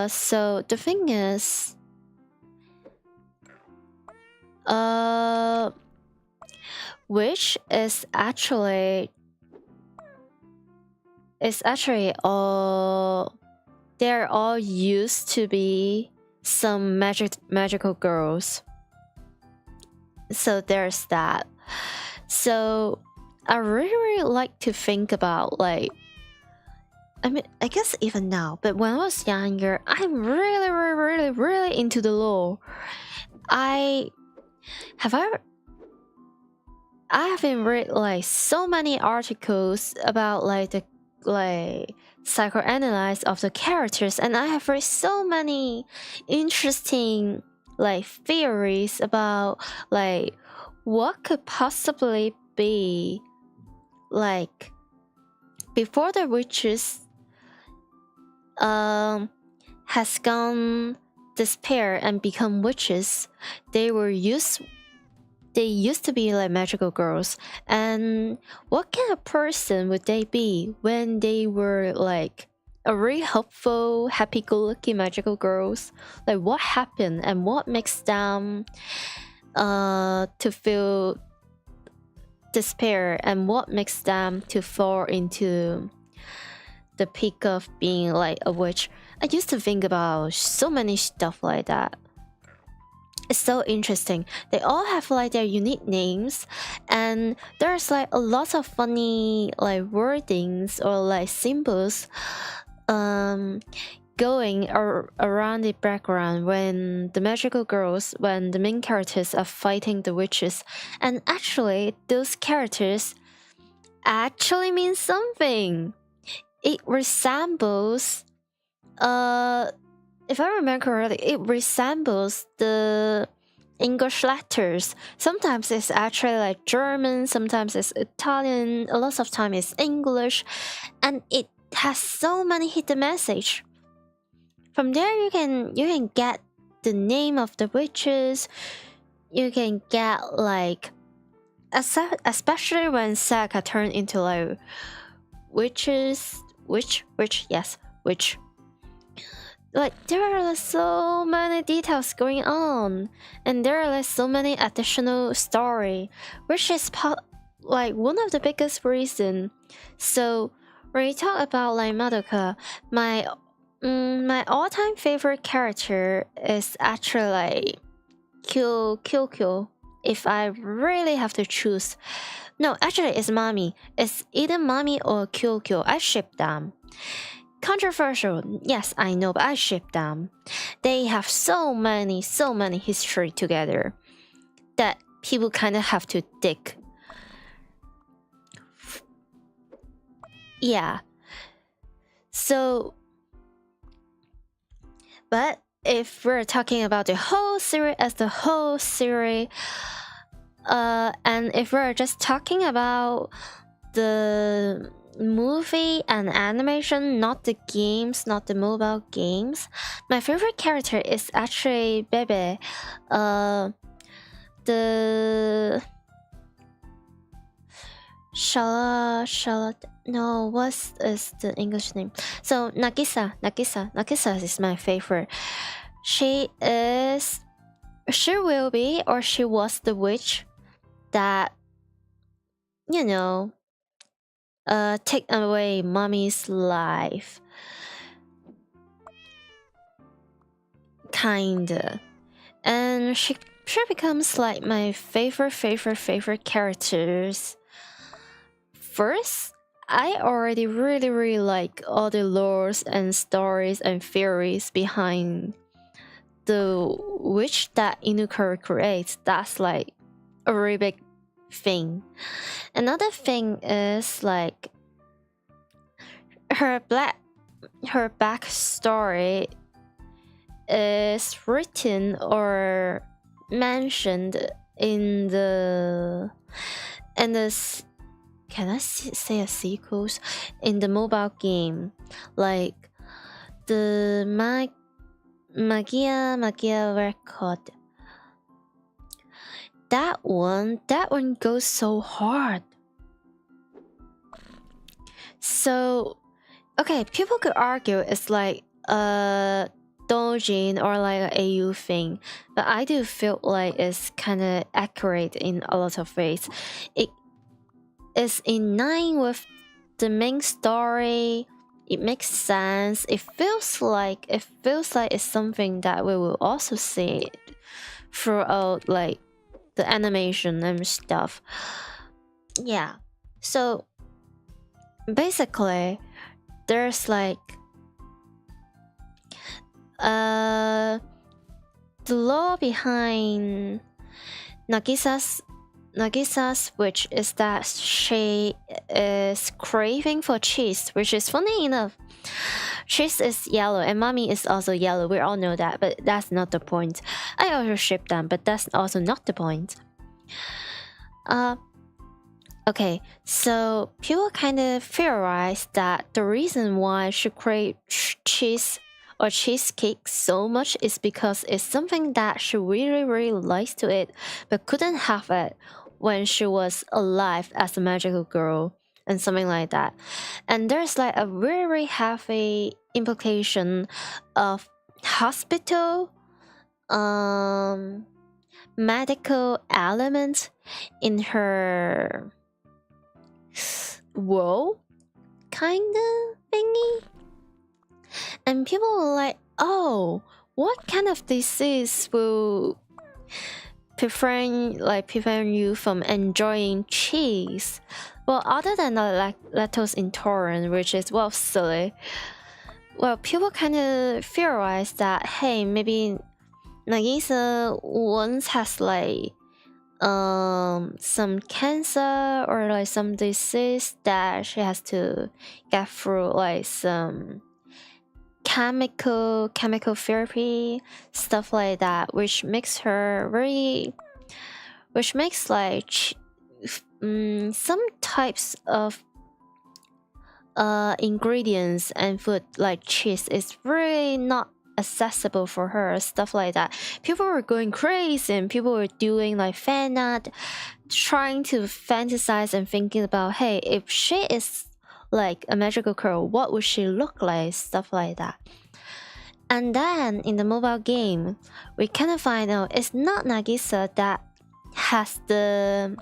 So the thing is, which is actually all, they're all used to be some magical girls. So there's that. So I really like to think about like, I mean, I guess even now, but when I was younger, I'm really into the lore. I have been read like so many articles about like the psychoanalysis of the characters, and I have read so many interesting like theories about like what could possibly be like before the witches has gone despair and become witches, they used to be like magical girls. And what kind of person would they be when they were like a really helpful, happy-go-lucky magical girls? Like what happened and what makes them to feel despair, and what makes them to fall into the peak of being like a witch? I used to think about so many stuff like that. It's so interesting. They all have like their unique names, and there's like a lot of funny like wordings or like symbols going around the background when the magical girls, when the main characters are fighting the witches. And actually those characters actually mean something. It resembles if I remember correctly, it resembles the English letters. Sometimes it's actually like German, sometimes it's Italian, a lot of time it's English, and it has so many hidden message. From there you can get the name of the witches. You can get like, especially when Saka turned into like witches, witch. Like there are like so many details going on, and there are like so many additional story, which is like one of the biggest reason. So when we talk about like Madoka, my all-time favorite character is actually like Kyokyo. If I really have to choose, no, actually it's Mami. It's either Mami or Kyokyo. I ship them. Controversial, yes, I know, but I ship them. They have so many history together that people kind of have to dig. Yeah. So, but if we're talking about the whole series as the whole series, and if we're just talking about the movie and animation, not the games, not the mobile games, my favorite character is actually Bebe. The Shala, no, what is the English name? So Nagisa is my favorite. She will be, or she was the witch that, you know, take away mommy's life, kinda. And she becomes like my favorite characters. First, I already really like all the lores and stories and theories behind the witch that Inukari creates. That's like a really big thing. Another thing is like her backstory is written or mentioned in the can I say a sequels in the mobile game, like the Magia record. That one goes so hard. So, okay, people could argue it's like a doujin or like an AU thing, but I do feel like it's kind of accurate in a lot of ways. It is in line with the main story. It makes sense. It feels like it's something that we will also see throughout like the animation and stuff. Yeah. So basically there's like the law behind Nagisa's witch is that she is craving for cheese, which is funny enough. Cheese is yellow and mommy is also yellow. We all know that, but that's not the point. I also ship them, but that's also not the point. Okay, so people kind of theorize that the reason why she craves cheese or cheesecake so much is because it's something that she really, really likes to eat, but couldn't have it when she was alive as a magical girl, and something like that. And there's like a very heavy implication of hospital, medical element in her world, kinda thingy. And people were like, oh, what kind of disease will prevent you from enjoying cheese? Well, other than the lactose intolerant, which is, well, silly. Well, people kind of theorize that, hey, maybe Nagisa once has like some cancer or like some disease that she has to get through, like some chemical therapy, stuff like that, which makes like some types of ingredients and food like cheese is really not accessible for her, stuff like that. People were going crazy and people were doing like fan art, trying to fantasize and thinking about, hey, if she is like a magical girl, what would she look like, stuff like that. And then in the mobile game, we kind of find out it's not Nagisa that has the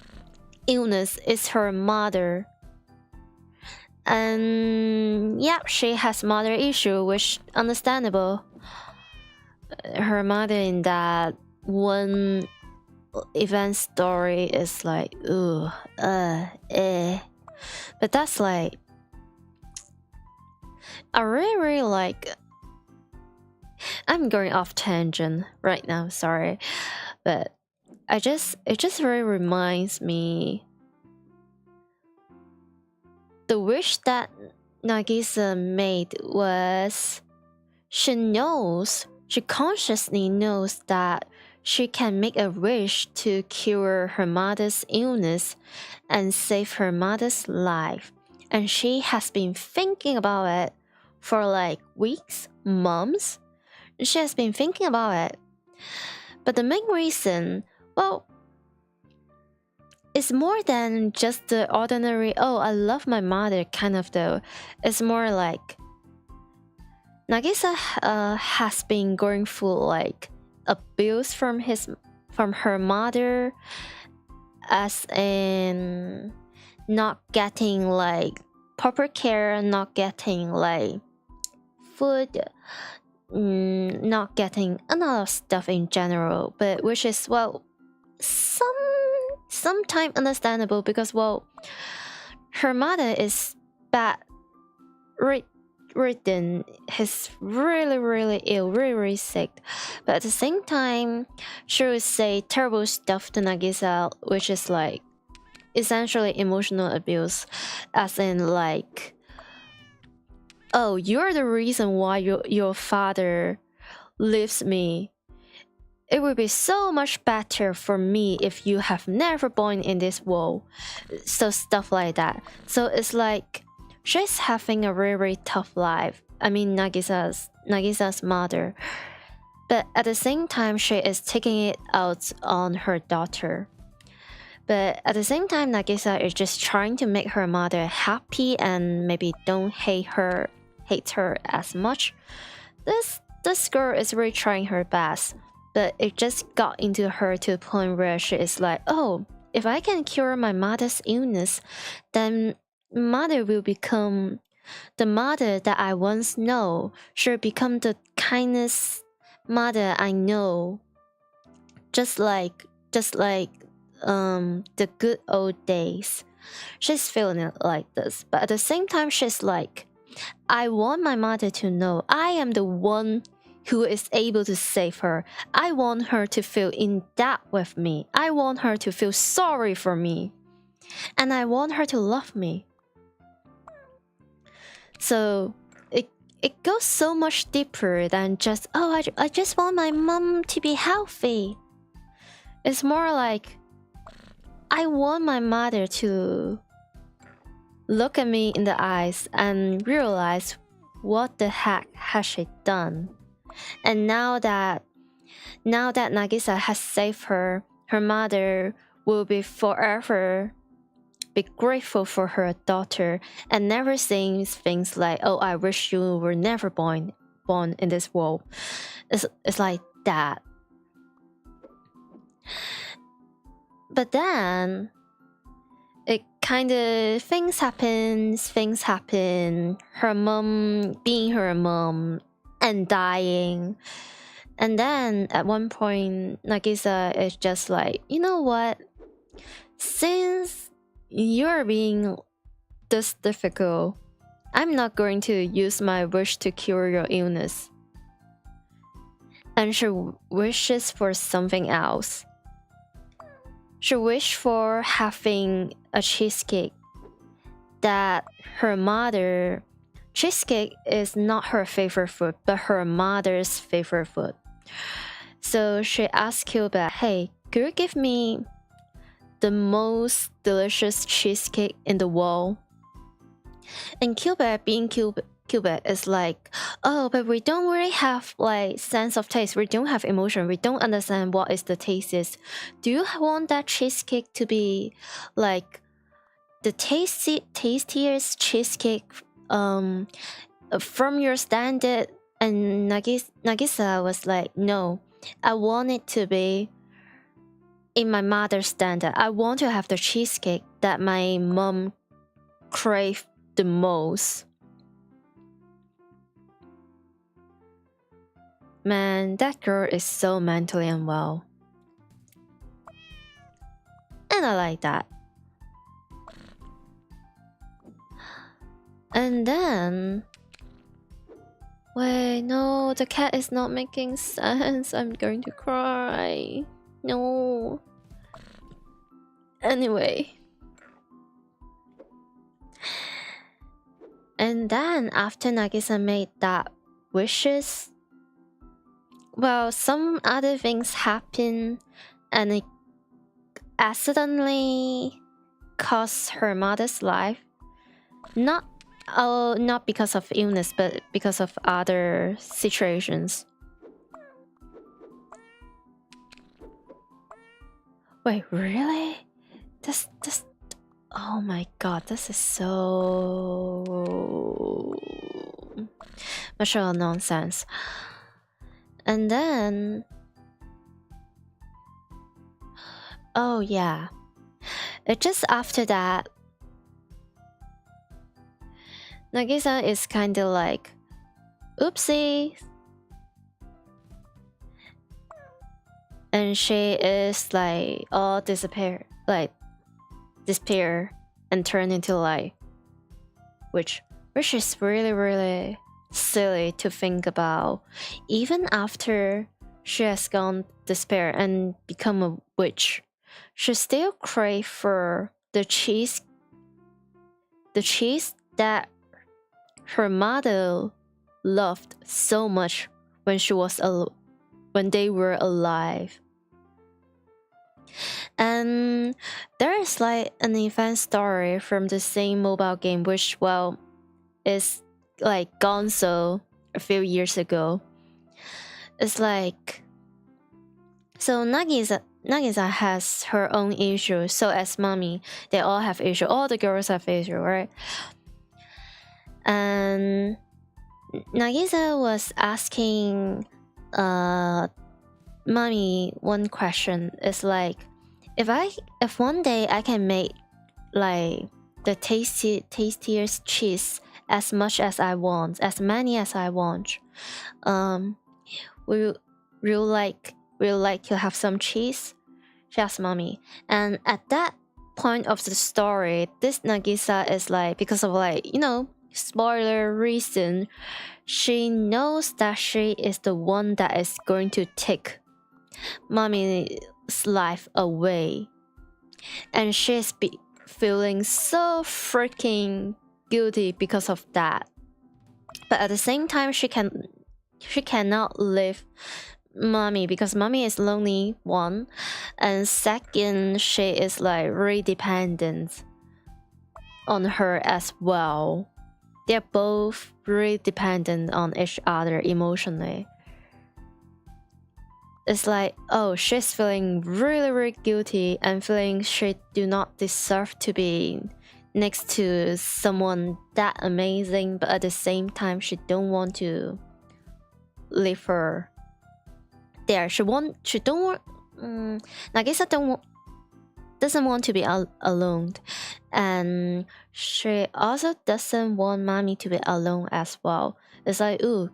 illness, it's her mother. And yeah, she has mother issue, which understandable. Her mother in that one event story is like, ooh, but that's like, I really like. I'm going off tangent right now, sorry, but it just really reminds me the wish that Nagisa made was she consciously knows that she can make a wish to cure her mother's illness and save her mother's life. And she has been thinking about it for like weeks, months. She has been thinking about it. But the main reason, well, it's more than just the ordinary, oh, I love my mother kind of though. It's more like Nagisa has been going through like abuse from her mother, as in not getting like proper care, not getting like food, not getting a lot of stuff in general, but which is, well, sometimes understandable because, well, her mother is bad ridden, he's really ill, really sick, but at the same time she would say terrible stuff to Nagisa, which is like essentially emotional abuse, as in like, oh, you're the reason why your father leaves me. It would be so much better for me if you have never born in this world. So stuff like that. So it's like she's having a very tough life. I mean, Nagisa's mother. But at the same time, she is taking it out on her daughter. But at the same time, Nagisa is just trying to make her mother happy and maybe don't hate her as much. This girl is really trying her best. But it just got into her to the point where she is like, oh, if I can cure my mother's illness, then mother will become the mother that I once know. She'll become the kindest mother I know. Just like the good old days. She's feeling it like this. But at the same time, she's like, I want my mother to know I am the one who is able to save her. I want her to feel in debt with me. I want her to feel sorry for me. And I want her to love me. So it goes so much deeper than just, oh, I just want my mom to be healthy. It's more like, I want my mother to look at me in the eyes and realize what the heck has she done? And now that Nagisa has saved her, her mother will be forever be grateful for her daughter and never saying things like, "Oh, I wish you were never born in this world." It's like that. But then it kind of things happen. Her mom being her mom and dying. And then at one point, Nagisa is just like, you know what? Since you're being this difficult, I'm not going to use my wish to cure your illness. And she wishes for something else. She wished for having a cheesecake that her mother... Cheesecake is not her favorite food, but her mother's favorite food. So she asked Gilbert, "Hey, could you give me the most delicious cheesecake in the world?" And Gilbert, being Gilbert, is like, "Oh, but we don't really have like sense of taste. We don't have emotion. We don't understand what is the taste is. Do you want that cheesecake to be like the tastiest cheesecake from your standard?" And Nagisa was like, "No, I want it to be in my mother's standard. I want to have the cheesecake that my mom craved the most." Man, that girl is so mentally unwell. And I like that. And then... Wait, no, the cat is not making sense. I'm going to cry. No. Anyway. And then after Nagisa made that wishes, well, some other things happen and it accidentally cost her mother's life. Not because of illness, but because of other situations. Wait, really? This oh my god, this is so much of nonsense. And then... Oh yeah. It just after that, Nagisa is kind of like, oopsie. And she is like all despair and turn into light. Which is really, really silly to think about. Even after she has gone despair and become a witch, she still crave for the cheese that her mother loved so much when they were alive. And there is like an event story from the same mobile game, which, well, is like gone so a few years ago. It's like, so Nagisa has her own issue, so as mommy, they all have issue. All the girls have issue, right? And Nagisa was asking mommy one question. It's like, if one day I can make like the tastiest cheese as much as I want, as many as I want, will you like to have some cheese? She asked mommy. And at that point of the story, this Nagisa is like, because of like, you know, spoiler reason, she knows that she is the one that is going to take mommy's life away, and she's feeling so freaking guilty because of that. But at the same time, she cannot leave mommy because mommy is lonely, one, and second, she is like really dependent on her as well. they're both really dependent on each other emotionally. It's like, oh, she's feeling really, really guilty and feeling she do not deserve to be next to someone that amazing, but at the same time, she don't want to leave her there. She don't want, Nagisa doesn't want to be alone, and she also doesn't want mommy to be alone as well. It's like, ooh,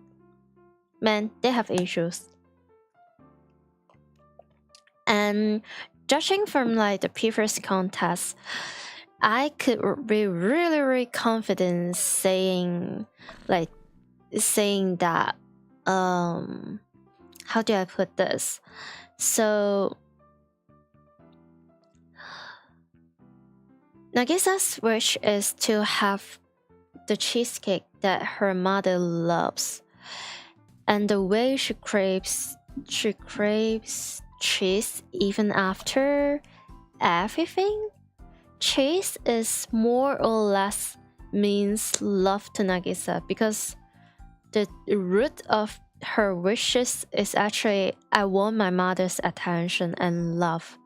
man, they have issues. And judging from like the previous contest, I could be really, really confident saying that, how do I put this? So Nagisa's wish is to have the cheesecake that her mother loves, and the way she craves cheese even after everything. Cheese is more or less means love to Nagisa, because the root of her wishes is actually, I want my mother's attention and love.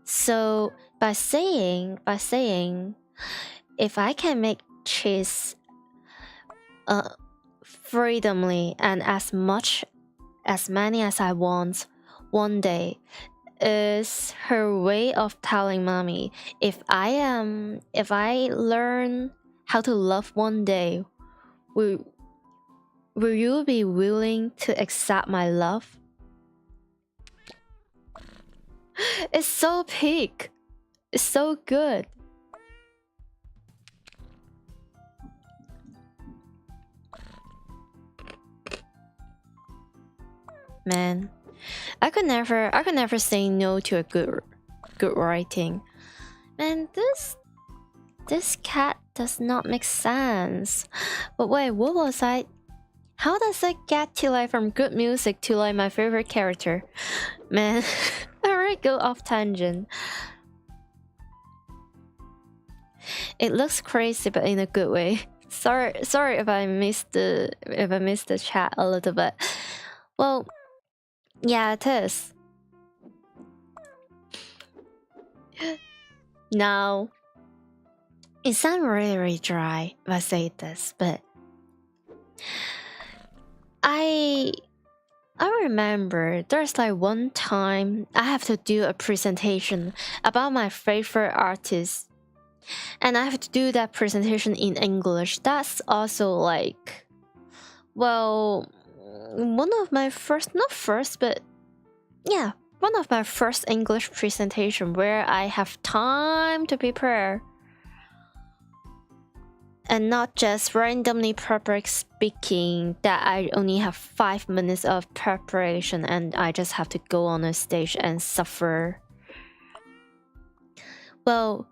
So by saying if I can make cheese freedomly and as many as I want one day, is her way of telling mommy, if I learn how to love one day, will you be willing to accept my love? It's so peak. It's so good. Man, I could never say no to a good writing. Man, this cat does not make sense. But wait, what was I? How does it get to like from good music to like my favorite character? Man, I already go off tangent. It looks crazy, but in a good way. Sorry if I missed the chat a little bit. Well, yeah, it is. Now, it sounds really, really dry if I say this, but I remember there's like one time I have to do a presentation about my favorite artist, and I have to do that presentation in English. That's also like, well, one of my one of my first English presentation where I have time to prepare and not just randomly public speaking that I only have 5 minutes of preparation and I just have to go on a stage and suffer. Well,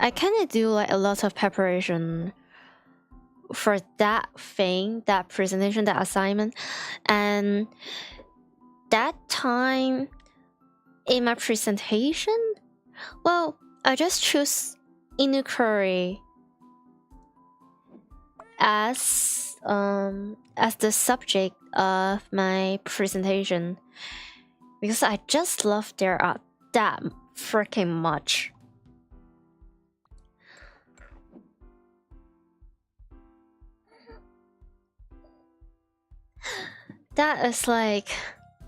I kind of do like a lot of preparation for that thing, that presentation, that assignment, and that time in my presentation, well, I just choose inquiry as the subject of my presentation because I just love their art that freaking much. That is like,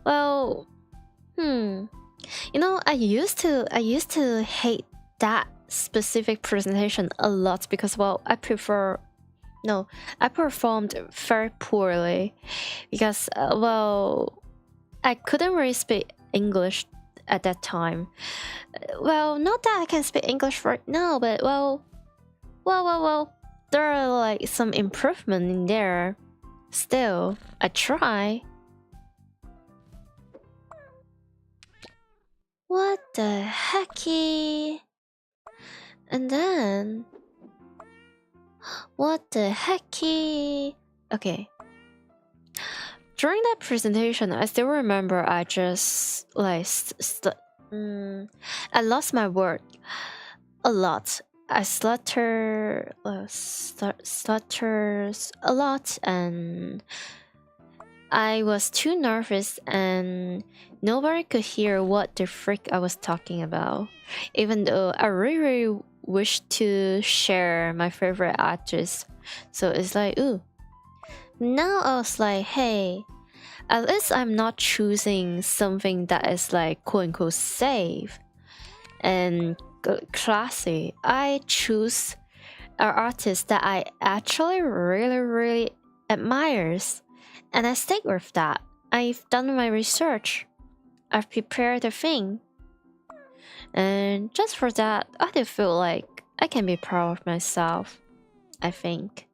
well, you know, I used to hate that specific presentation a lot because, well, I performed very poorly because, well, I couldn't really speak English at that time. Well, not that I can speak English right now, but well, there are like some improvement in there. Still, I try. What the hecky? And then, what the hecky? Okay. During that presentation, I still remember I just like I lost my word a lot. I stutters a lot, and I was too nervous, and nobody could hear what the frick I was talking about. Even though I really wish to share my favorite actress, so it's like, ooh. Now I was like, hey, at least I'm not choosing something that is like quote unquote safe and classy. I choose an artist that I actually really admires, and I stick with that. I've done my research. I've prepared the thing. And just for that, I do feel like I can be proud of myself, I think.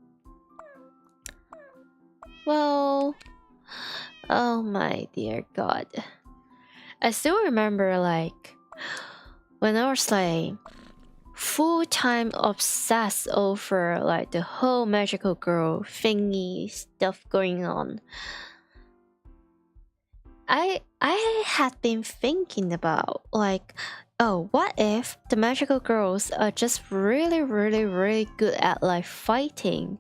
Well, oh my dear God. I still remember like when I was like full-time obsessed over like the whole magical girl thingy stuff going on. I had been thinking about like, oh, what if the magical girls are just really good at like fighting,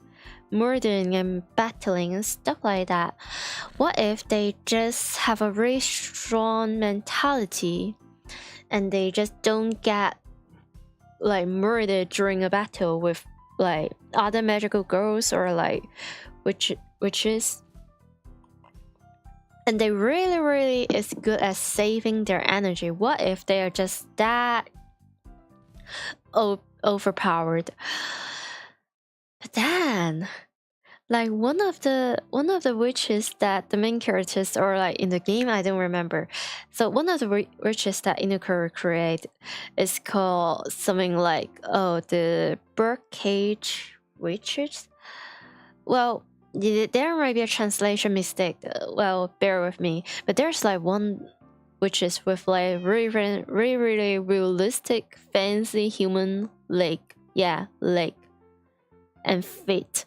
murdering and battling and stuff like that? What if they just have a really strong mentality and they just don't get like murdered during a battle with like other magical girls or like witches? And they really is good at saving their energy. What if they are just that overpowered? But then, like one of the witches that the main characters or like in the game, I don't remember. So one of the witches that Inukuro create is called something like the birdcage witches. Well, there might be a translation mistake. Well, bear with me. But there's like one witches with like really realistic, fancy human leg. Yeah, leg and feet.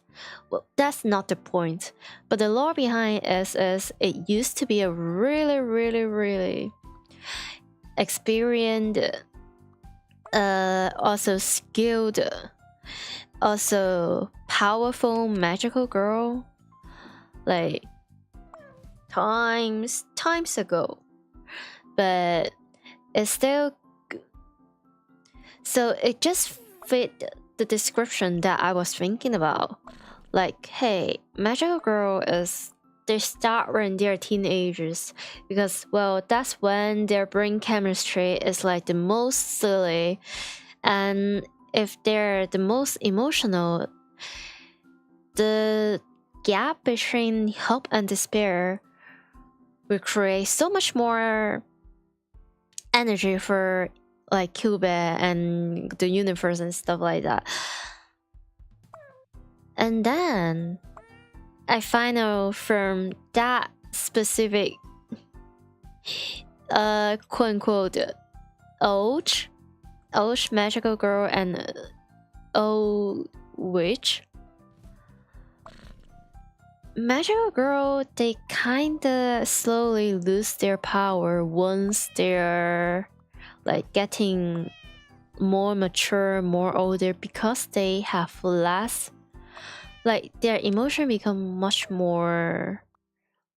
Well, that's not the point. But the lore behind is it used to be a really experienced, also skilled, also powerful magical girl, like times ago. But it's still so it just fit the description that I was thinking about. Like, hey, magical girl is they start when they're teenagers because, well, that's when their brain chemistry is like the most silly, and if they're the most emotional, the gap between hope and despair will create so much more energy for like Cube and the universe and stuff like that. And then I find out from that specific quote unquote old magical girl and old witch. Magical girl, they kinda slowly lose their power once they're like getting more mature, more older, because they have less, like their emotion become much more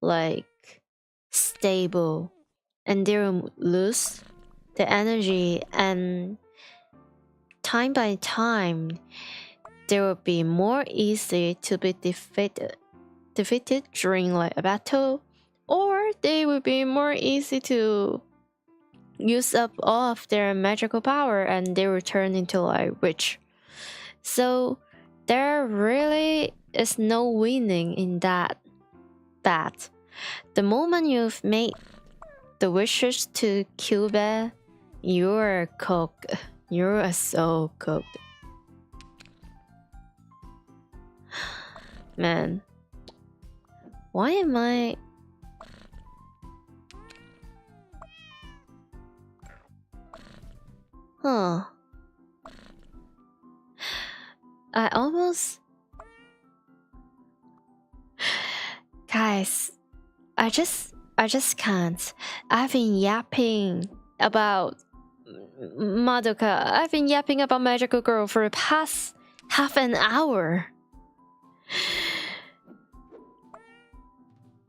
like stable, and they will lose the energy, and time by time they will be more easy to be defeated during like a battle, or they will be more easy to use up all of their magical power and they return into like witch. So there really is no winning in that bat. The moment you've made the wishes to Cube, you're cooked. You're so cooked. Man, why am I... Huh. I almost... Guys, I just can't. I've been yapping about Madoka, I've been yapping about Magical Girl for the past half an hour.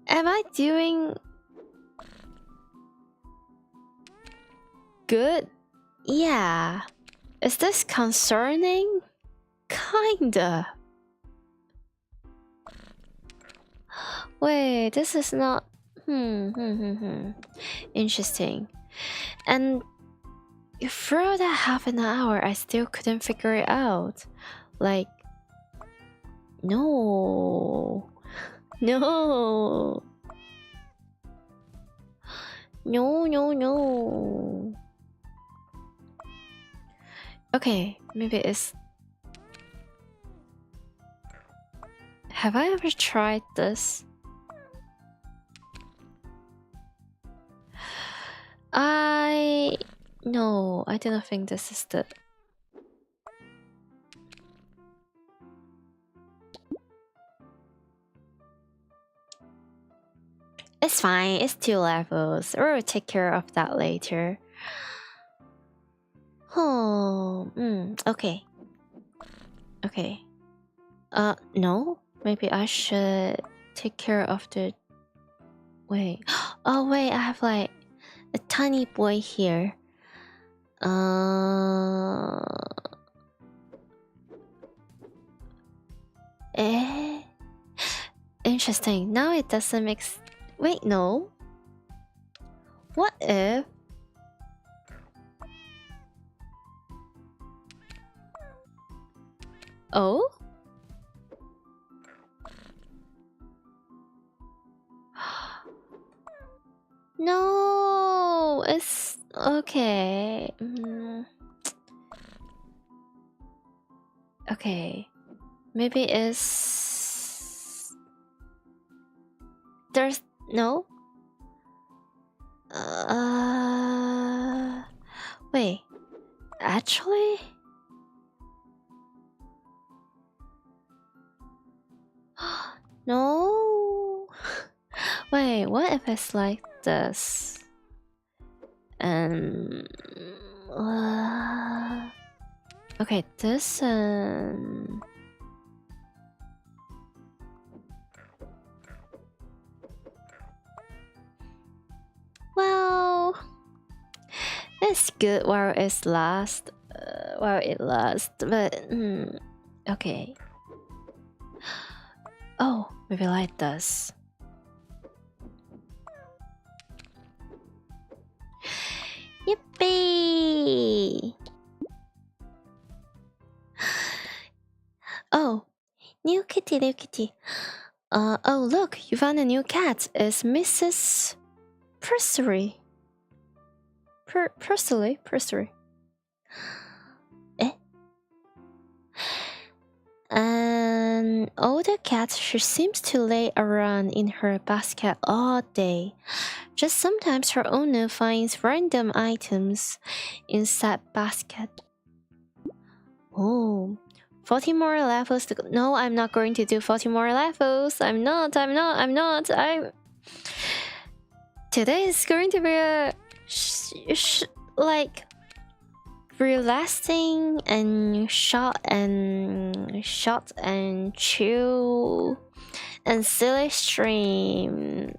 Am I doing good? Yeah. Is this concerning? Kinda. Wait, this is not... Interesting. And throughout that half an hour, I still couldn't figure it out. Like... No. No. No. Okay, maybe it's... Have I ever tried this? No, I don't think this is the... It's fine, it's 2 levels. We'll take care of that later. Oh, okay. Okay. No? Maybe I should take care of the... Wait. Oh, wait, I have like a tiny boy here. Interesting. Now it doesn't make... Wait, no. What if... Oh? No, it's okay. Okay, maybe it's... There's no... Wait, actually? No. Wait, what if it's like this? Okay, this well, it's good while it lasts. But okay. Oh, maybe like this. Yippee! Oh, new kitty. Oh look, you found a new cat. It's Mrs. Pursery. Pursery. An older cat, she seems to lay around in her basket all day. Just sometimes her owner finds random items inside basket. Oh, 40 more levels to go. No, I'm not going to do 40 more levels. I'm not. Today is going to be a like relaxing and short and chill and silly stream.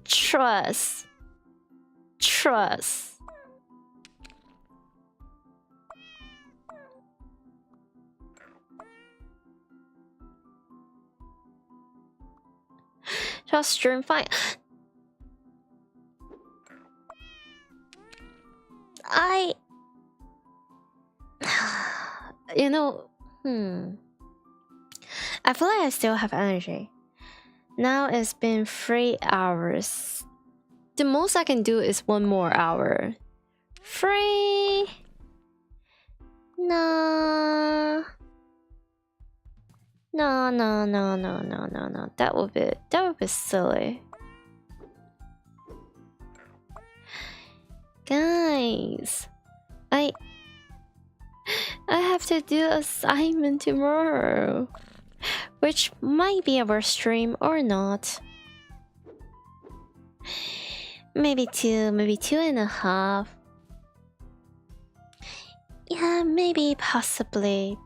Trust. Just stream fine. You know, I feel like I still have energy. Now it's been 3 hours. The most I can do is 1 more hour. 3? No. That would be silly. Guys, I have to do assignment tomorrow, which might be our stream or not. Maybe 2, maybe 2.5. Maybe, possibly.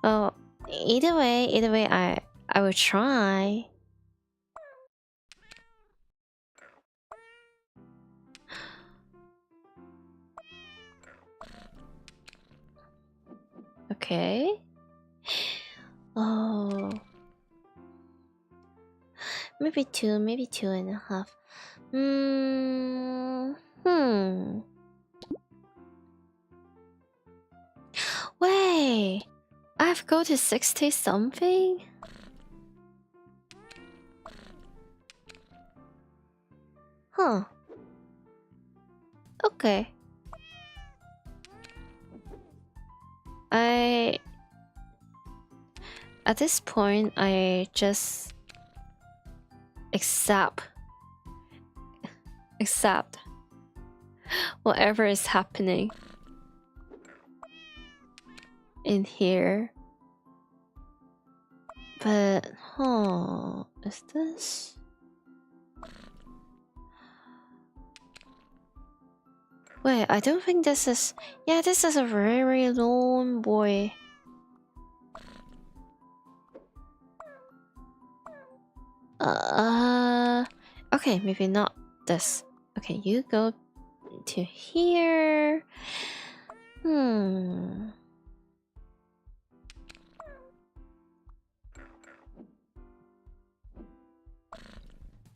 Well, either way, I will try. Okay. Oh. Maybe 2.5. Wait, I have to go to 60 something? Huh. Okay. At this point, I just accept whatever is happening in here. But, is this? Wait, I don't think this is... Yeah, this is a very long boy. Okay, maybe not this. Okay, you go to here.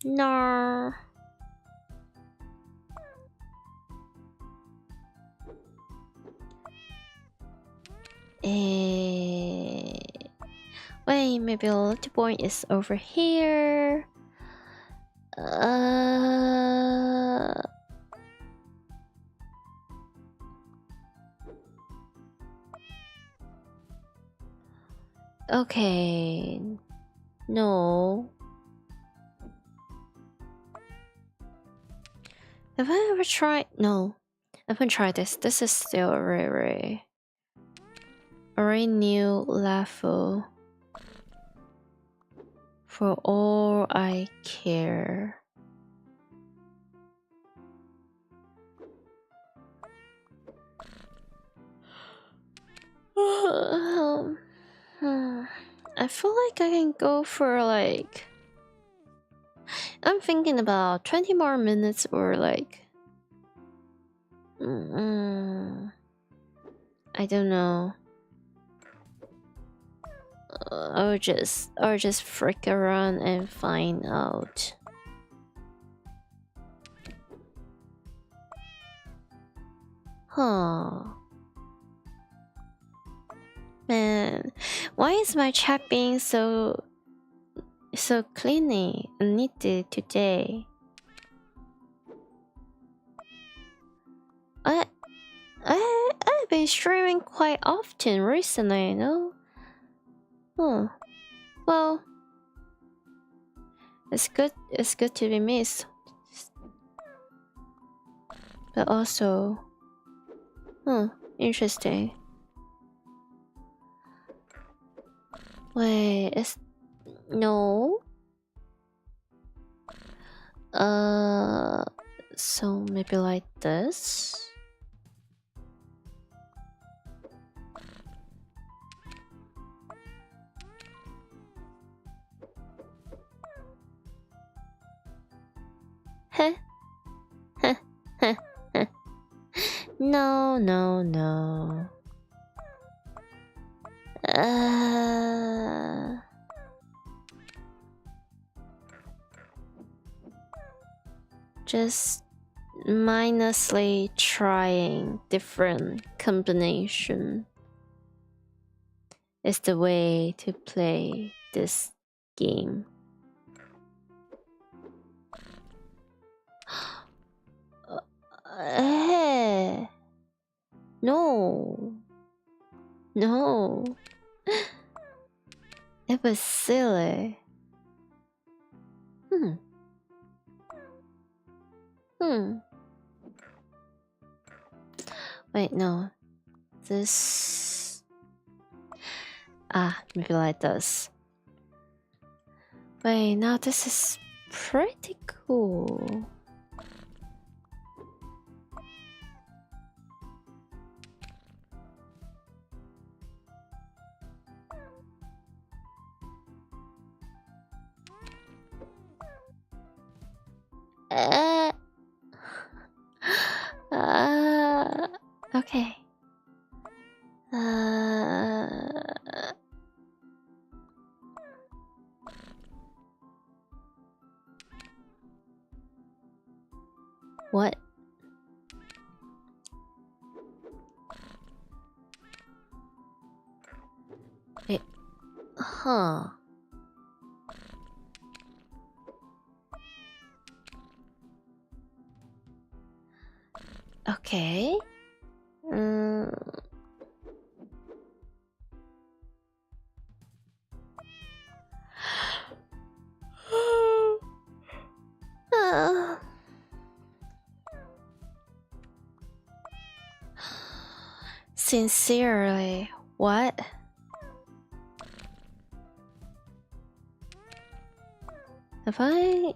No. Wait, maybe a little boy is over here. Okay. No. Have I ever tried? No. I haven't tried this. This is still a very new level. For all I care. I feel like I can go for like... I'm thinking about 20 more minutes or like... I don't know. Or just freak around and find out. Man, why is my chat being so cleanly and neat today? I've been streaming quite often recently, you know? Well, it's good to be missed. But also, interesting. Wait, no. So maybe like this. No. Just mindlessly trying different combination is the way to play this game. No. It was silly. Wait, no. This... maybe like this. Wait, now this is pretty cool. Okay. What? Wait. Huh. Okay. Sincerely, what? Have I?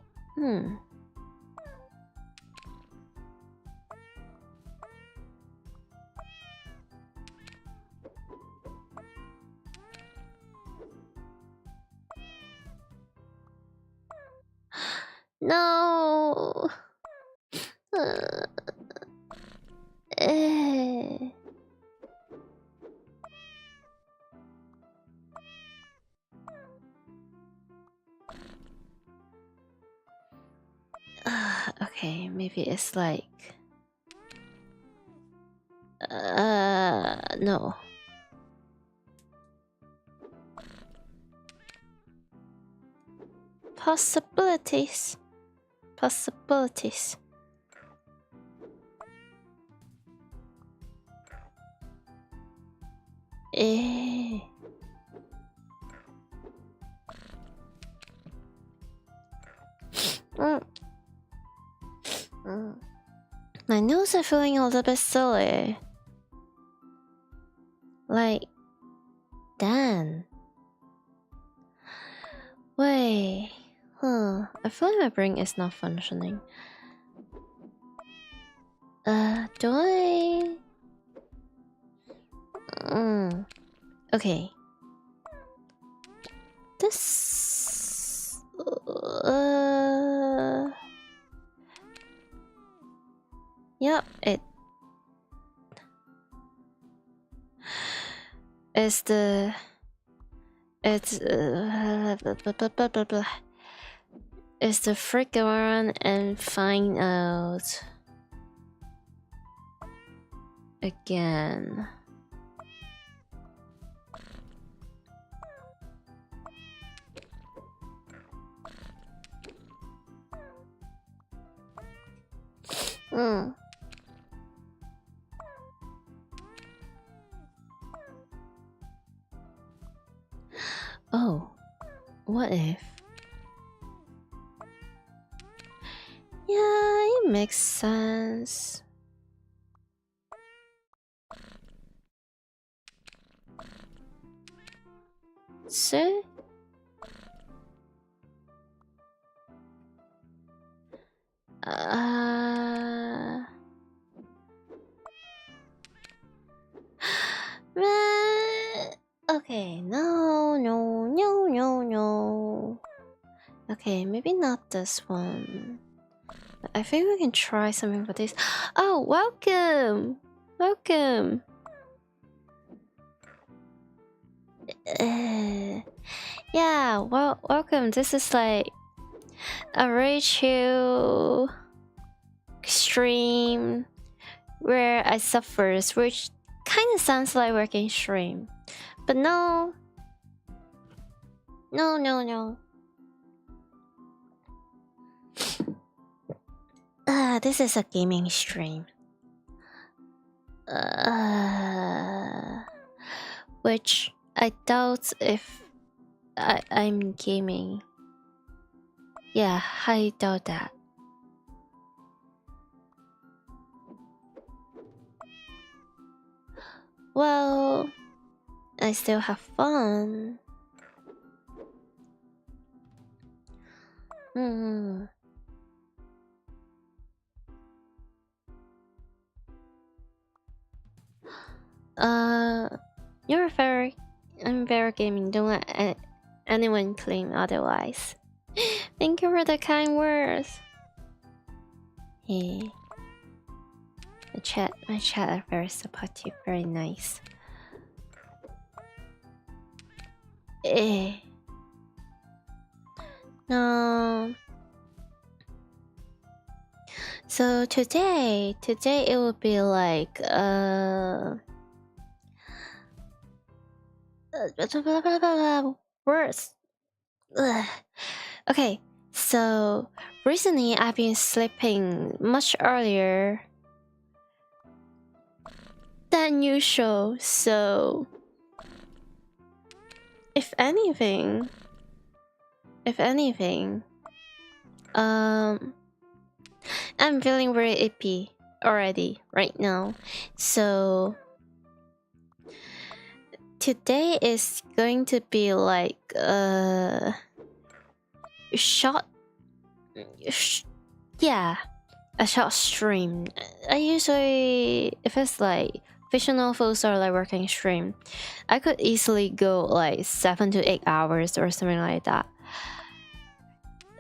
No. Okay, maybe it's like no. Possibilities. My nose are feeling a little bit silly. Like, Dan. Wait. I feel like my brain is not functioning. Do I? Okay. This... Yep, it's the... It's... It's the freak around and find out... Again. Oh, what if? Yeah, it makes sense. See? Okay, no. Okay, maybe not this one. I think we can try something for this. Oh, welcome! Yeah, well, welcome. This is like a very chill stream where I suffer, which kind of sounds like working stream, but no. This is a gaming stream. Which I doubt if I'm gaming. Yeah, I doubt that. Well, I still have fun. I'm very gaming. Don't let anyone claim otherwise. Thank you for the kind words. Hey. My chat are very supportive, very nice. No. So today it will be like worse. Okay, so recently I've been sleeping much earlier than usual, so if anything, I'm feeling very ippy already right now. So today is going to be like short, yeah, a short stream. I usually, if it's like fiction novels or like working stream, I could easily go like 7 to 8 hours or something like that.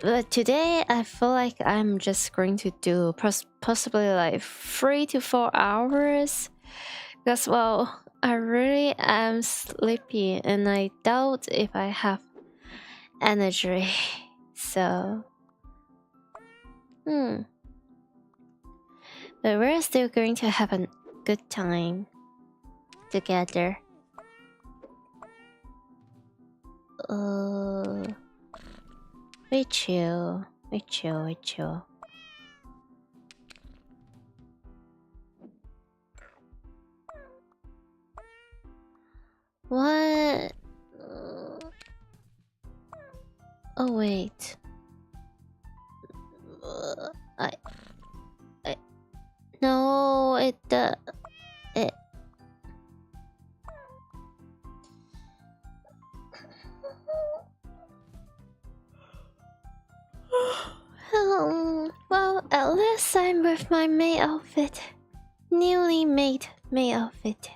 But today I feel like I'm just going to do possibly like 3 to 4 hours, because well, I really am sleepy and I doubt if I have energy. So but we're still going to have a good time together. We chill. What? Oh wait. No, it. Well, at least I'm with my May outfit. Newly made May outfit.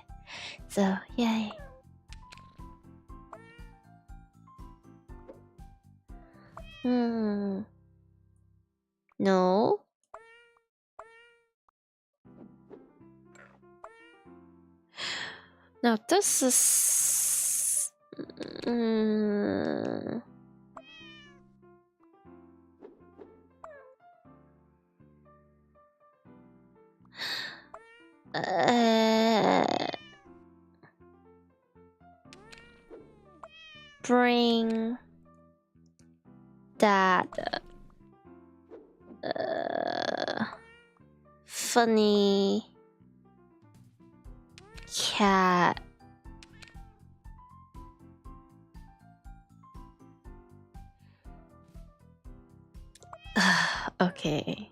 So, yay. No. Now this is... bring that funny cat. Okay.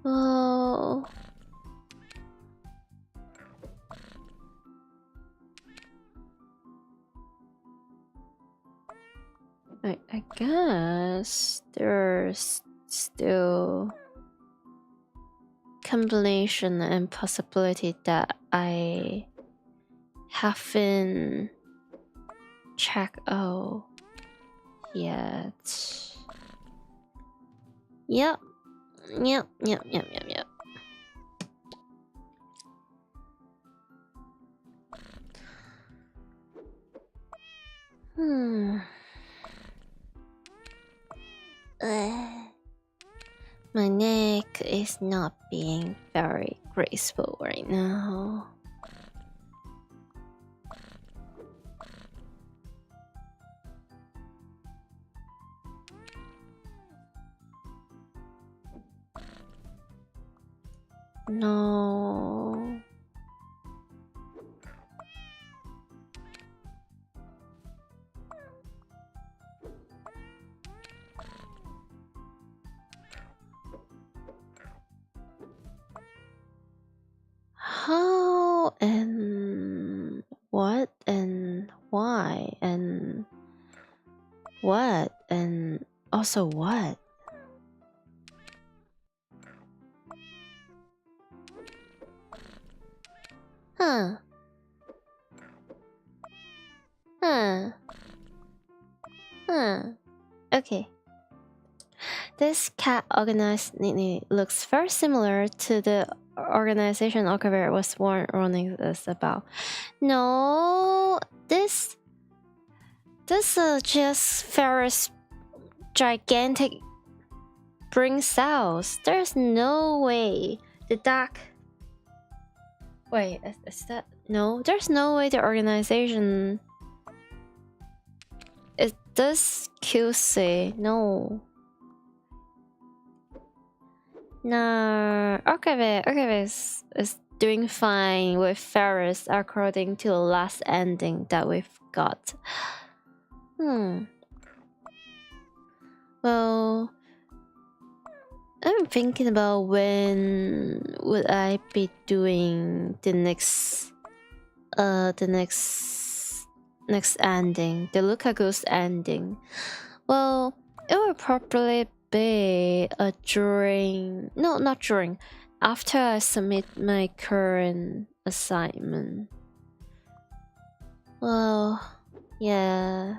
Oh. I guess there's still combination and possibility that I haven't checked out yet. Yep. My neck is not being very graceful right now. No. How and what and why and what and also what? Okay. this cat organized neatly looks very similar to the organization Okaver was warning us about. No, this is just Ferris gigantic brain cells. There's no way the duck. Wait, is that no? There's no way the organization. It does QC. No. No, okay, is doing fine with Ferris according to the last ending that we've got. Well, I'm thinking about when would I be doing the next ending, the Lukaku's ending. Well, it will probably be not during, after I submit my current assignment. Well, yeah.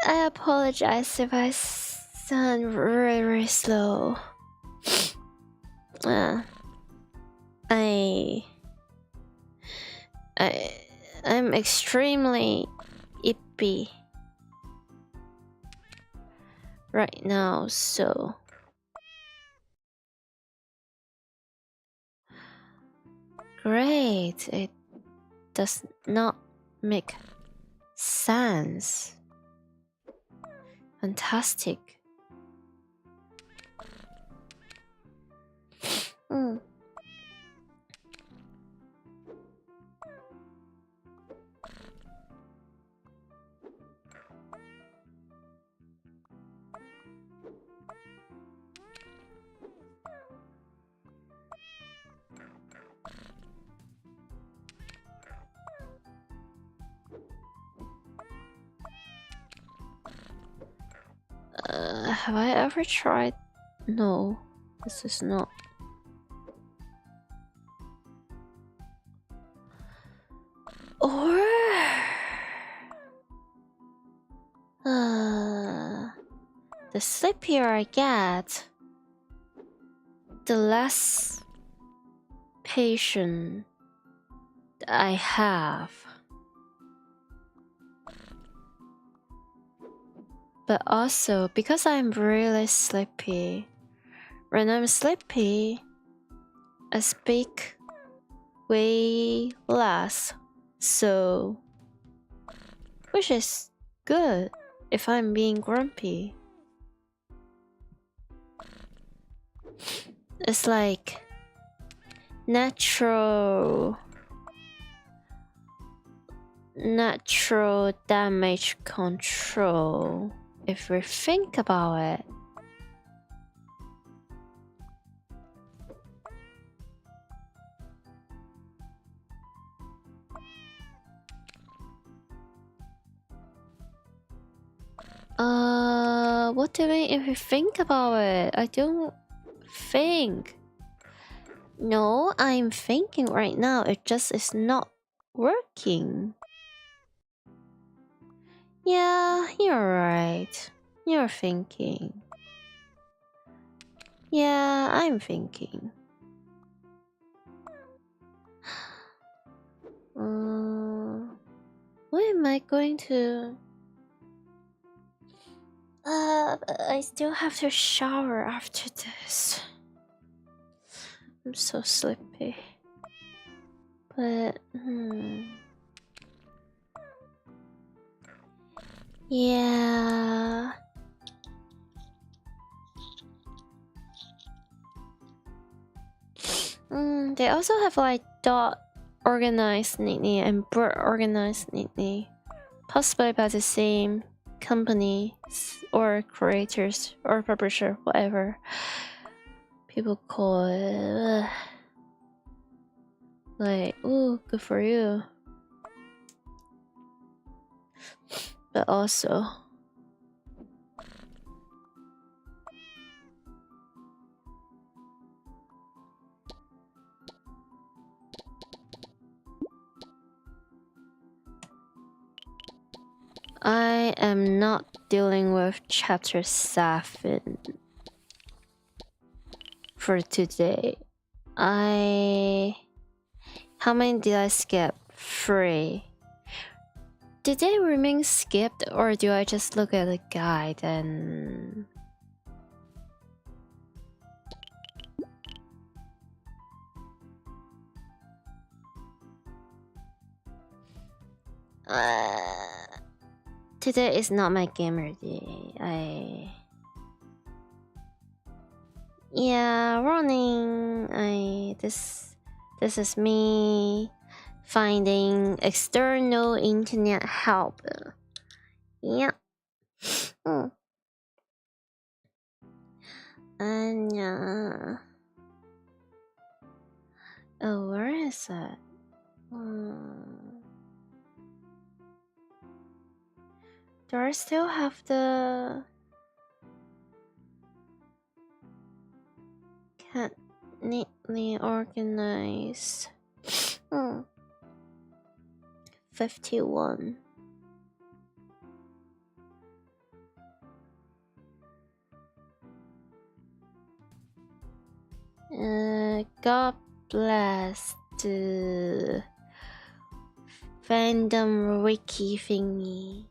I apologize if I sound very slow. I'm extremely ippy right now, so great. It does not make sense. Fantastic. Have I ever tried? No, this is not. Or the sleepier I get, the less patience I have. But also, because I'm really sleepy, when I'm sleepy, I speak way less, so which is good if I'm being grumpy. It's like natural damage control if we think about it. What do you mean if we think about it? I don't think. No, I'm thinking right now. It just is not working. Yeah, you're right. You're thinking. Yeah, I'm thinking. What am I going to... I still have to shower after this. I'm so sleepy. But, yeah. They also have like dot organized neatly and bird organized neatly. Possibly by the same company or creators or publisher, whatever people call it. Like, ooh, good for you. But also, I am not dealing with chapter 7 for today. How many did I skip? 3. Did they remain skipped, or do I just look at the guide and... Today is not my gamer day. Yeah, running. This is me finding external internet help. Yeah. And oh, where is it? Do I still have the cat neatly organized? 51. God bless the fandom wiki thingy.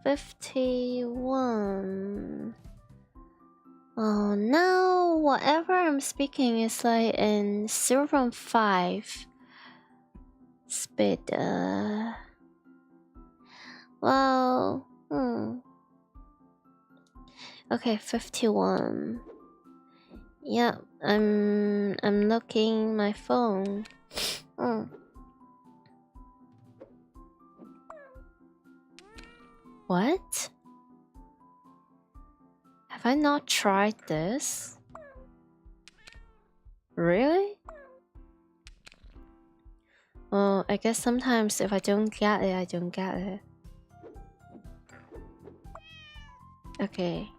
51. Oh, now whatever I'm speaking is like in 0.5 speed. Well, okay, 51. Yeah, I'm looking my phone. What? Have I not tried this? Really? Well, I guess sometimes if I don't get it, I don't get it. Okay.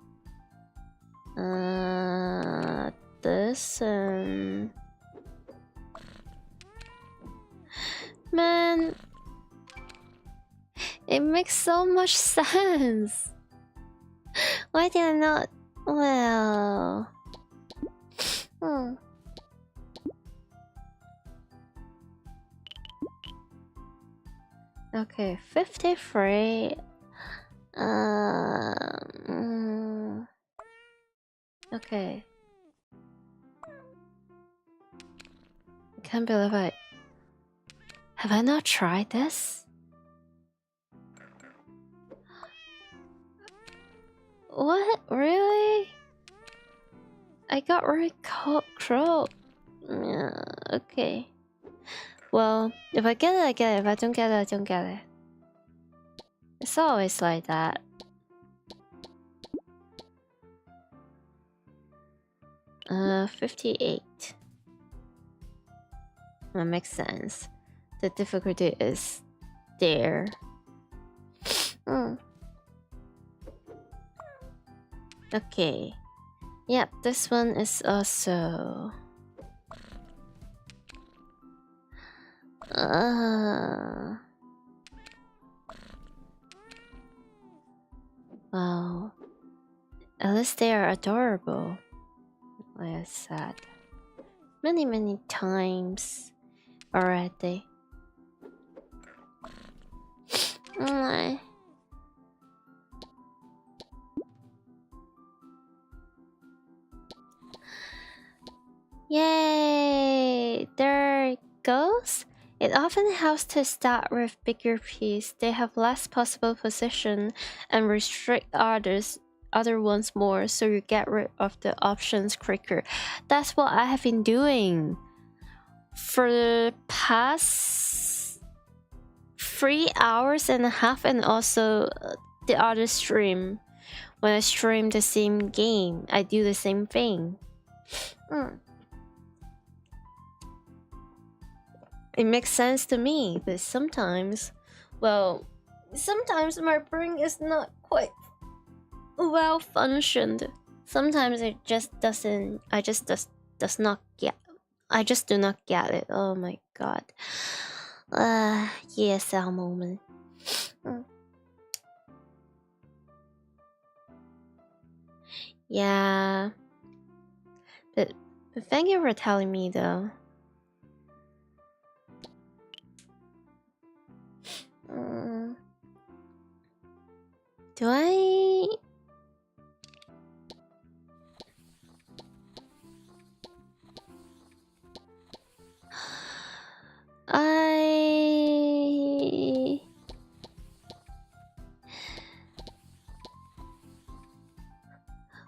This and... Man, it makes so much sense. Why did I not? Well, okay, 53. Okay. I can't believe have I not tried this? What? Really? I got really crow. Yeah, okay. Well, if I get it, I get it. If I don't get it, I don't get it. It's always like that. Uh, 58. That makes sense. The difficulty is there. Okay. Yep, this one is also... Wow. At least they are adorable. Like I said. Many times already. Yay! There it goes. It often helps to start with bigger piece. They have less possible position and restrict other ones more, so you get rid of the options quicker. That's what I have been doing for the past 3.5 hours, and also the other stream. When I stream the same game, I do the same thing. It makes sense to me, but sometimes, well, sometimes my brain is not quite well functioned. Sometimes it just doesn't. I just do not get it. Oh my god. ESL moment. Yeah. But thank you for telling me though. Do I...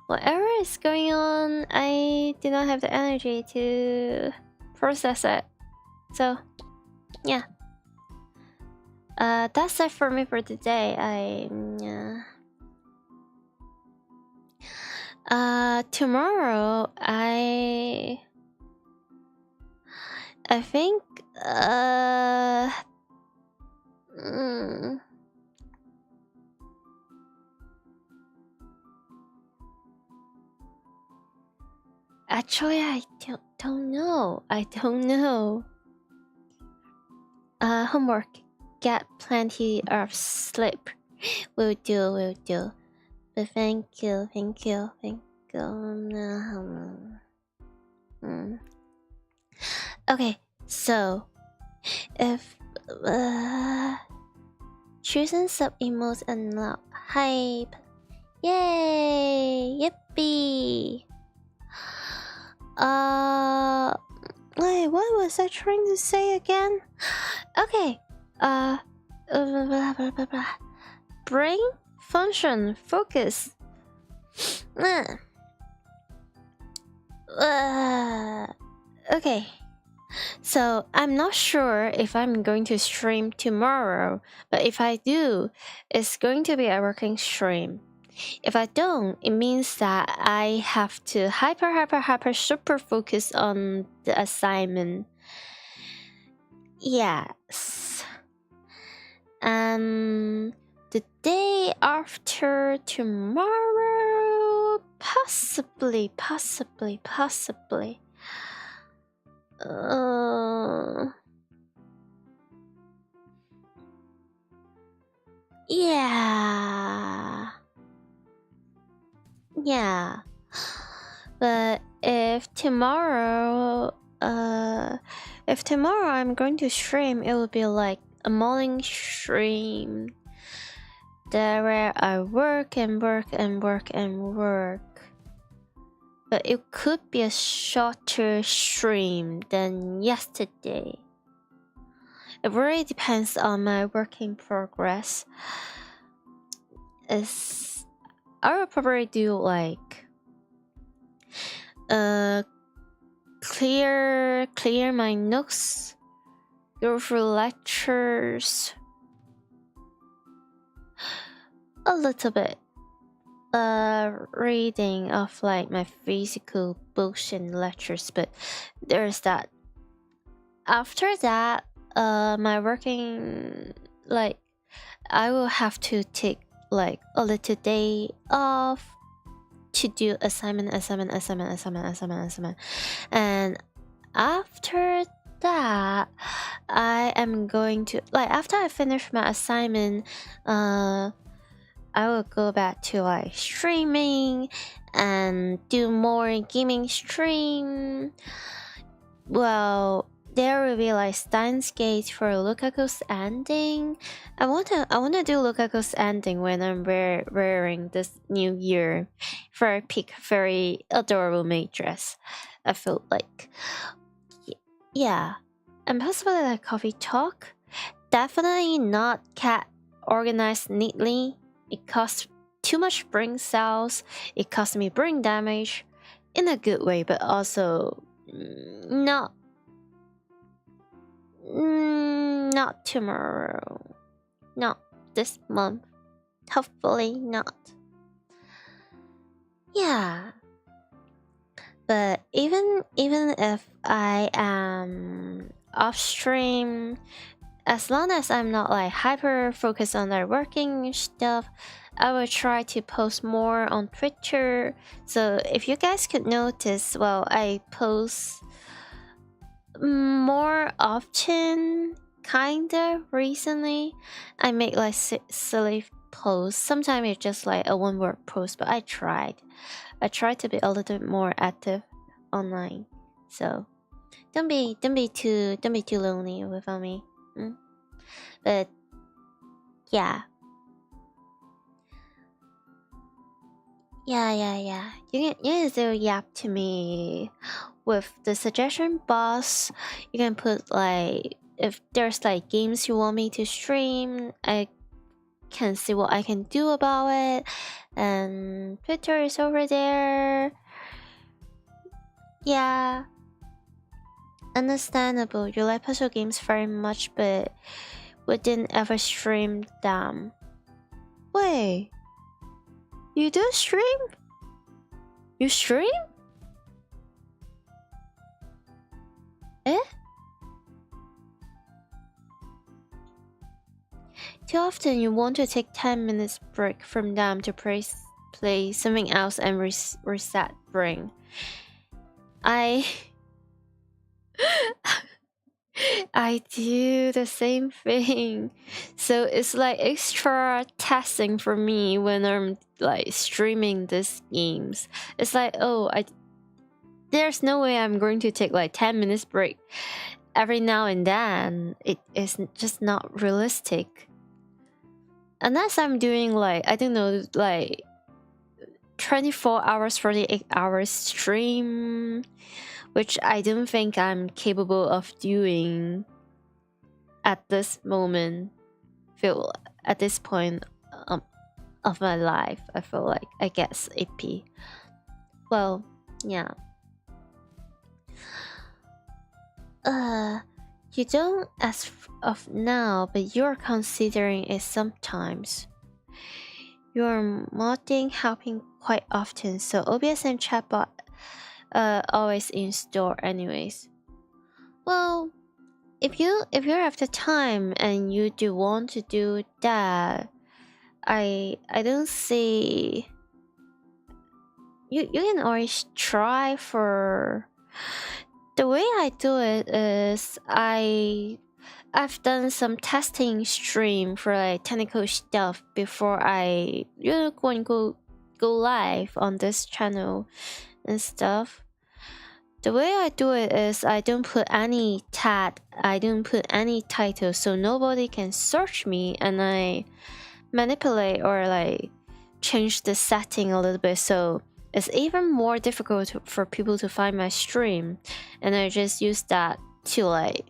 Whatever is going on, I do not have the energy to process it. So, yeah. That's it for me for today. Tomorrow, I think, actually, I don't know. I don't know. Homework. Get plenty of sleep. Will do. But thank you. Okay, so if choosing sub emotes and not hype. Yay! Yippee! Wait, what was I trying to say again? Okay, brain function, focus. Okay, so I'm not sure if I'm going to stream tomorrow, but if I do, it's going to be a working stream. If I don't, it means that I have to hyper super focus on the assignment. Yes. The day after tomorrow, possibly. Yeah. But if tomorrow I'm going to stream, it will be like a morning stream there where I work. But it could be a shorter stream than yesterday. It really depends on my working progress. I will probably do like clear my notes, go through lectures, a little bit reading of like my physical books and lectures, but there's that. After that, my working, like I will have to take like a little day off to do assignment. And after that, I am going to, like, after I finish my assignment, I will go back to like streaming and do more gaming stream. Well, there will be like Steins Gate for Lukaku's ending. I wanna do Lukaku's ending when I'm wearing this new year very peak, very adorable maid dress. I feel like, yeah, and possibly like coffee talk. Definitely not cat organized neatly. It costs too much brain cells. It costs me brain damage, in a good way, but also not tomorrow, not this month, hopefully not. Yeah, but even if I am off stream, as long as I'm not like hyper focused on their working stuff, I will try to post more on Twitter. So if you guys could notice, well, I post more often kinda recently. I make like silly posts. Sometimes it's just like a one-word post, but I tried to be a little bit more active online. So don't be too lonely without me. But yeah. You can still yap to me with the suggestion box. You can put like, if there's like games you want me to stream, I can see what I can do about it. And Twitter is over there. Yeah, understandable. You like puzzle games very much, but we didn't ever stream them. Wait, you do stream? You stream? Eh? Too often you want to take 10 minutes break from them to play something else and reset brain. I do the same thing. So it's like extra testing for me when I'm like streaming these games. It's like, oh, there's no way I'm going to take like 10 minutes break every now and then. It is just not realistic. Unless I'm doing like, I don't know, like 24 hours, 48 hours stream, which I don't think I'm capable of doing at this moment. Feel at this point of my life, I feel like I get sleepy. Well, yeah. You don't as of now, but you're considering it sometimes. You're modding helping quite often, so OBS and chatbot always in store anyways. Well, if you have the time and you do want to do that, I don't see, you can always try. For the way I do it is I've done some testing stream for like technical stuff before I go live on this channel and stuff. The way I do it is I don't put any tag, I don't put any title, so nobody can search me, and I manipulate or like change the setting a little bit, so it's even more difficult for people to find my stream. And I just use that to like,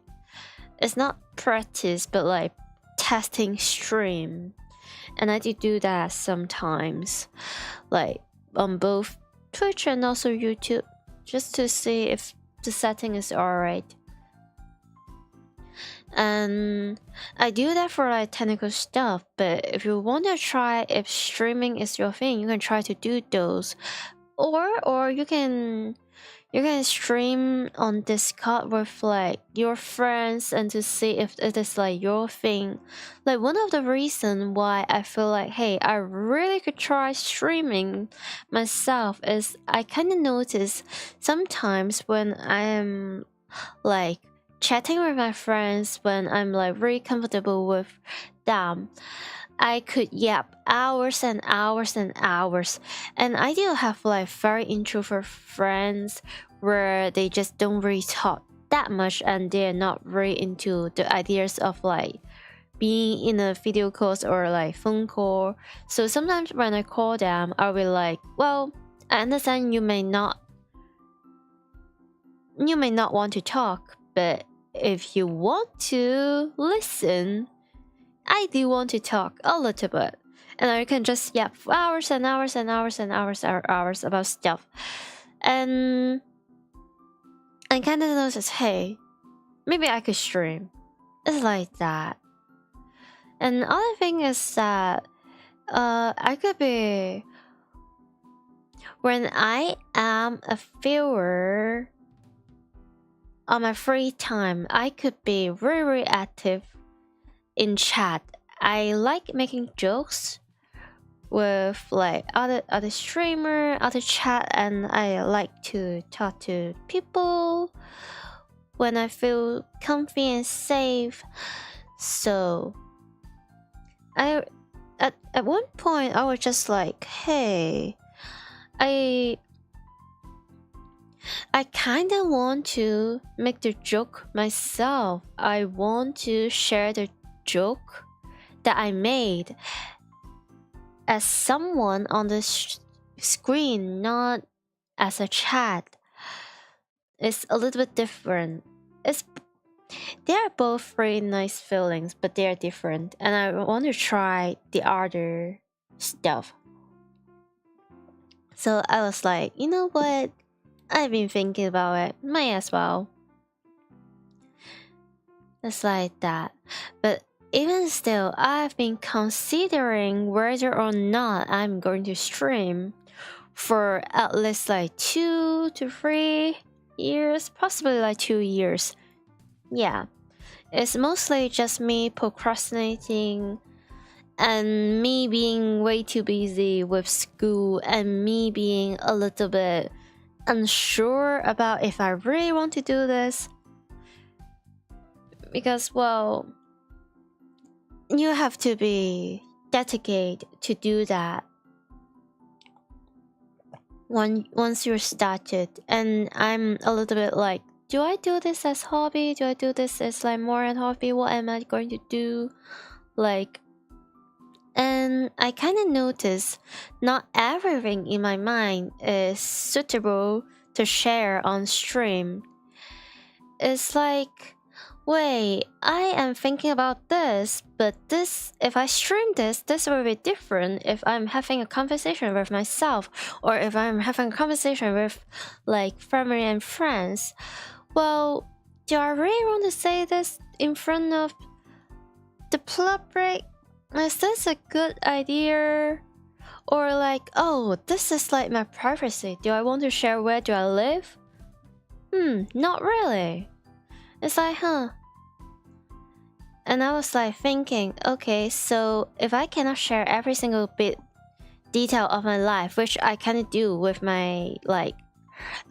it's not practice but like testing stream, and I do that sometimes, like on both Twitch and also YouTube, just to see if the setting is alright. And I do that for like technical stuff, but if you want to try, if streaming is your thing, you can try to do those, or you can stream on Discord with like your friends and to see if it is like your thing. Like one of the reasons why I feel like, hey, I really could try streaming myself is I kind of notice sometimes when I am like chatting with my friends, when I'm like very comfortable with them, I could yap hours and hours and hours. And I do have like very introvert friends where they just don't really talk that much, and they're not very into the ideas of like being in a video call or like phone call. So sometimes when I call them, I'll be like, well, I understand you may not want to talk, but if you want to listen, I do want to talk a little bit, and I can just yap for hours and hours and hours and hours about stuff. And I kind of notice, hey, maybe I could stream. It's like that. And the other thing is that I could be, when I am a viewer on my free time, I could be very, very active in chat. I like making jokes with like other streamer, other chat, and I like to talk to people when I feel comfy and safe. So at one point I was just like, hey, I kind of want to make the joke myself. I want to share the joke that I made as someone on the screen, not as a chat. It's a little bit different. They are both very nice feelings, but they are different, and I want to try the other stuff. So I was like, you know what? I've been thinking about it. Might as well. It's like that. But even still, I've been considering whether or not I'm going to stream for at least like 2 to 3 years, possibly like 2 years. Yeah, it's mostly just me procrastinating and me being way too busy with school and me being a little bit unsure about if I really want to do this. Because, well, you have to be dedicated to do that once you're started. And I'm a little bit like, do I do this as hobby? Do I do this as like more than hobby? What am I going to do? Like, and I kind of notice not everything in my mind is suitable to share on stream. It's like, wait, I am thinking about this, but this, if I stream this will be different if I'm having a conversation with myself or if I'm having a conversation with like family and friends. Well, do I really want to say this in front of the public? Is this a good idea? Or like, oh, this is like my privacy. Do I want to share where do I live? Not really. It's like, huh. And I was like thinking, okay, so if I cannot share every single bit detail of my life, which I kind of do with my like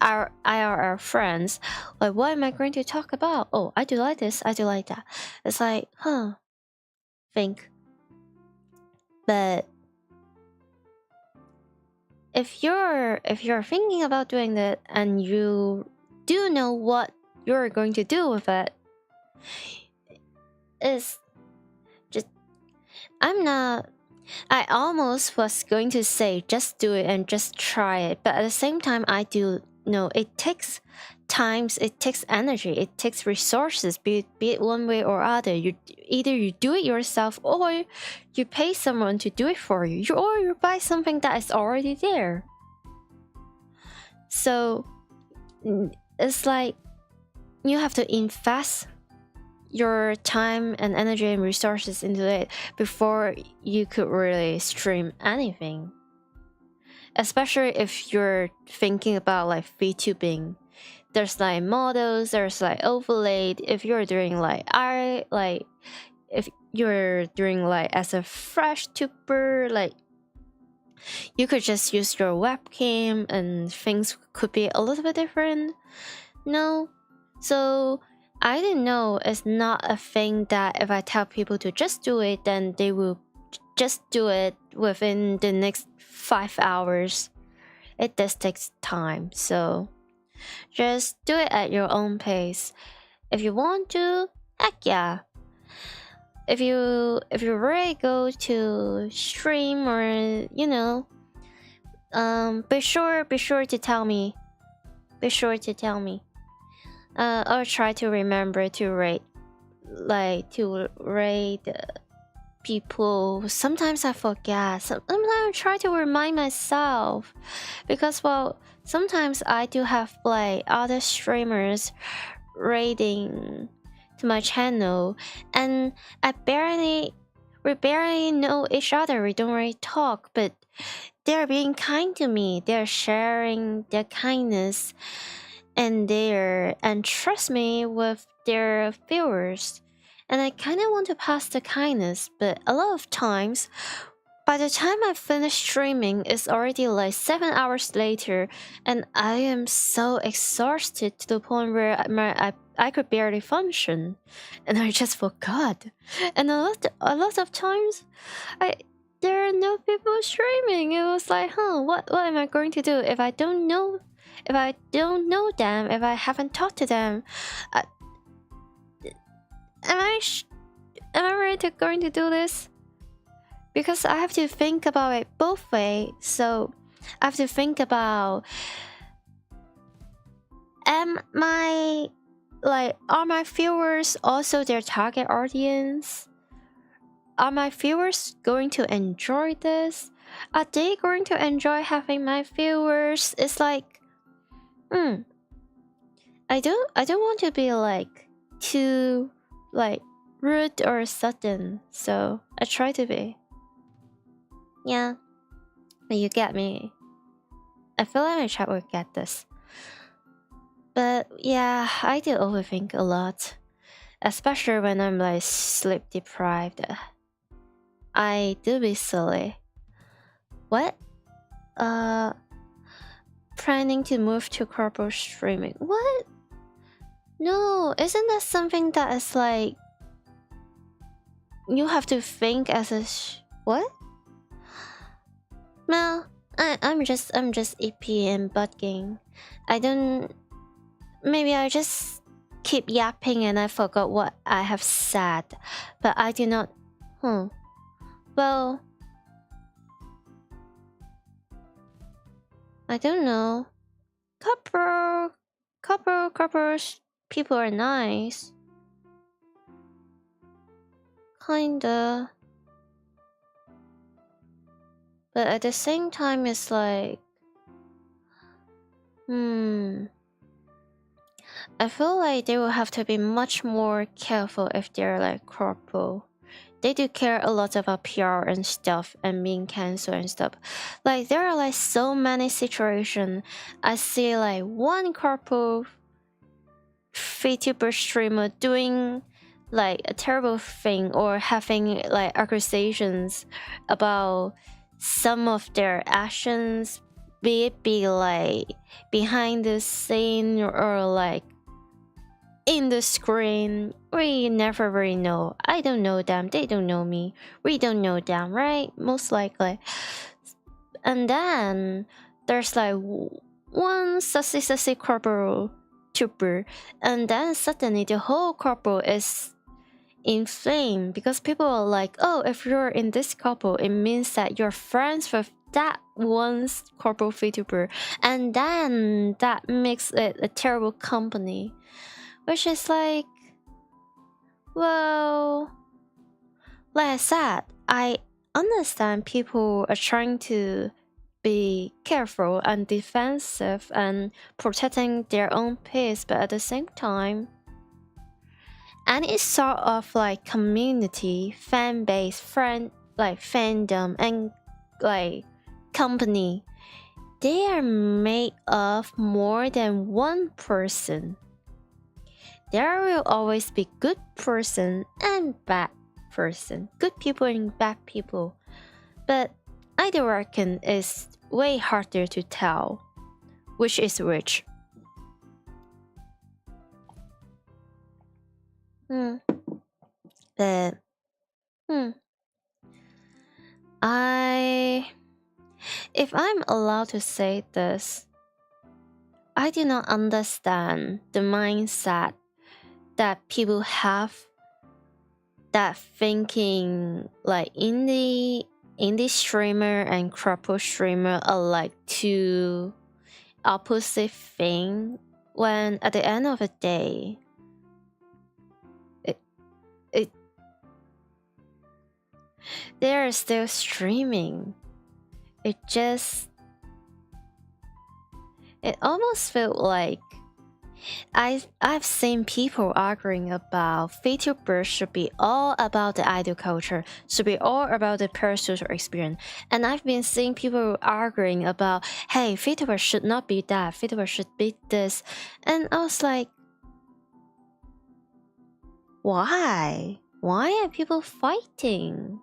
our IRL friends, like what am I going to talk about? Oh, I do like this, I do like that. It's like, huh, think. But if you're thinking about doing that and you do know what you're going to do with it, is just I almost was going to say just do it and just try it, but at the same time I do know it takes times, it takes energy, it takes resources, be it one way or other. Either you do it yourself or you pay someone to do it for you, or you buy something that is already there. So it's like you have to invest your time and energy and resources into it before you could really stream anything. Especially if you're thinking about like VTubing. There's like models, there's like overlaid. If you're doing like if you're doing like as a fresh tuber, like you could just use your webcam and things could be a little bit different. No. So I didn't know it's not a thing that if I tell people to just do it, then they will just do it within the next 5 hours. It does take time, so just do it at your own pace. If you want to, heck yeah. If you really go to stream or be sure to tell me. Be sure to tell me. I'll try to remember to rate people. Sometimes I forget. Sometimes I try to remind myself because, well, sometimes I do have like other streamers rating to my channel, and we barely know each other. We don't really talk, but they're being kind to me. They're sharing their kindness and trust me with their viewers. And I kind of want to pass the kindness, but a lot of times, by the time I finish streaming, it's already like 7 hours later, and I am so exhausted to the point where I could barely function, and I just forgot. And a lot of times, there are no people streaming. It was like, what am I going to do if I don't know? If I don't know them, if I haven't talked to them, uh, am I really going to do this? Because I have to think about it both ways. So I have to think about, are my viewers also their target audience? Are my viewers going to enjoy this? Are they going to enjoy having my viewers? It's like, I don't want to be like too like rude or sudden, so I try to be. Yeah, but you get me. I feel like my chat will get this. But yeah, I do overthink a lot, especially when I'm like sleep deprived. I do be silly. What? Planning to move to corporate streaming. What? No, isn't that something that is like you have to think as a what? No, I'm just EP and bugging. I don't. Maybe I just keep yapping and I forgot what I have said, but I do not. Well, I don't know. Couple people are nice. Kinda. But at the same time, it's like, I feel like they will have to be much more careful if they're like corpo. They do care a lot about PR and stuff and being cancelled and stuff. Like there are like so many situations. I see like one corpo Vtuber streamer doing like a terrible thing or having like accusations about some of their actions, be it be like behind the scene or like in the screen. We never really know. I don't know them, they don't know me, we don't know them, right? Most likely. And then there's like one sussy corporal tuber, and then suddenly the whole corporal is inflamed because people are like, oh, if you're in this couple, it means that you're friends with that one's corporal VTuber, and then that makes it a terrible company, which is like, well, like I said, I understand people are trying to be careful and defensive and protecting their own peace, but at the same time, any sort of like community, fan base, fandom, and like company, they are made of more than one person. There will always be good person and bad person, good people and bad people, but I do reckon it's way harder to tell which is which. But if I'm allowed to say this, I do not understand the mindset that people have, that thinking like indie streamer and corpo streamer are like two opposite thing, when at the end of the day, they are still streaming. It almost felt like I've seen people arguing about VTubers should be all about the idol culture, should be all about the parasocial experience. And I've been seeing people arguing about, hey, VTubers should not be that, VTubers should be this. And I was like, why? Why are people fighting?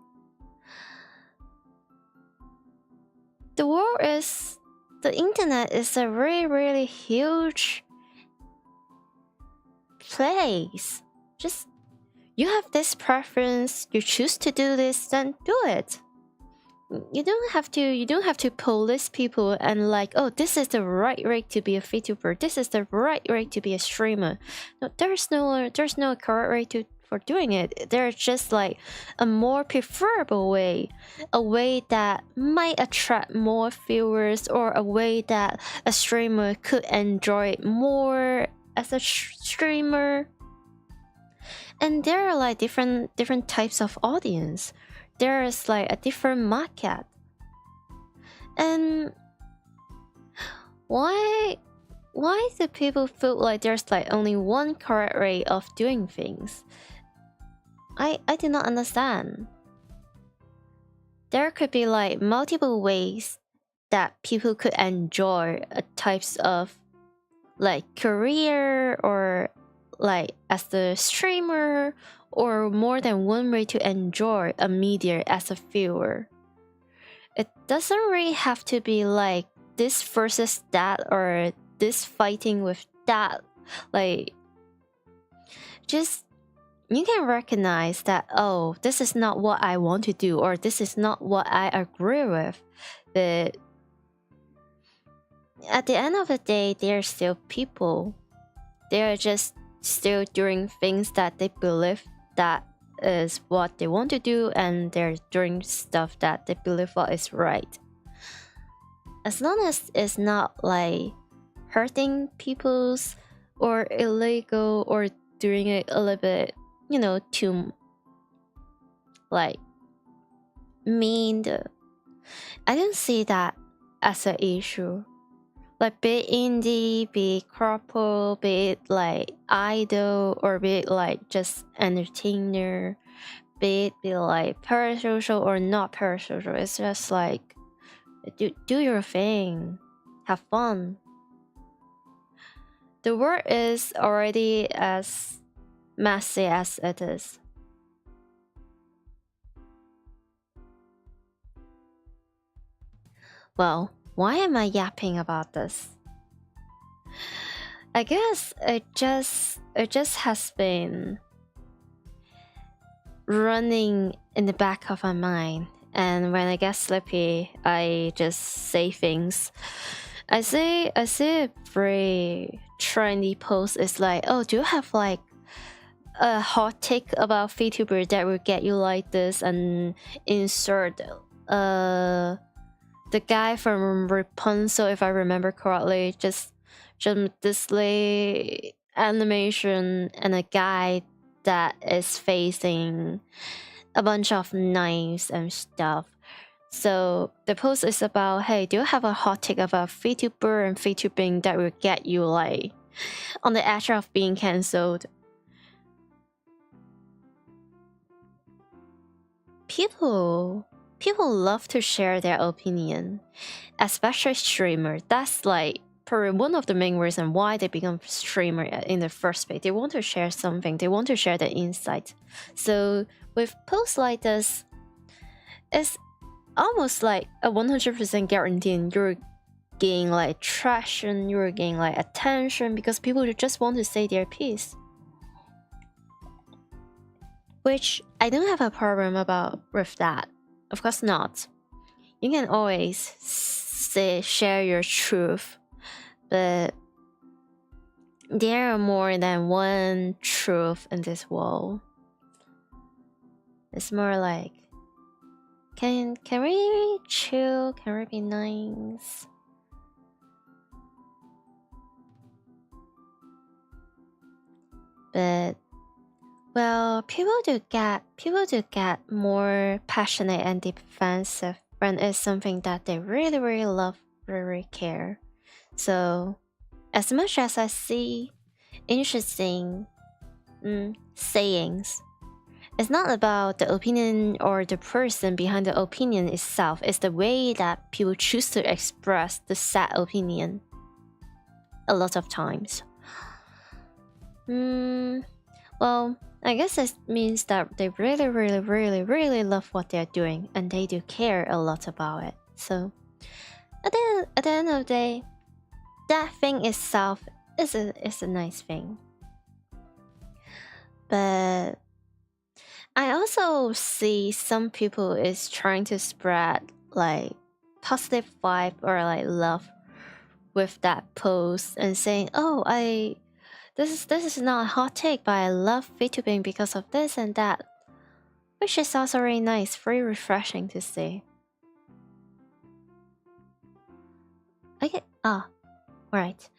The internet is a really, really huge place. Just you have this preference, you choose to do this, then do it. You don't have to police people and like, oh, this is the right way to be a VTuber, this is the right way to be a streamer. No, there's no correct way for doing it. There's just like a more preferable way, a way that might attract more viewers, or a way that a streamer could enjoy more as a streamer. And there are like different types of audience. There is like a different market. And why do people feel like there's like only one correct way of doing things? I do not understand. There could be like multiple ways that people could enjoy a types of like career, or like as the streamer, or more than one way to enjoy a media as a viewer. It doesn't really have to be like this versus that, or this fighting with that. Like, just you can recognize that, oh, this is not what I want to do, or this is not what I agree with. But at the end of the day, they're still people. They're just still doing things that they believe that is what they want to do, and they're doing stuff that they believe what is right. As long as it's not like hurting people's, or illegal, or doing it a little bit, you know, too like mean. I don't see that as an issue. Like, be it indie, be it couple, be it like idol, or be it like just entertainer, be it like parasocial or not parasocial. It's just like do your thing, have fun. The world is already as messy as it is. Well, why am I yapping about this? I guess it just has been running in the back of my mind, and when I get sleepy, I just say things. I see a very trendy post. It's like, oh, do you have like a hot take about VTuber that will get you like this, and insert the guy from Rapunzel, if I remember correctly, just display animation and a guy that is facing a bunch of knives and stuff. So the post is about, hey, do you have a hot take about VTuber and VTubing that will get you like on the edge of being cancelled? People love to share their opinion, especially streamers. That's like probably one of the main reasons why they become streamer in the first place. They want to share something. They want to share their insight. So with posts like this, it's almost like a 100% guarantee you're getting like traction, you're getting like attention, because people just want to say their piece. Which I don't have a problem about with that. Of course not. You can always share your truth, but there are more than one truth in this world. It's more like, can we chill? Can we be nice? But well, people do get more passionate and defensive when it's something that they really love, really care. So, as much as I see interesting sayings, it's not about the opinion or the person behind the opinion itself. It's the way that people choose to express the said opinion. A lot of times. Well, I guess it means that they really love what they're doing, and they do care a lot about it. So, at the end of the day, that thing itself is a nice thing. But I also see some people is trying to spread like positive vibe or like love with that post and saying, "Oh, this is not a hot take, but I love VTubing because of this and that," which is also really nice, very refreshing to see. Right.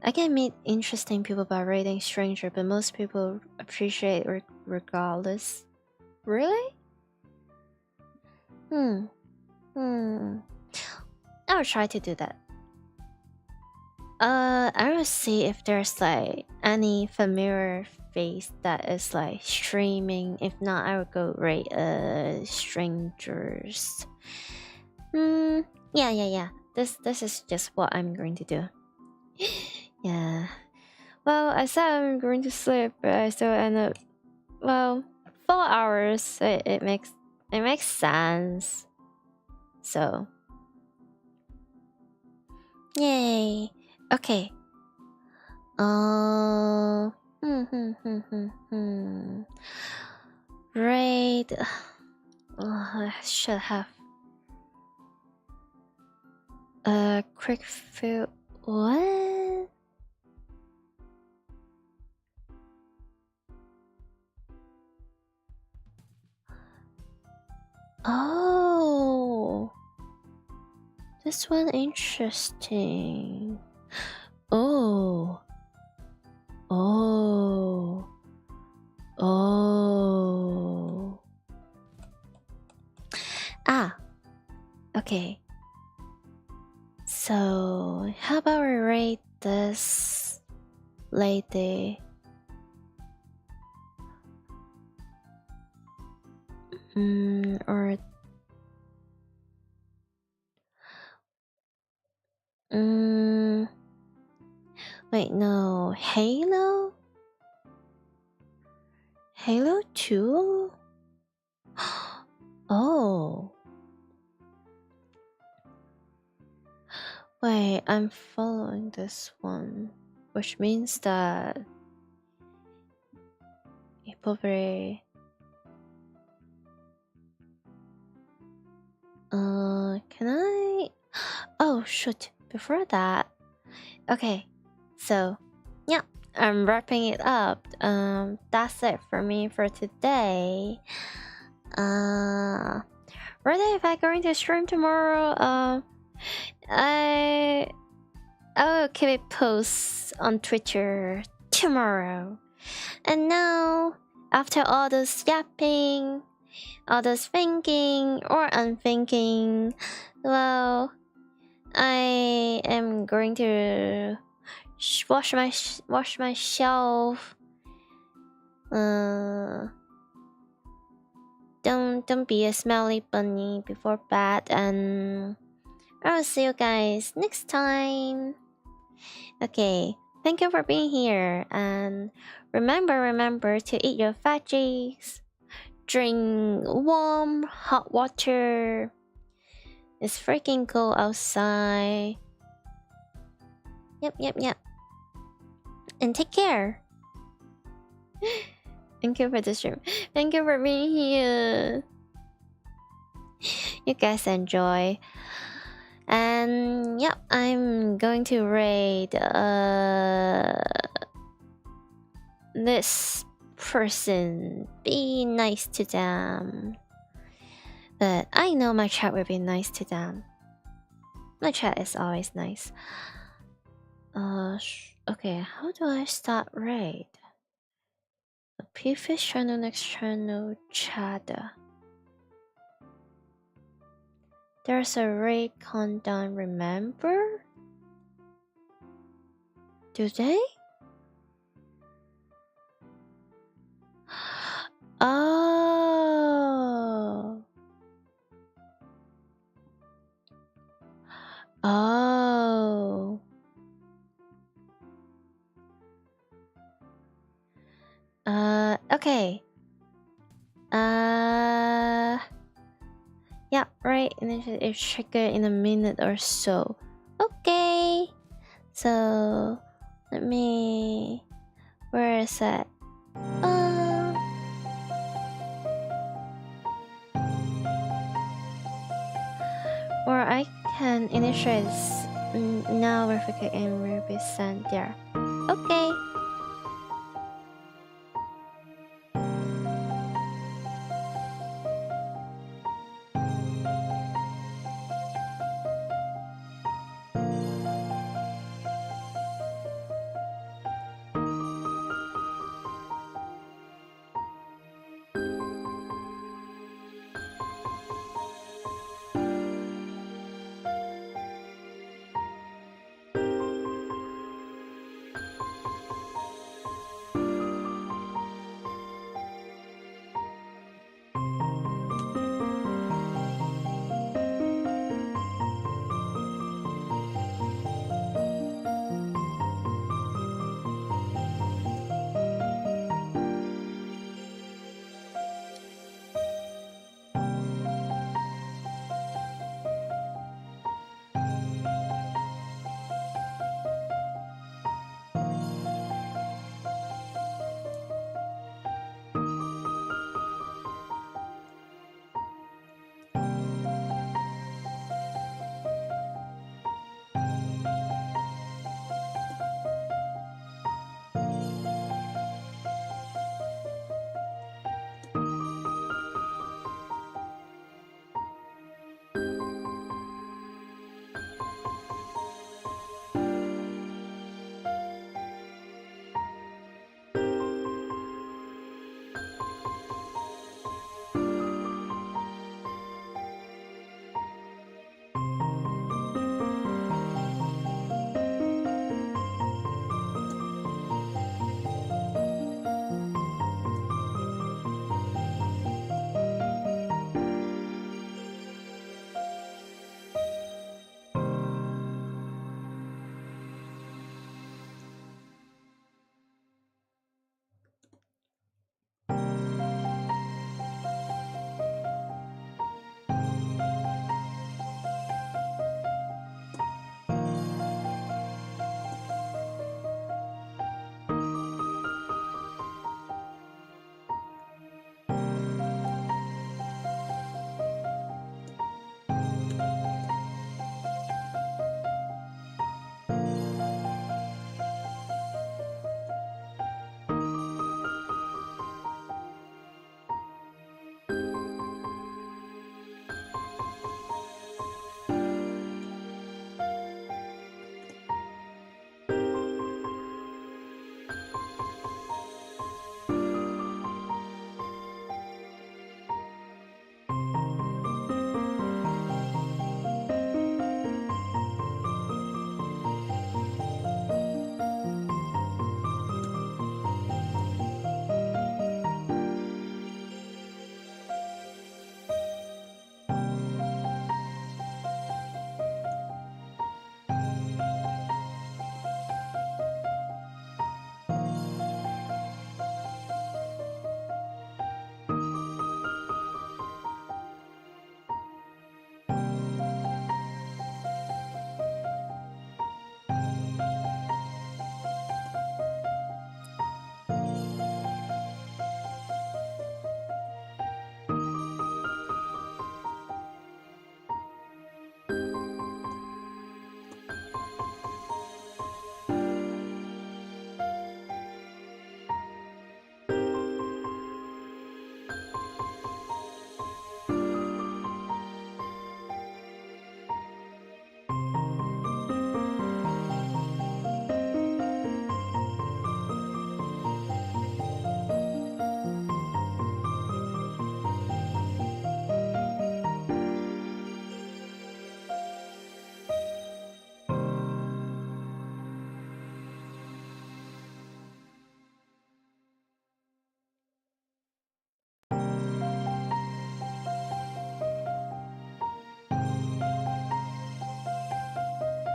I can meet interesting people by rating stranger, but most people appreciate regardless. Really? Hmm. I'll try to do that. I will see if there's like any familiar face that is like streaming. If not, I will go rate strangers. Yeah. This is just what I'm going to do. Yeah. Well, I said I'm going to sleep, but I still end up 4 hours. It makes sense. So yay. Okay. Right. I should have a quick fill. What? Oh, this one interesting. Oh. Okay. So, how about we rate this lady? Wait, no. Halo? Halo 2? Oh. Wait, I'm following this one, which means that it probably can I? Oh shoot, before that. Okay, so yeah, I'm wrapping it up. That's it for me for today. Really, if I'm going to stream tomorrow, I will keep it posts on Twitter tomorrow. And now, after all this yapping, all this thinking or unthinking, well, I am going to wash myself. Don't be a smelly bunny before bed, and I'll see you guys next time. Okay, thank you for being here, and remember to eat your veggies. Drink warm hot water. It's freaking cold outside. Yep. And take care. Thank you for the stream. Thank you for being here. You guys enjoy. And yep, I'm going to rate this person. Be nice to them. But I know my chat will be nice to them. My chat is always nice. Okay, how do I start raid? Previous channel, next channel, chat. There's a raid countdown, remember? Do they? Oh. Okay. Yeah, right. And then it's triggered in a minute or so. Okay. So let me. Where is that? can initiate no verification will be sent there. Okay.